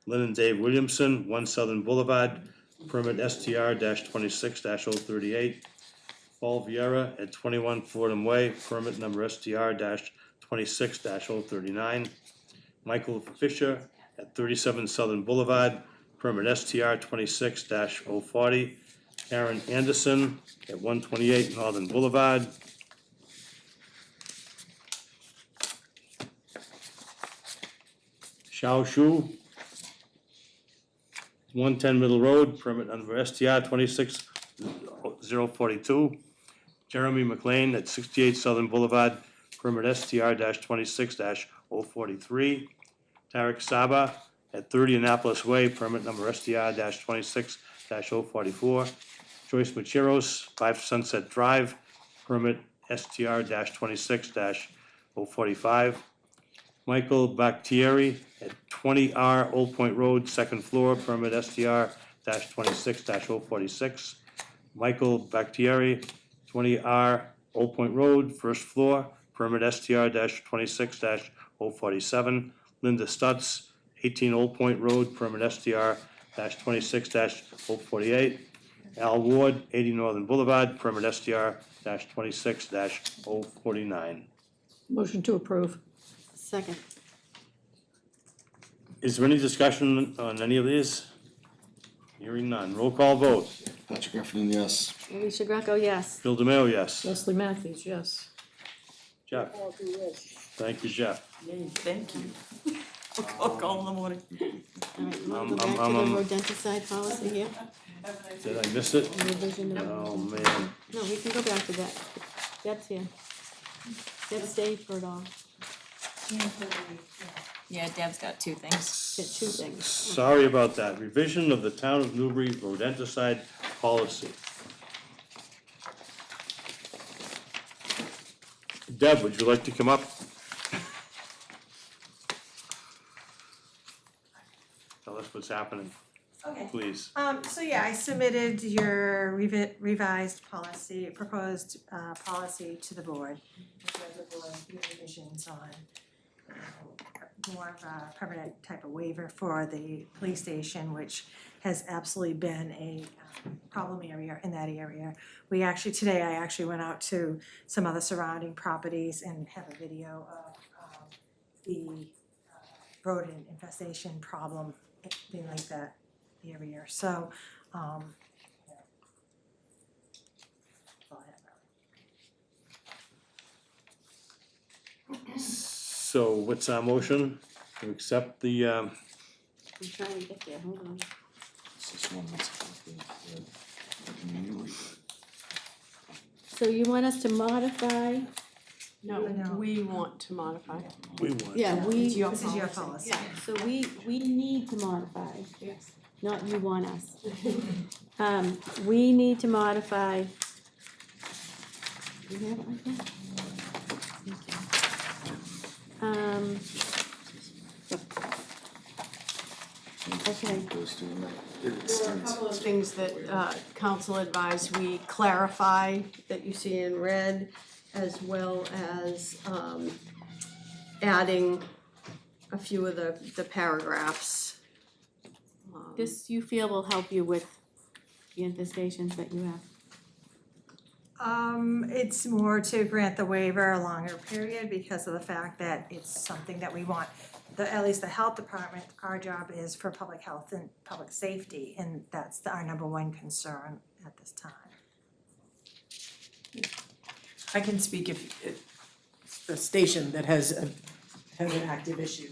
Lynn and Dave Williamson, 1 Southern Boulevard, permit STR 26-038. Paul Vieira at 21 Fordham Way, permit number STR 26-039. Michael Fisher at 37 Southern Boulevard, permit STR 26-040. Karen Anderson at 128 Northern Boulevard. Xiao Shu, 110 Middle Road, permit number STR 26042. Jeremy McLean at 68 Southern Boulevard, permit STR 26-043. Tarek Saba at 30 Annapolis Way, permit number STR 26-044. Joyce Macheros, 5 Sunset Drive, permit STR 26-045. Michael Bactieri at 20R Old Point Road, second floor, permit STR 26-046. Michael Bactieri, 20R Old Point Road, first floor, permit STR 26-047. Linda Stutz, 18 Old Point Road, permit STR 26-048. Al Ward, 80 Northern Boulevard, permit STR 26-049. Motion to approve. Second. Is there any discussion on any of these? Hearing none. Roll call vote. Patrick Heffernan, yes. Alicia Greco, yes. Bill DeMayo, yes. Leslie Matthews, yes. Jeff? Thank you, Jeff. Yay, thank you. I'll call in the morning. All right, you wanna Um, go back to um, the um, rodenticide policy here? Did I miss it? Revision of- Oh, man. No, we can go back to that. Deb's here. Deb stayed for it all. Yeah, Deb's got two things. Did two things. Sorry about that. Revision of the Town of Newbury rodenticide policy. Deb, would you like to come up? Tell us what's happening, Okay. please. So yeah, I submitted your revised policy, proposed policy to the board. With the board revisions on more of a permanent type of waiver for the police station, which has absolutely been a problem area in that area. I actually went out to some other surrounding properties and have a video of the rodent infestation problem, thing like that area, so, yeah. That's all I have really. So what's our motion? To accept the, I'm trying to get there, hold on. This is one that's immediately. So you want us to modify? No. We want to modify. we want. Yeah, we. This is your policy. Yeah, so we need to modify. Yes. Not you want us. We need to modify. Do you have it like that? Okay. It There were a extends. couple of things that council advised we clarify that you see in red, as well as adding a few of the paragraphs. This you feel will help you with the infestations that you have? It's more to grant the waiver a longer period because of the fact that it's something that we want. At least the health department, our job is for public health and public safety, and that's our number one concern at this time. I can speak if it's the station that has as an active issue.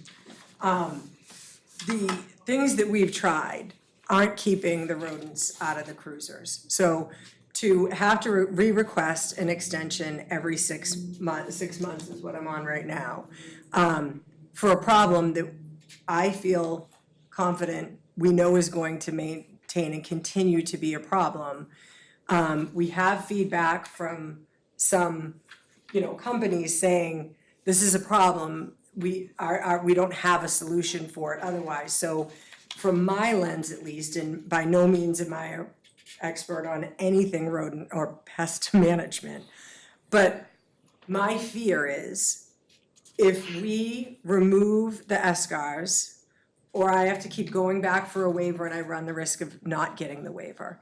The things that we've tried aren't keeping the rodents out of the cruisers. So to have to re-request an extension every 6 months, 6 months is what I'm on right now, for a problem that I feel confident we know is going to maintain and continue to be a problem. We have feedback from some, companies saying, this is a problem, we don't have a solution for it otherwise. So from my lens at least, and by no means am I a expert on anything rodent or pest management, but my fear is if we remove the SCARs, or I have to keep going back for a waiver and I run the risk of not getting the waiver,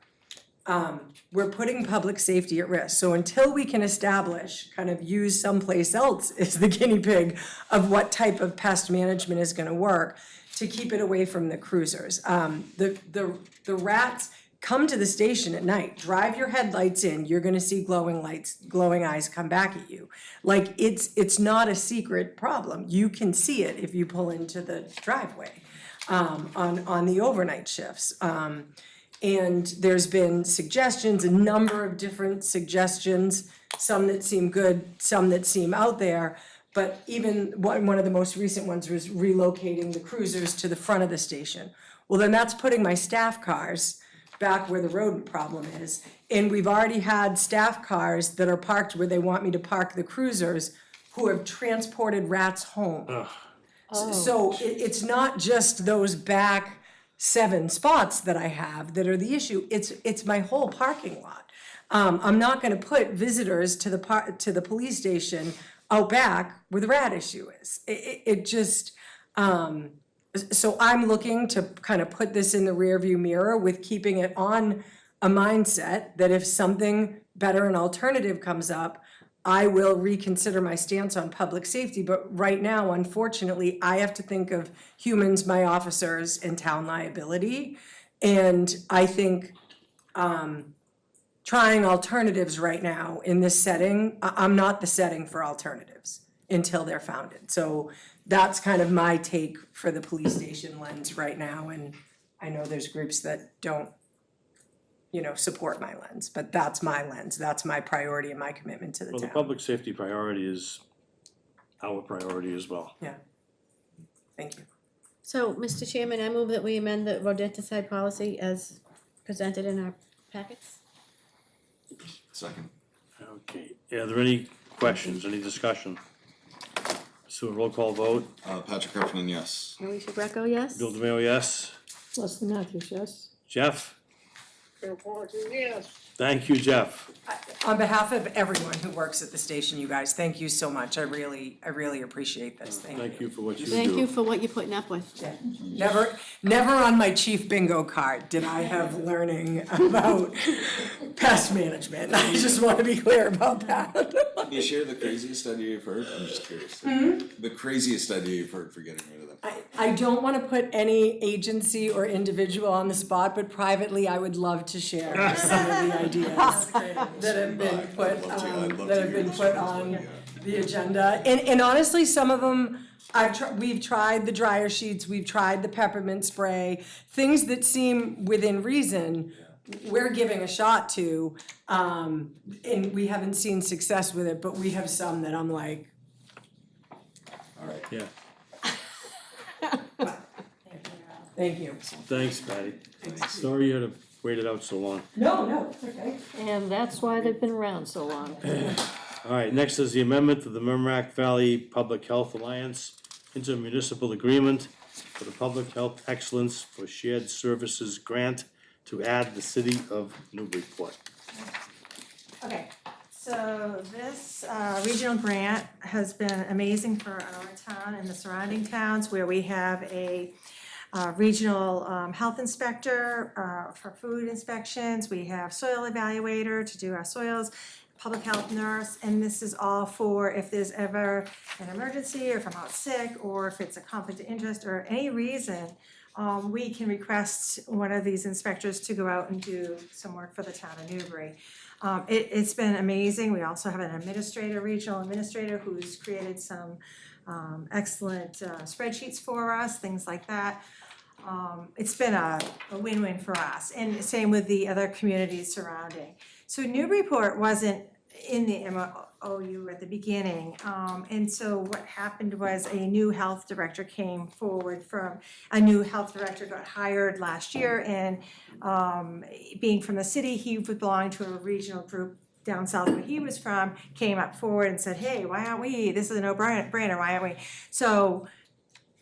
we're putting public safety at risk. So until we can establish, kind of use someplace else as the guinea pig of what type of pest management is gonna work to keep it away from the cruisers. The rats come to the station at night, drive your headlights in, you're gonna see glowing eyes come back at you. Like, it's not a secret problem. You can see it if you pull into the driveway, on the overnight shifts. And there's been suggestions, a number of different suggestions, some that seem good, some that seem out there. But even one of the most recent ones was relocating the cruisers to the front of the station. Well, then that's putting my staff cars back where the rodent problem is. And we've already had staff cars that are parked where they want me to park the cruisers who have transported rats home. So it's not just those back 7 spots that I have that are the issue, it's my whole parking lot. I'm not gonna put visitors to the police station out back where the rat issue is. It just, so I'm looking to kind of put this in the rearview mirror with keeping it on a mindset that if something better, an alternative comes up, I will reconsider my stance on public safety, but right now, unfortunately, I have to think of humans, my officers, and town liability. And I think trying alternatives right now in this setting, I'm not the setting for alternatives until they're founded. So that's kind of my take for the police station lens right now, and I know there's groups that don't, support my lens, but that's my lens, that's my priority and my commitment to the Well, the town. public safety priority is our priority as well. Yeah. Thank you. So, Mr. Chairman, I move that we amend the rodenticide policy as presented in our packets. Second. Okay, are there any questions, any discussion? So a roll call vote, Patrick Heffernan, yes. Alicia Greco, yes? Bill DeMayo, yes? Leslie Matthews, yes? Jeff? Bill Parker, yes. Thank you, Jeff. On behalf of everyone who works at the station, you guys, thank you so much. I really appreciate this. Thank you for what you do. Thank you for what you're putting up with. Never on my chief bingo card did I have learning about pest management. I just want to be clear about that. Can you share the craziest idea you've heard? I'm just curious. The craziest idea you've heard for getting rid of them. I don't want to put any agency or individual on the spot, but privately, I would love to share some of the ideas that have been put on the agenda. And honestly, some of them, we've tried the dryer sheets, we've tried the peppermint spray, things that seem within reason, we're giving a shot to, and we haven't seen success with it, but we have some that I'm like, all right. Yeah, Thank you. thanks, Patty. Sorry you had to wait it out so long. No, it's okay. And that's why they've been around so long. All right, next is the amendment to the Merrimack Valley Public Health Alliance intermunicipal agreement for the Public Health Excellence for Shared Services Grant to add the city of Newburyport. Okay, so this regional grant has been amazing for our town and the surrounding towns where we have a regional health inspector for food inspections. We have soil evaluator to do our soils, public health nurse, and this is all for if there's ever an emergency or if I'm out sick or if it's a conflict of interest or any reason, we can request one of these inspectors to go out and do some work for the town of Newbury. It's been amazing. We also have an administrator, regional administrator, who's created some excellent spreadsheets for us, things like that. It's been a win-win for us, and same with the other communities surrounding. So Newburyport wasn't in the MOU at the beginning, and so what happened was a new health director came forward a new health director got hired last year, and being from the city, he belonged to a regional group down south where he was from, came up forward and said, hey, why aren't we, this is a no-brainer, why aren't we? So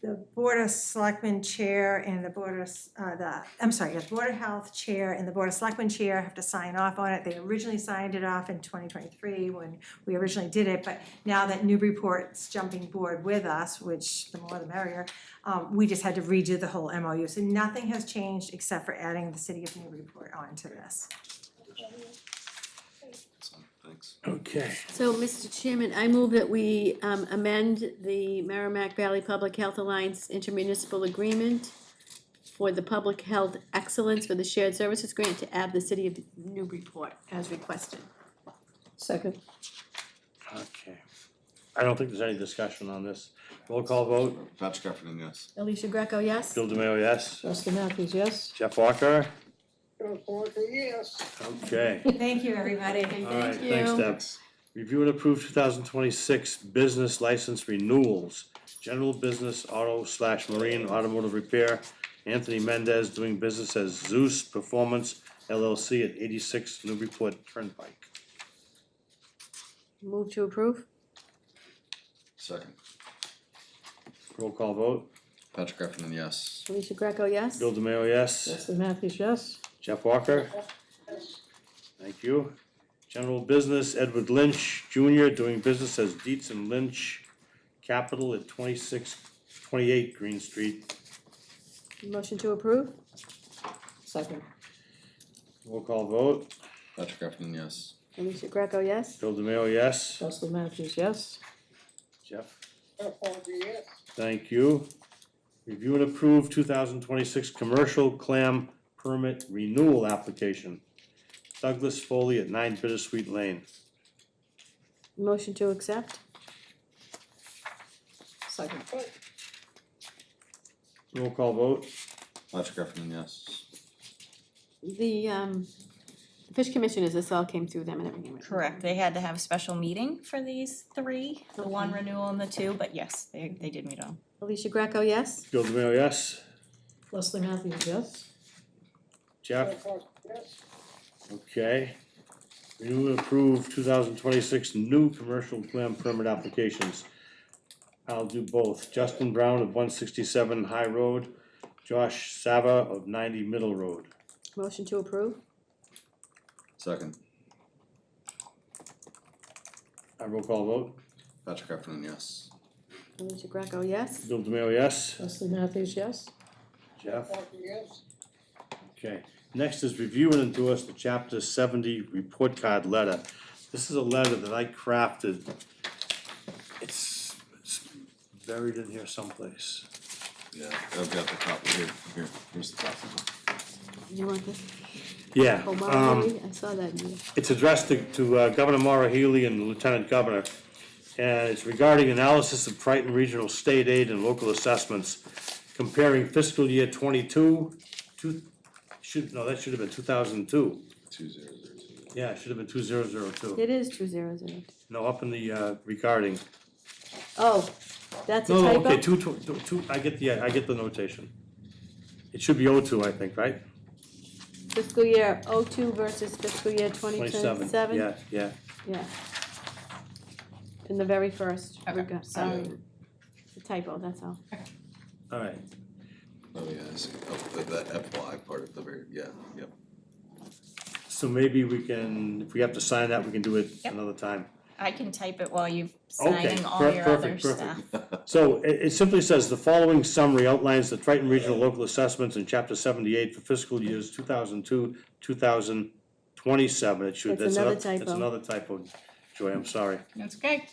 the Board of Selectmen Chair and the Board of, the Board of Health Chair and the Board of Selectmen Chair have to sign off on it. They originally signed it off in 2023 when we originally did it, but now that Newburyport's jumping board with us, which the more the merrier, we just had to redo the whole MOU. So nothing has changed except for adding the city of Newburyport onto this. Thanks. Okay. So, Mr. Chairman, I move that we amend the Merrimack Valley Public Health Alliance intermunicipal agreement for the public health excellence for the shared services grant to add the city of Newburyport as requested. Second. Okay. I don't think there's any discussion on this. Roll call vote. Patrick Heffernan, yes. Alicia Greco, yes? Bill DeMayo, yes. Justin Matthews, yes? Jeff Walker? Yes. Okay. Thank you, everybody. All right, thanks, Deb. Review and approve 2026 business license renewals. General business auto/marine automotive repair. Anthony Mendez doing business as Zeus Performance LLC at 86 Newburyport Turnpike. Move to approve? Second. Roll call vote. Patrick Heffernan, yes. Alicia Greco, yes? Bill DeMayo, yes. Justin Matthews, yes? Jeff Walker? Thank you. General business, Edward Lynch Jr. doing business as Dietz and Lynch Capital at 2628 Green Street. Motion to approve? Second. Roll call vote. Patrick Heffernan, yes. Alicia Greco, yes? Bill DeMayo, yes. Justin Matthews, yes? Jeff? Yes. Thank you. Review and approve 2026 commercial clam permit renewal application. Douglas Foley at 9 Bittersweet Lane. Motion to accept? Second. Roll call vote. Patrick Heffernan, yes. The fish commissioners, this all came through them and everything, right? Correct, they had to have a special meeting for these three, the one renewal and the two, but yes, they did meet on. Alicia Greco, yes? Bill DeMayo, yes. Leslie Matthews, yes? Jeff? Yes. Okay. Review and approve 2026 new commercial clam permit applications. I'll do both. Justin Brown of 167 High Road, Josh Sava of 90 Middle Road. Motion to approve? Second. Roll call vote. Patrick Heffernan, yes. Alicia Greco, yes? Bill DeMayo, yes. Leslie Matthews, yes? Jeff? Yes. Okay. Next is review and endorse the chapter 70 report card letter. This is a letter that I crafted. It's buried in here someplace. Yeah, I've got the copy here, here's the copy. You want this? Yeah. Oh, Maura Healy? I saw that in you. It's addressed to Governor Maura Healy and the Lieutenant Governor. And it's regarding analysis of Triton Regional State Aid and local assessments, comparing fiscal year 22, that should have been 2002. 2002. Yeah, it should have been 2002. It is 200. No, up in the regarding. Oh, that's a No, typo? okay, two, I get the notation. It should be 02, I think, right? Fiscal year 02 versus fiscal year 2027? Yeah. Yeah. In the very first, Okay, sorry, the typo, that's all. All right. Oh, yeah, I see. Oh, that FY part of the very, yeah, yep. So maybe we can, if we have to sign that, we can do it Yep. another time. I can type it while you're Okay, signing all your other perfect. stuff. So it simply says, the following summary outlines the Triton Regional Local Assessments in Chapter 78 for fiscal years 2002, 2027. It should, That's another typo. That's another typo, Joy, I'm sorry. That's okay.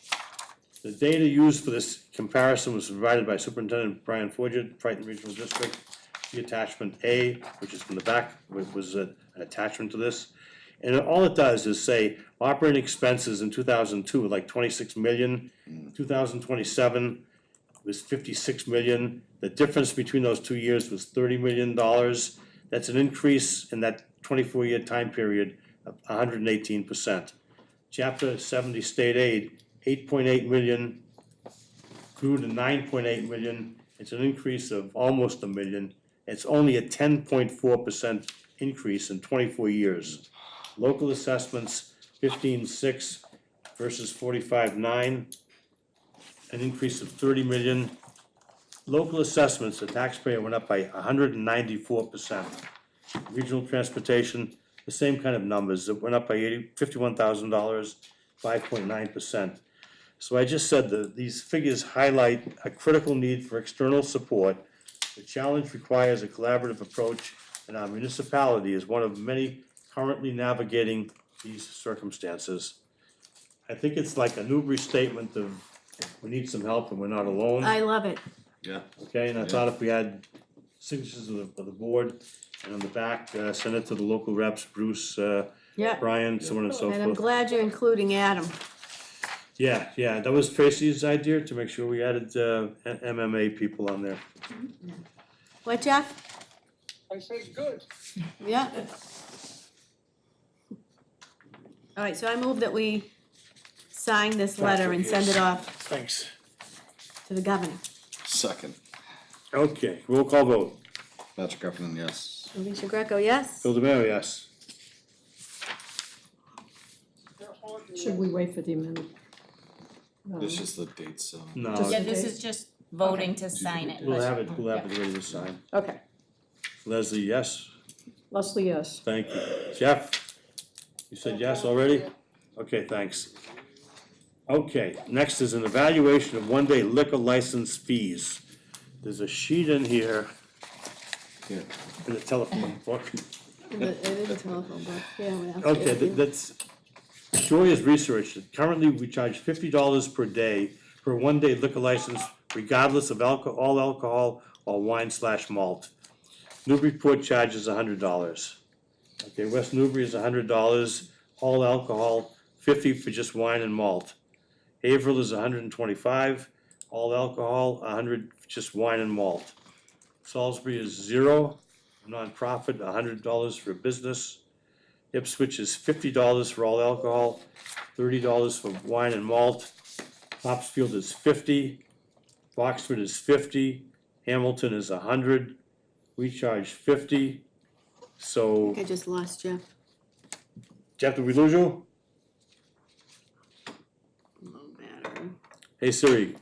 The data used for this comparison was provided by Superintendent Brian Forget, Triton Regional District. The attachment A, which is in the back, was an attachment to this. And all it does is say operating expenses in 2002 were like 26 million, 2027, was 56 million. The difference between those 2 years was $30 million. That's an increase in that 24-year time period of 118%. Chapter 70 state aid, 8.8 million grew to 9.8 million. It's an increase of almost $1 million. It's only a 10.4% increase in 24 years. Local assessments, 15.6 versus 45.9, an increase of 30 million. Local assessments, the taxpayer went up by 194%. Regional transportation, the same kind of numbers, it went up by $51,000, 5.9%. So I just said that these figures highlight a critical need for external support. The challenge requires a collaborative approach, and our municipality is one of many currently navigating these circumstances. I think it's like a Newbury statement of, we need some help and we're not alone. I love it. Yeah. Okay, and I thought if we had signatures of the board, and on the back, send it to the local reps, Bruce, Yeah. Brian, so on and so And I'm forth. glad you're including Adam. Yeah, that was Tracy's idea, to make sure we added MMA people on there. What, Jeff? I said, good. Yeah. All right, so I move that we sign this letter and send it off Thanks. to the governor. Second. Okay, roll call vote. Patrick Heffernan, yes. Alicia Greco, yes? Bill DeMayo, yes. Should we wait for the amendment? It's just the dates, No, Yeah, this is just voting to sign it. we'll have it ready to sign. Okay, Leslie, yes? Leslie, yes. Thank you. Jeff? You said yes already? Okay, thanks. Okay, next is an evaluation of one-day liquor license fees. There's a sheet in here. Here. In the telephone book. It is a telephone book, yeah. we have to Okay, do. that's, Joy has researched it. Currently, we charge $50 per day for a one-day liquor license, regardless of all alcohol or wine/malt. Newburyport charges $100. Okay, West Newbury is $100, all alcohol, $50 for just wine and malt. Haverhill is $125, all alcohol, $100 for just wine and malt. Salisbury is $0, nonprofit, $100 for business. Ipswich is $50 for all alcohol, $30 for wine and malt. Topsfield is $50, Boxford is $50, Hamilton is $100. We charge $50, so, I just lost Jeff. Jeff, did we lose you? No matter. Hey Siri,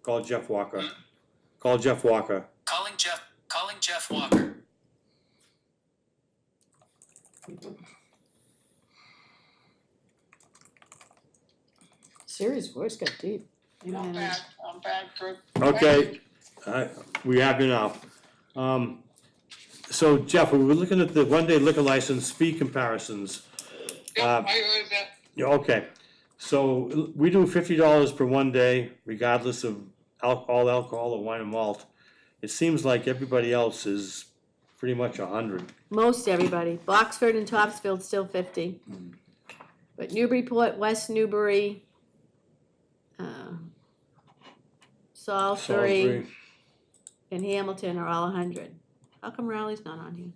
call Jeff Walker. Call Jeff Walker. Calling Jeff Walker. Siri's voice got deep. I'm back, Kurt. Okay, we have you now. So Jeff, we were looking at the one-day liquor license fee comparisons. Yep, I heard that. Yeah, okay, so we do $50 per one day, regardless of all alcohol or wine and malt. It seems like everybody else is pretty much 100. Most everybody. Boxford and Topsfield still 50. But Newburyport, West Newbury, Salisbury, and Hamilton are all 100. How come Raleigh's not on here?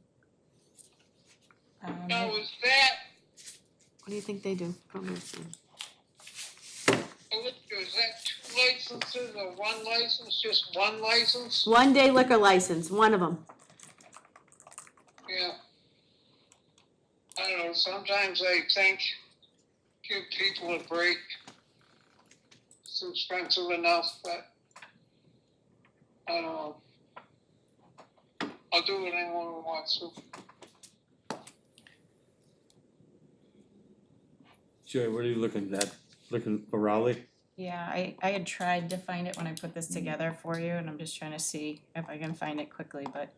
Now, is that, What do you think they do? Come here, see. is that two licenses or one license, just one license? One day liquor license, one of them. Yeah. I don't know, sometimes I think, give people a break. It's expensive enough, but I don't know. I'll do what anyone wants to. Joey, what are you looking at? Looking for Raleigh? Yeah, I had tried to find it when I put this together for you, and I'm just trying to see if I can find it quickly, but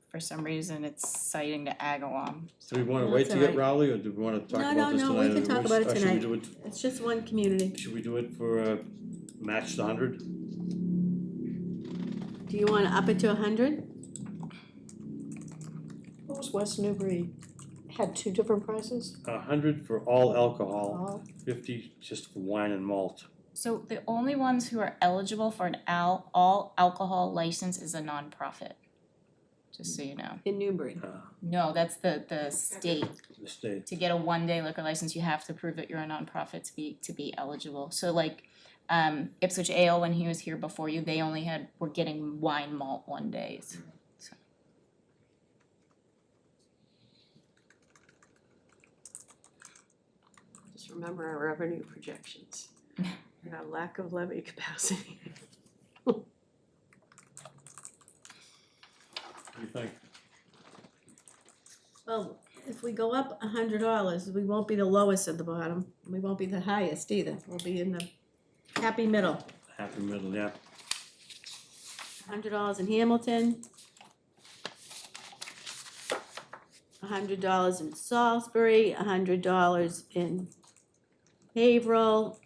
for some reason it's citing to Agawam. Do we wanna No, wait it's to get all right. Raleigh, or do we wanna talk No, about this tonight? we can talk about it Or should we tonight. do it- It's just one community. Should we do it for, match the 100? Do you wanna up it to 100? What was West Newbury? Had two different prices? 100 for all alcohol, All? 50 just for wine and malt. So the only ones who are eligible for an all alcohol license is a nonprofit. Just so you know. In Newbury. No, that's the state. The state. To get a one-day liquor license, you have to prove that you're a nonprofit to be eligible. So like Ipswich Ale, when he was here before you, they only were getting wine malt 1 days. So. Just remember our revenue projections, and our lack of levy capacity. What do you think? Well, if we go up $100, we won't be the lowest at the bottom, we won't be the highest either, we'll be in the happy middle. Happy middle, yeah. $100 in Hamilton. $100 in Salisbury, $100 in Haverhill,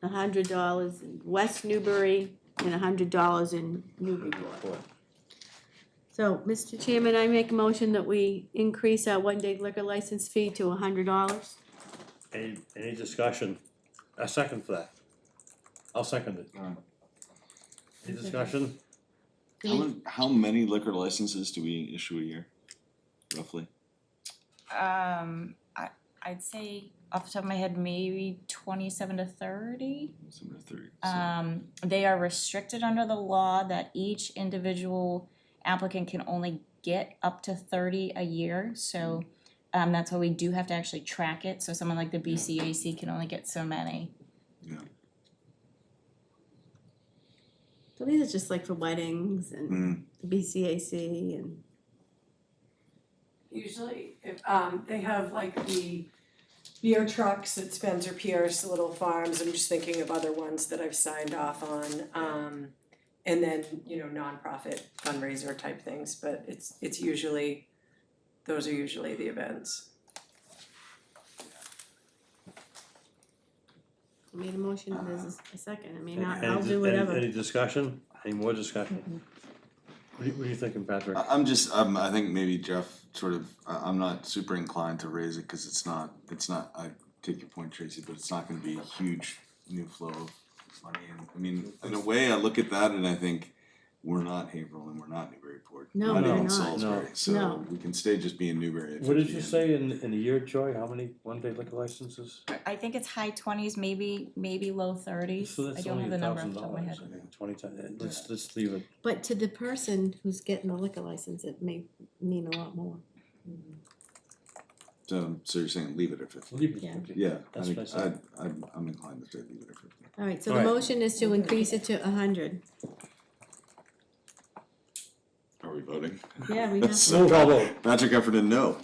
$100 in West Newbury, and $100 in Newburyport. So, Mr. Chairman, I make a motion that we increase our one-day liquor license fee to $100. Any discussion? A second for that. I'll second it. Any discussion? How many liquor licenses do we issue a year, roughly? I'd say off the top of my head, maybe 27 to 30. 27 to 30. They are restricted under the law that each individual applicant can only get up to 30 a year. So that's why we do have to actually track it. So someone like the BCAC can only get so many. Yeah. So these are just like for weddings and the BCAC and. Usually, if, they have like the beer trucks at Spencer Pierce, the little farms, I'm just thinking of other ones that I've signed off on. And then, you know, nonprofit fundraiser type things, but it's usually, those are usually the events. I made a motion, there's a second, I mean, Any- I'll do whatever. Any discussion? Any more discussion? What are you thinking, Patrick? I think maybe Jeff sort of, I'm not super inclined to raise it, cause it's not, I take your point, Tracy, but it's not gonna be a huge new flow of money. And I mean, in a way, I look at that and I think, we're not Haverhill and we're not Newburyport. No, We're we're even not. Salisbury, No. so we can stay just being Newbury. What did you say in a year, Joy? How many one-day liquor licenses? I think it's high 20s, maybe low 30s. So I that's don't only have the number off the top of my $1,000, head. I think, 20 times, let's leave it. But to the person who's getting the liquor license, it may mean a lot more. So you're saying leave it at 50? Leave it Yeah. at 50. Yeah, I That's think, what I said. I'm inclined to say leave it at 50. All right, so All the right. motion is to increase it to 100. Are we voting? Yeah, we have to. So call vote. Patrick Effernan, no.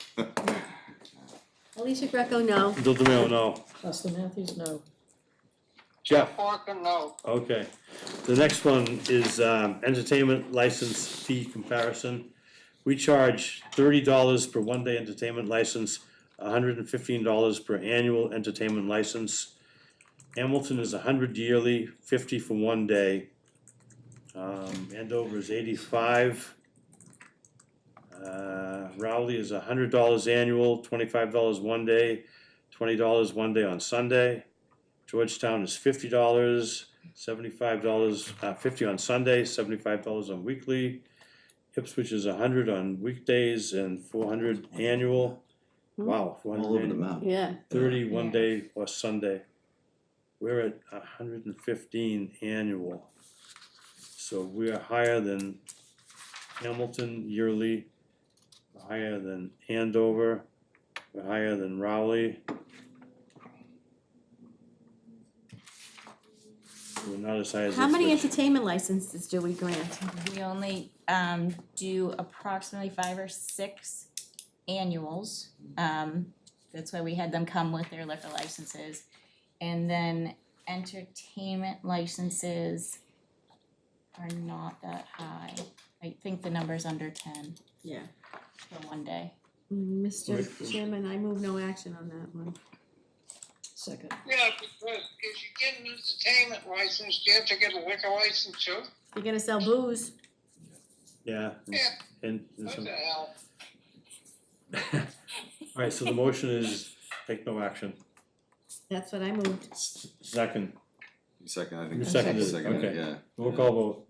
Alicia Greco, no. Bill DeMayo, no. Austin Matthews, no. Jeff? Walker, no. Okay. The next one is entertainment license fee comparison. We charge $30 per one-day entertainment license, $115 per annual entertainment license. Hamilton is $100 yearly, $50 for 1 day. Andover is $85. Rowley is $100 annual, $25 1 day, $20 1 day on Sunday. Georgetown is $50, $75, 50 on Sunday, $75 on weekly. Ipswich is 100 on weekdays and 400 annual. Wow, 400 All over the annual. map. Yeah. 30 1 day or Sunday. We're at 115 annual. So we are higher than Hamilton yearly, we're higher than Andover, we're higher than Rowley. We're not as high as How many Ipswich. entertainment licenses do we grant? We only do approximately 5 or 6 annuals. That's why we had them come with their liquor licenses. And then entertainment licenses are not that high. I think the number's under 10 Yeah. for 1 day. Mr. Chairman, I move no action on that one. Second. Yeah, because if you get an entertainment license, you have to get a liquor license too. You're gonna sell booze. Yeah. Yeah. And What some. the hell? Alright, so the motion is take no action. That's what I moved. Second, You second, I think. you seconded it, Seconded it, okay. yeah. Roll call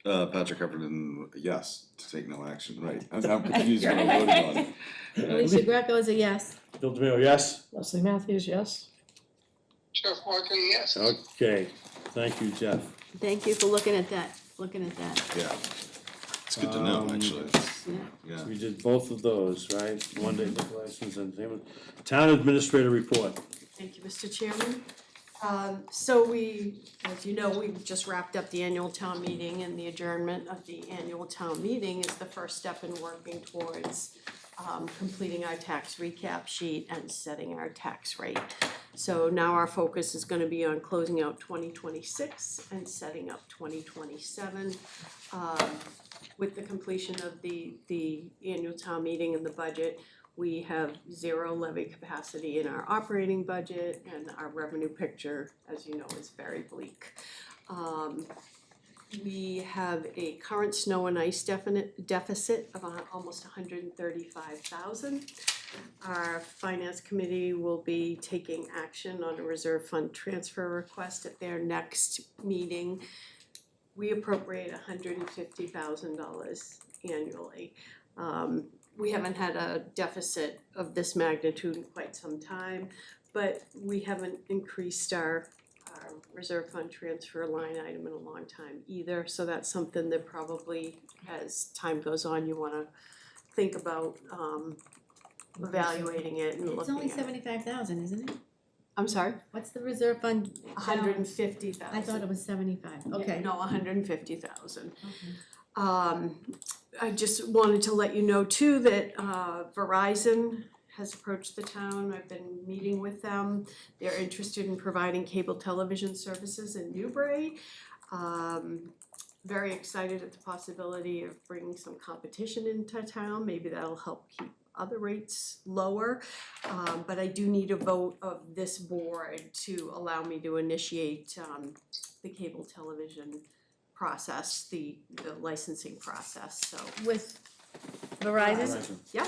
vote. Patrick Heffernan, yes, to take no action, right, I'm confused what I'm voting on. Alicia Greco is a yes. Bill DeMayo, yes? Leslie Matthews, yes? Jeff Walker, yes. Okay, thank you, Jeff. Thank you for looking at that. Yeah, it's good to know, Um, actually, Yeah. yeah. We did both of those, right? One day liquor license and same with town administrator report. Thank you, Mr. Chairman. So we, as you know, we've just wrapped up the annual town meeting, and the adjournment of the annual town meeting is the first step in working towards completing our tax recap sheet and setting our tax rate. So now our focus is gonna be on closing out 2026 and setting up 2027. With the completion of the annual town meeting and the budget, we have zero levy capacity in our operating budget, and our revenue picture, as you know, is very bleak. We have a current snow and ice deficit of almost $135,000. Our finance committee will be taking action on a reserve fund transfer request at their next meeting. We appropriate $150,000 annually. We haven't had a deficit of this magnitude in quite some time, but we haven't increased our reserve fund transfer line item in a long time either, so that's something that probably, as time goes on, you wanna think about evaluating it and looking at. It's only 75,000, isn't it? I'm sorry? What's the reserve fund? $150,000. I thought it was 75. Okay. No, $150,000. I just wanted to let you know too that Verizon has approached the town. I've been meeting with them. They're interested in providing cable television services in Newbury. Very excited at the possibility of bringing some competition into town. Maybe that'll help keep other rates lower. But I do need a vote of this board to allow me to initiate the cable television process, the licensing process, so. With Verizon? Yep.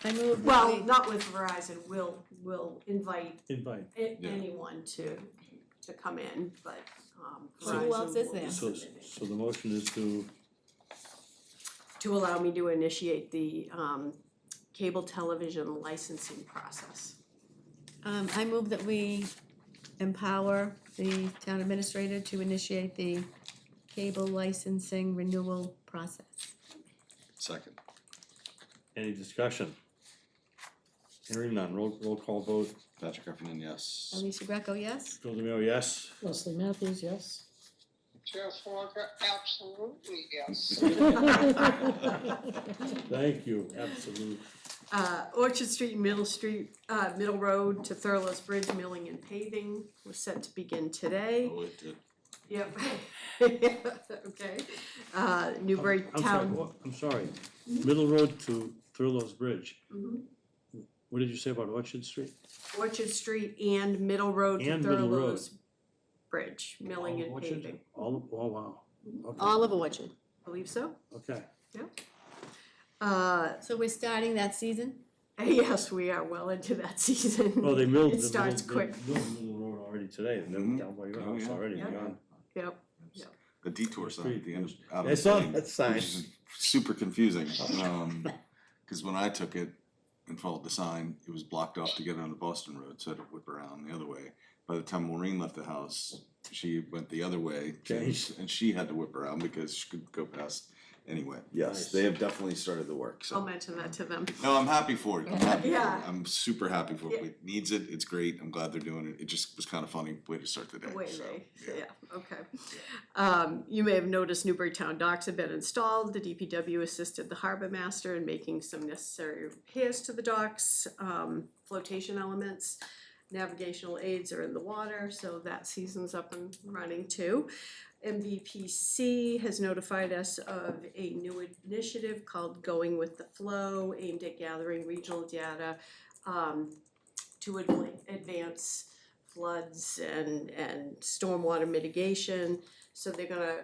I move. Well, not with Verizon, we'll invite Invite. anyone to come in, but So who else is Verizon there? will be So the motion is to allow me to initiate the cable television licensing process. I move that we empower the town administrator to initiate the cable licensing renewal process. Second. any discussion? Hearing none, roll call vote. Patrick Heffernan, yes. Alicia Greco, yes? Bill DeMayo, yes? Leslie Matthews, yes? Jeff Walker, absolutely yes. Thank you, absolute. Orchard Street, Middle Road to Thurlow's Bridge milling and paving was set to begin today. Oh, it did. Yep. Okay. Newbury I'm sorry, Town. what, I'm sorry, Middle Road to Thurlow's Bridge, Mhm. what did you say about Orchard Street? Orchard Street and Middle Road to And Middle Road. Thurlow's Bridge, milling All of and Orchard? paving. All, oh, wow, okay, All of Orchard. Believe so? okay. So we're starting that season? Yes, we are well into that season. Well, they milled It starts quick. They milled Middle Road already today, and then down by your Oh, house yeah. already, Yeah. gone. Yep. The detour sign at the end, out I of saw the thing, that sign. which is super confusing. Cause when I took it and followed the sign, it was blocked off to get on the Boston Road, so I had to whip around the other way. By the time Maureen left the house, she went the other way, and she had to whip around because she couldn't go past anyway. Yes, Nice. they have definitely started the work, I'll so. mention that to them. No, I'm happy for it, I'm happy for it, Yeah. I'm super happy for Yeah. it, it needs it, it's great, I'm glad they're doing it, it just was kind of funny way to start the day, The way so, they, okay. You may have noticed Newbury Town docks have been installed. The DPW assisted the harbor master in making some necessary repairs to the docks, flotation elements. Navigational aids are in the water, so that season's up and running too. MVPC has notified us of a new initiative called Going with the Flow, aimed at gathering regional data to advance floods and stormwater mitigation. So they're gonna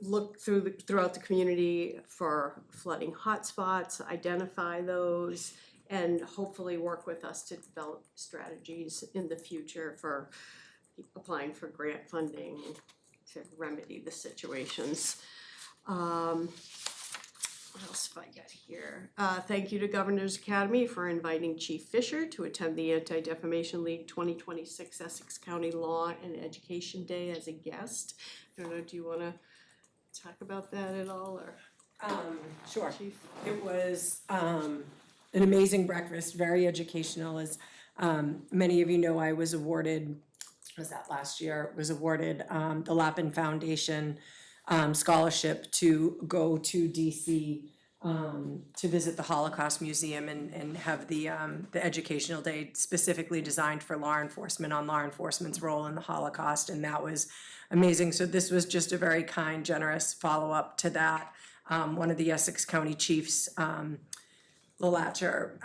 look throughout the community for flooding hotspots, identify those, and hopefully work with us to develop strategies in the future for applying for grant funding to remedy the situations. What else have I got here? Thank you to Governor's Academy for inviting Chief Fisher to attend the Anti-Defamation League 2026 Essex County Law and Education Day as a guest. I don't know, do you wanna talk about that at all, or? Sure. Chief? It was an amazing breakfast, very educational. As many of you know, I was awarded, was that last year, was awarded the Lapin Foundation scholarship to go to DC to visit the Holocaust Museum and have the educational day specifically designed for law enforcement on law enforcement's role in the Holocaust, and that was amazing. So this was just a very kind, generous follow-up to that. One of the Essex County chiefs, Chief Lalatcher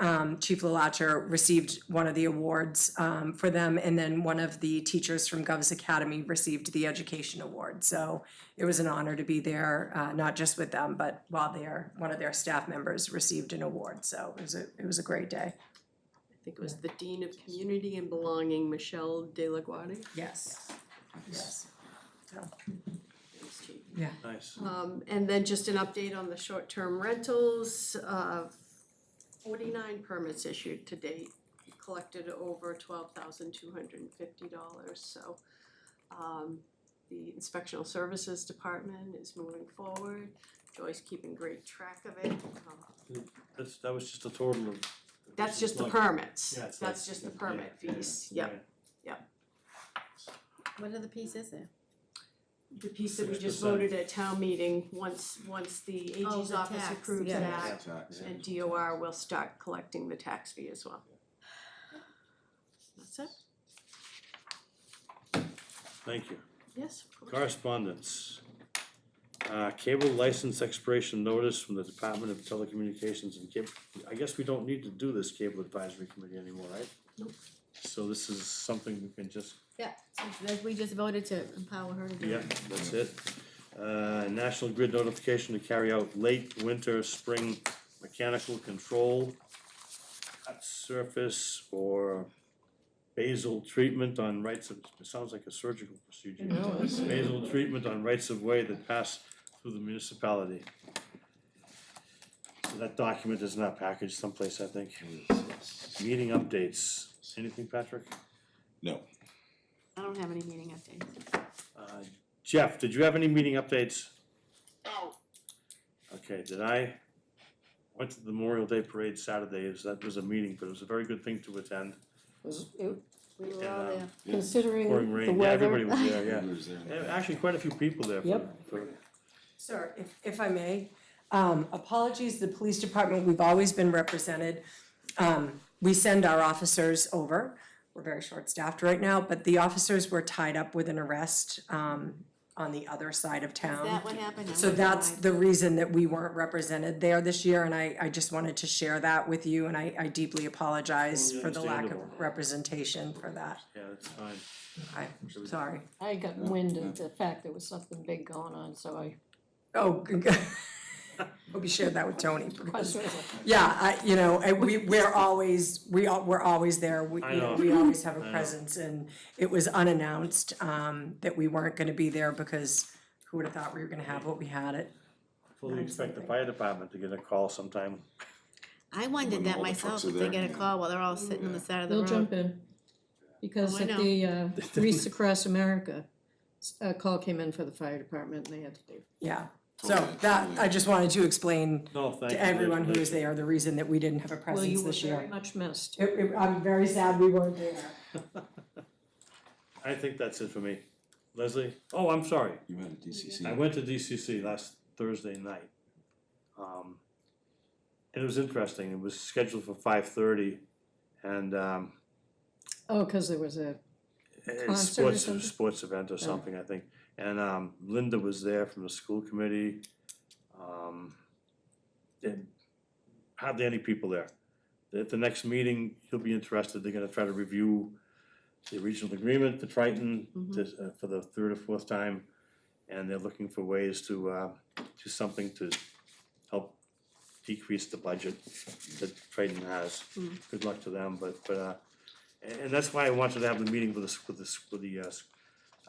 received one of the awards for them, and then one of the teachers from Gov's Academy received the education award. So it was an honor to be there, not just with them, but while one of their staff members received an award. So it was a great day. I think it was the Dean of Community and Belonging, Michelle De La Guardia. Yes. Yes. So, Thanks, Chief. yeah. Nice. And then just an update on the short-term rentals, 49 permits issued to date, collected over $12,250, so the Inspectional Services Department is moving forward. Joy's keeping great track of it. That was just a total of. That's just the like- permits, Yeah, it's that's like- just the permit yeah, fees, yeah, yep, yep. What other piece is there? The piece that we just 6%. voted at town meeting, once the Oh, AG's the office tax, approves yeah. that, Tax. and DOR will start collecting the tax fee as well. That's it? Thank you. Yes, of course. Correspondence. Cable license expiration notice from the Department of Telecommunications and Cable. I guess we don't need to do this cable advisory committee anymore, right? Nope. So this is something we can just, Yeah, so that we just voted to empower her to do yeah, it. that's it. National Grid notification to carry out late winter, spring mechanical control, cut surface or basal treatment on rights of, it sounds like a surgical procedure. No, it's- Basal treatment on rights of way that pass through the municipality. So that document is in our package someplace, I think. Meeting updates. Anything, Patrick? No. I don't have any meeting updates. Jeff, did you have any meeting updates? No, Okay, went to the Memorial Day Parade Saturday, that was a meeting, but it was a very good thing to attend. We were And, all there, yeah, considering pouring the rain, yeah, weather. everybody was there, yeah. Who's there? And actually, quite a few people there Yep. for, Sir, if I may, apologies, the police department, we've always been represented. We send our officers over, we're very short-staffed right now, but the officers were tied up with an arrest, on the other side of town. Is that what happened? I So wonder that's why. the reason that we weren't represented there this year, and I just wanted to share that with you, and I deeply apologize Totally for the lack understandable. of representation for that. yeah, that's fine. I'm sorry. I got wind of the fact there was something big going on, so I Oh, good. Hope you shared that with Tony, because, questioned it. yeah, we're always there, I know. we always have I a know. presence, and it was unannounced, that we weren't gonna be there, because who would have thought we were gonna have what we had it. Fully expect the fire department to get a call sometime. I wondered When that all the myself, trucks are if they there, get a yeah. call while they're all sitting on the side of the They'll road. jump in. Because Oh, I at the Wreaths Across America, a call came in for the fire department and they had to leave. Yeah, so that, I just wanted to explain No, thank you. to everyone who was there, the reason that we didn't have a Well, presence you were this year. very much missed. I'm very sad we weren't there. I think that's it for me. Leslie? Oh, I'm sorry. You went to DCC. I went to DCC last Thursday night. And it was interesting, it was scheduled for 5:30 and Oh, cause there was a, it's Concert or something? sports event or something, I think. And Linda was there from the school committee. And hardly any people there. At the next meeting, you'll be interested, they're gonna try to review the regional agreement to Triton for the third or fourth time. And they're looking for ways to do something to help decrease the budget that Triton has. Good luck to them, and that's why I wanted to have the meeting with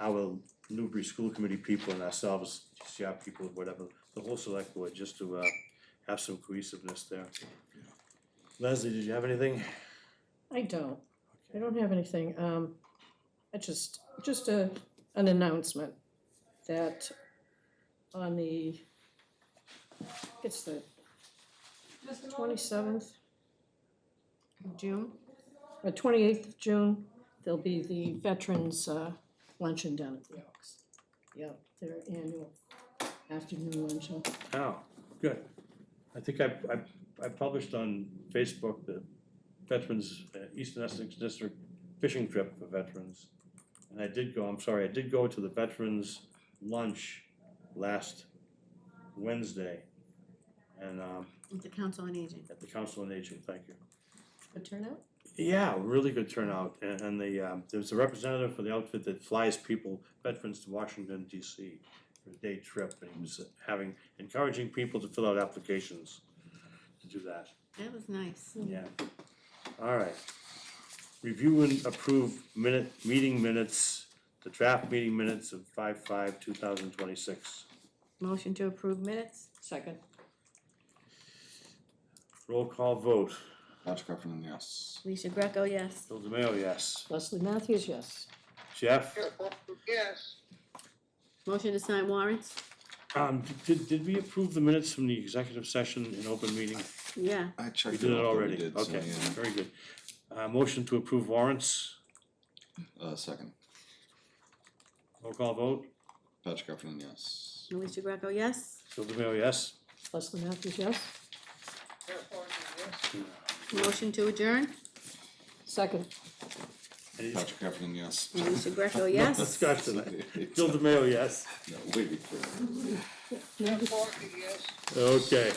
our Newbury School Committee people and ourselves, GCR people, whatever, the whole select board, just to have some cohesiveness there. Leslie, did you have anything? I don't have anything, I just an announcement that on it's the 27th of June, 28th of June, there'll be the Veterans Luncheon down at the Oaks. Yeah, their annual afternoon luncheon. Oh, good. I think I published on Facebook the Veterans, Eastern Essex District fishing trip for veterans. And I did go to the Veterans Lunch last Wednesday. And, At the Council on Aging. at the Council on Aging, thank you. Good turnout? Yeah, really good turnout, and there's a representative for the outfit that flies veterans to Washington DC for a day trip, and he was encouraging people to fill out applications to do that. That was nice. Yeah. All right. Review and approve meeting minutes, the draft meeting minutes of 5/5/2026. Motion to approve minutes? Second. Roll call vote. Patrick Heffernan, yes. Lisa Greco, yes. Bill DeMayo, yes. Leslie Matthews, yes. Jeff? Yes. Motion to sign warrants? Did we approve the minutes from the executive session in open meeting? Yeah. I We checked did it off that we already, did, so, okay, yeah. very good. Motion to approve warrants, Second. roll call vote, Patrick Heffernan, yes. Lisa Greco, yes. Bill DeMayo, yes. Leslie Matthews, yes. Motion to adjourn? Second. Patrick Heffernan, yes. Lisa Greco, No yes. discussion. Bill DeMayo, yes. No, wait, wait. Jeff Walker, yes. Okay.